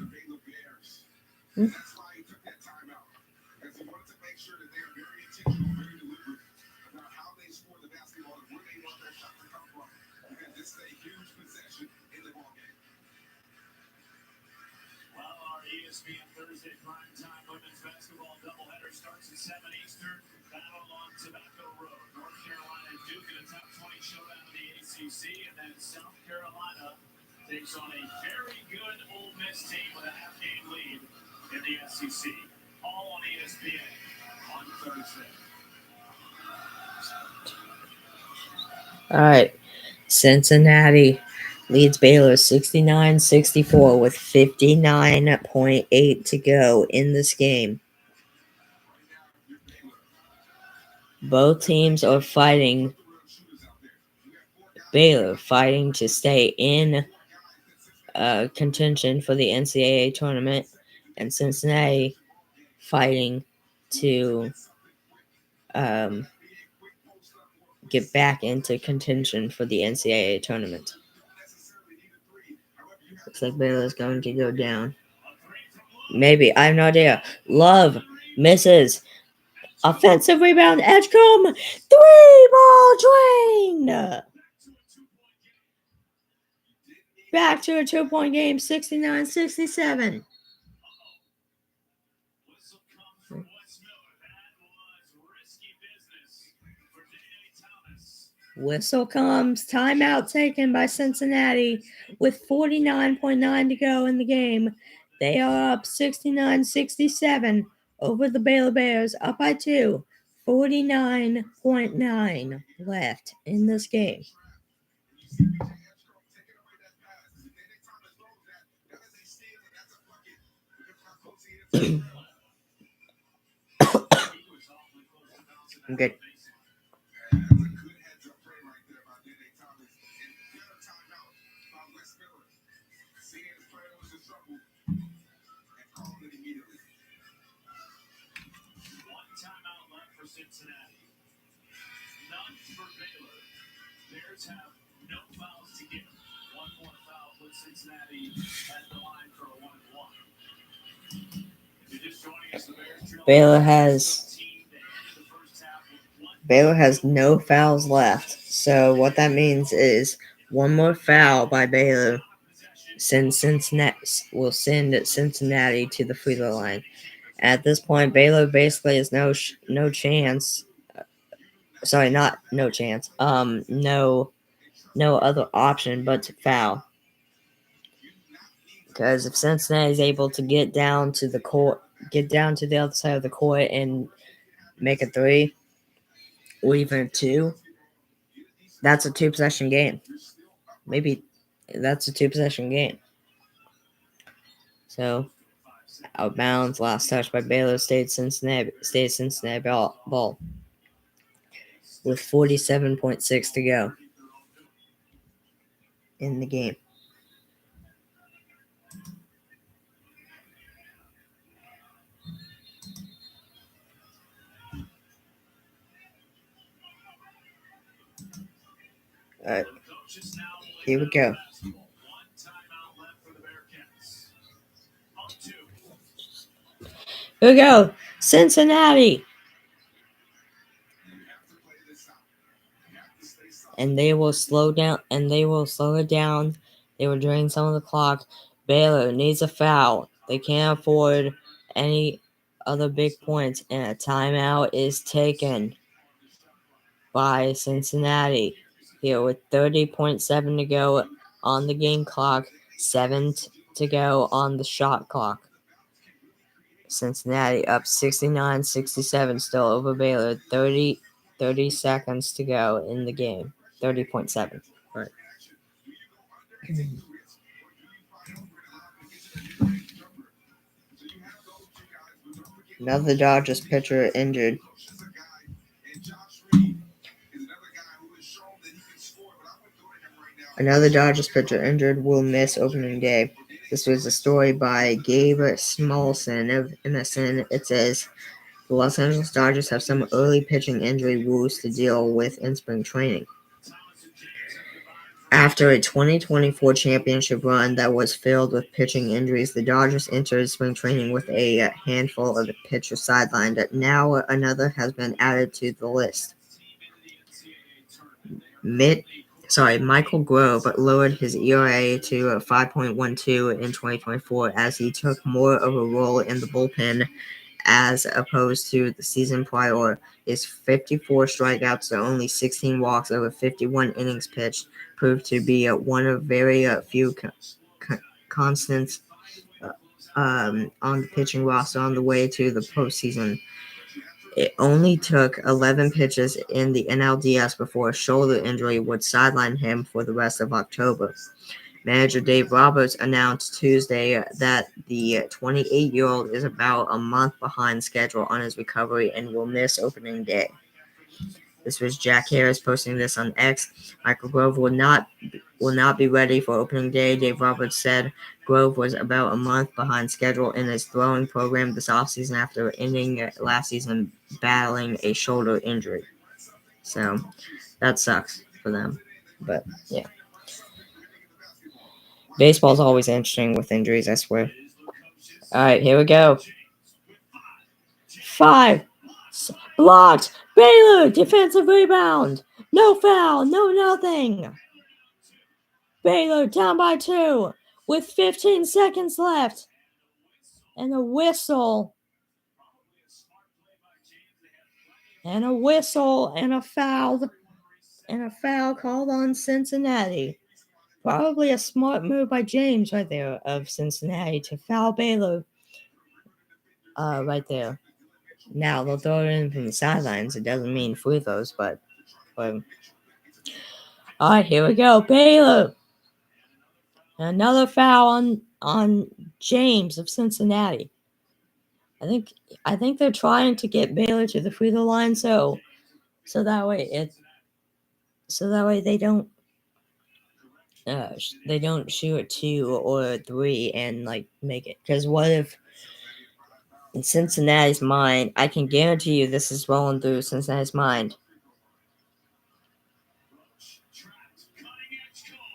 ESPN Thursday primetime women's basketball doubleheader starts at 7 Eastern. Battle on Tobacco Road. North Carolina and Duke in a top 20 showdown in the ACC. And then South Carolina takes on a very good Ole Miss team with a half-game lead in the SEC. All on ESPN on Thursday. All right. Cincinnati leads Baylor 69-64 with 59.8 to go in this game. Both teams are fighting. Baylor fighting to stay in contention for the NCAA tournament, and Cincinnati fighting to get back into contention for the NCAA tournament. Looks like Baylor's going to go down. Maybe. I have no idea. Love misses. Offensive rebound, Edgecombe. 3-ball drain. Back to a 2-point game, 69-67. Whistle comes from Wes Miller. That was risky business for Day Thomas. Whistle comes. Timeout taken by Cincinnati with 49.9 to go in the game. They are up 69-67 over the Baylor Bears, up by 2. 49.9 left in this game. I'm good. One timeout left for Cincinnati. None for Baylor. Bears have no fouls to give. One more foul puts Cincinnati at the line for a 1-1. If you're just joining us, the Bears trail Baylor by has 17. They ended the first half with one. Baylor has no fouls left. So what that means is one more foul by Baylor sends Cincinnati will send Cincinnati to the free throw line. At this point, Baylor basically has no chance. Sorry, not no chance. No other option but to foul. Because if Cincinnati is able to get down to the court, get down to the other side of the court and make a 3 or even a 2, that's a 2-possession game. Maybe that's a 2-possession game. So, out of bounds, last touch by Baylor State Cincinnati ball with 47.6 to go in the game. All right, here we go. One timeout left for the Bearcats. Up 2. Here we go, Cincinnati. And they will slow down. They will slow it down. They will drain some of the clock. Baylor needs a foul. They can't afford any other big points, and a timeout is taken by Cincinnati here with 30.7 to go on the game clock, 7 to go on the shot clock. Cincinnati up 69-67 still over Baylor. 30 seconds to go in the game. 30.7. Right. Another Dodgers pitcher injured. Another Dodgers pitcher injured will miss opening day. This was a story by Gabe Smolson of MSN. It says, the Los Angeles Dodgers have some early pitching injury woes to deal with in spring training. After a 2024 championship run that was filled with pitching injuries, the Dodgers entered spring training with a handful of pitchers sidelined. Now another has been added to the list. Michael Grove lowered his ERA to 5.12 in 2024 as he took more of a role in the bullpen as opposed to the season prior. His 54 strikeouts to only 16 walks over 51 innings pitched proved to be one of very few constants on the pitching roster on the way to the postseason. It only took 11 pitches in the NLDS before a shoulder injury would sideline him for the rest of October. Manager Dave Roberts announced Tuesday that the 28-year-old is about a month behind schedule on his recovery and will miss opening day. This was Jack Harris posting this on X. Michael Grove will not be ready for opening day. Dave Roberts said Grove was about a month behind schedule in his throwing program this offseason after ending last season battling a shoulder injury. So that sucks for them. But yeah. Baseball's always interesting with injuries, I swear. All right, here we go. 5 Blocked. Baylor, defensive rebound. No foul, no nothing. Baylor down by 2 with 15 seconds left. And a whistle. And a whistle and a foul. And a foul called on Cincinnati. Probably a smart move by James right there of Cincinnati to foul Baylor. Right there. Now they'll throw it in from the sidelines. It doesn't mean free throws, but all right, here we go. Baylor. Another foul on James of Cincinnati. I think they're trying to get Baylor to the free throw line, so that way they don't shoot a 2 or a 3 and like make it. Because what if in Cincinnati's mind, I can guarantee you this is rolling through Cincinnati's mind.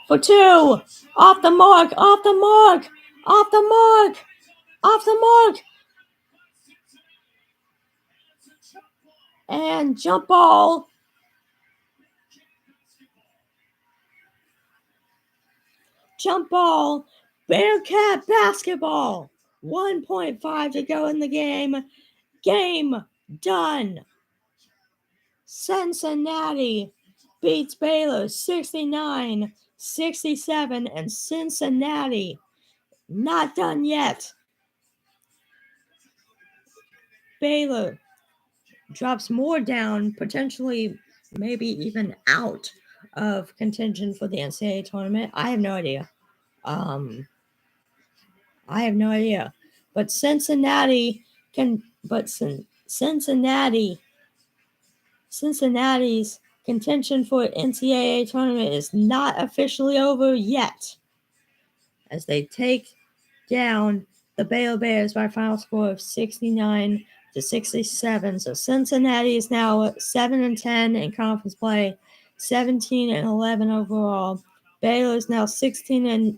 For 2, off the mark. And jump ball. Bearcat basketball. 1.5 to go in the game. Game done. Cincinnati beats Baylor 69-67, and Cincinnati not done yet. Baylor drops more down, potentially maybe even out of contention for the NCAA tournament. I have no idea. But Cincinnati's contention for NCAA tournament is not officially over yet, as they take down the Baylor Bears by a final score of 69-67. So Cincinnati is now 7-10 in conference play, 17-11 overall. Baylor is now 16-12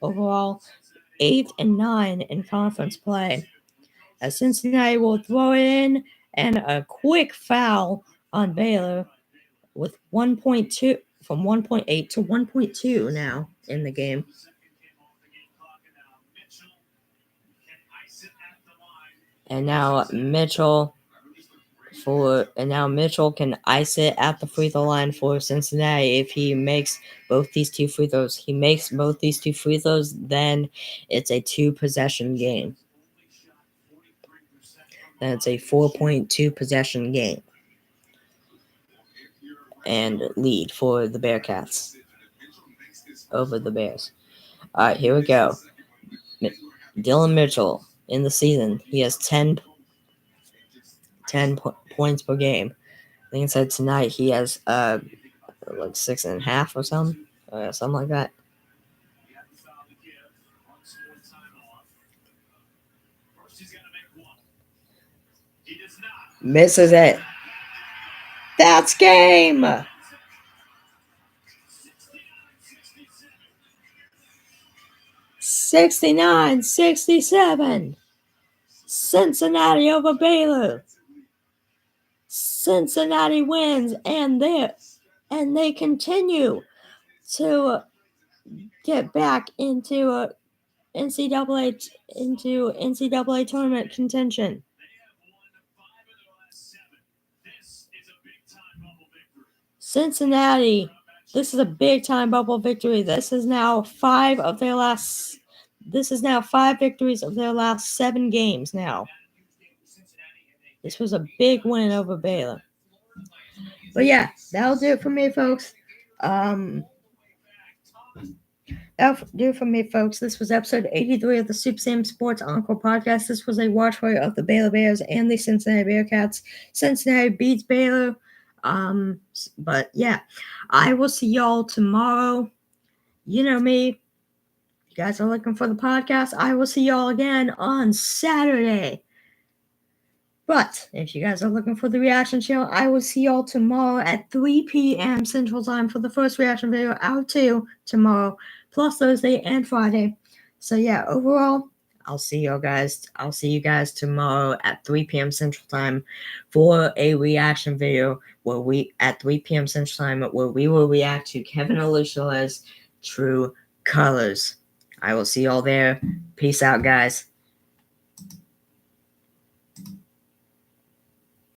overall, 8-9 in conference play. As Cincinnati will throw it in, and a quick foul on Baylor with 1.2 from 1.8 to 1.2 now in the game. And now Mitchell can ice it at the free throw line for Cincinnati. If he makes both these two free throws, then it's a 2-possession game. Then it's a 4.2 possession game. And lead for the Bearcats over the Bears. All right, here we go. Dylan Mitchell in the season, he has 10 points per game. I think it said tonight he has like 6.5 or something like that. Misses it. That's game. 69-67. Cincinnati over Baylor. Cincinnati wins, and they continue to get back into NCAA tournament contention. Cincinnati, this is a big time bubble victory. This is now 5 victories of their last 7 games now. This was a big win over Baylor. But yeah, that'll do it for me, folks. This was episode 83 of the Super Sam Sports Encore podcast. This was a watch party of the Baylor Bears and the Cincinnati Bearcats. Cincinnati beats Baylor. But yeah, I will see y'all tomorrow. You know me. You guys are looking for the podcast. I will see y'all again on Saturday. But if you guys are looking for the reaction channel, I will see y'all tomorrow at 3 p.m. Central Time for the first reaction video out to tomorrow, plus Thursday and Friday. So yeah, overall, I'll see you guys tomorrow at 3 p.m. Central Time for a reaction video where we will react to Kevin Olusole's True Colors. I will see y'all there. Peace out, guys.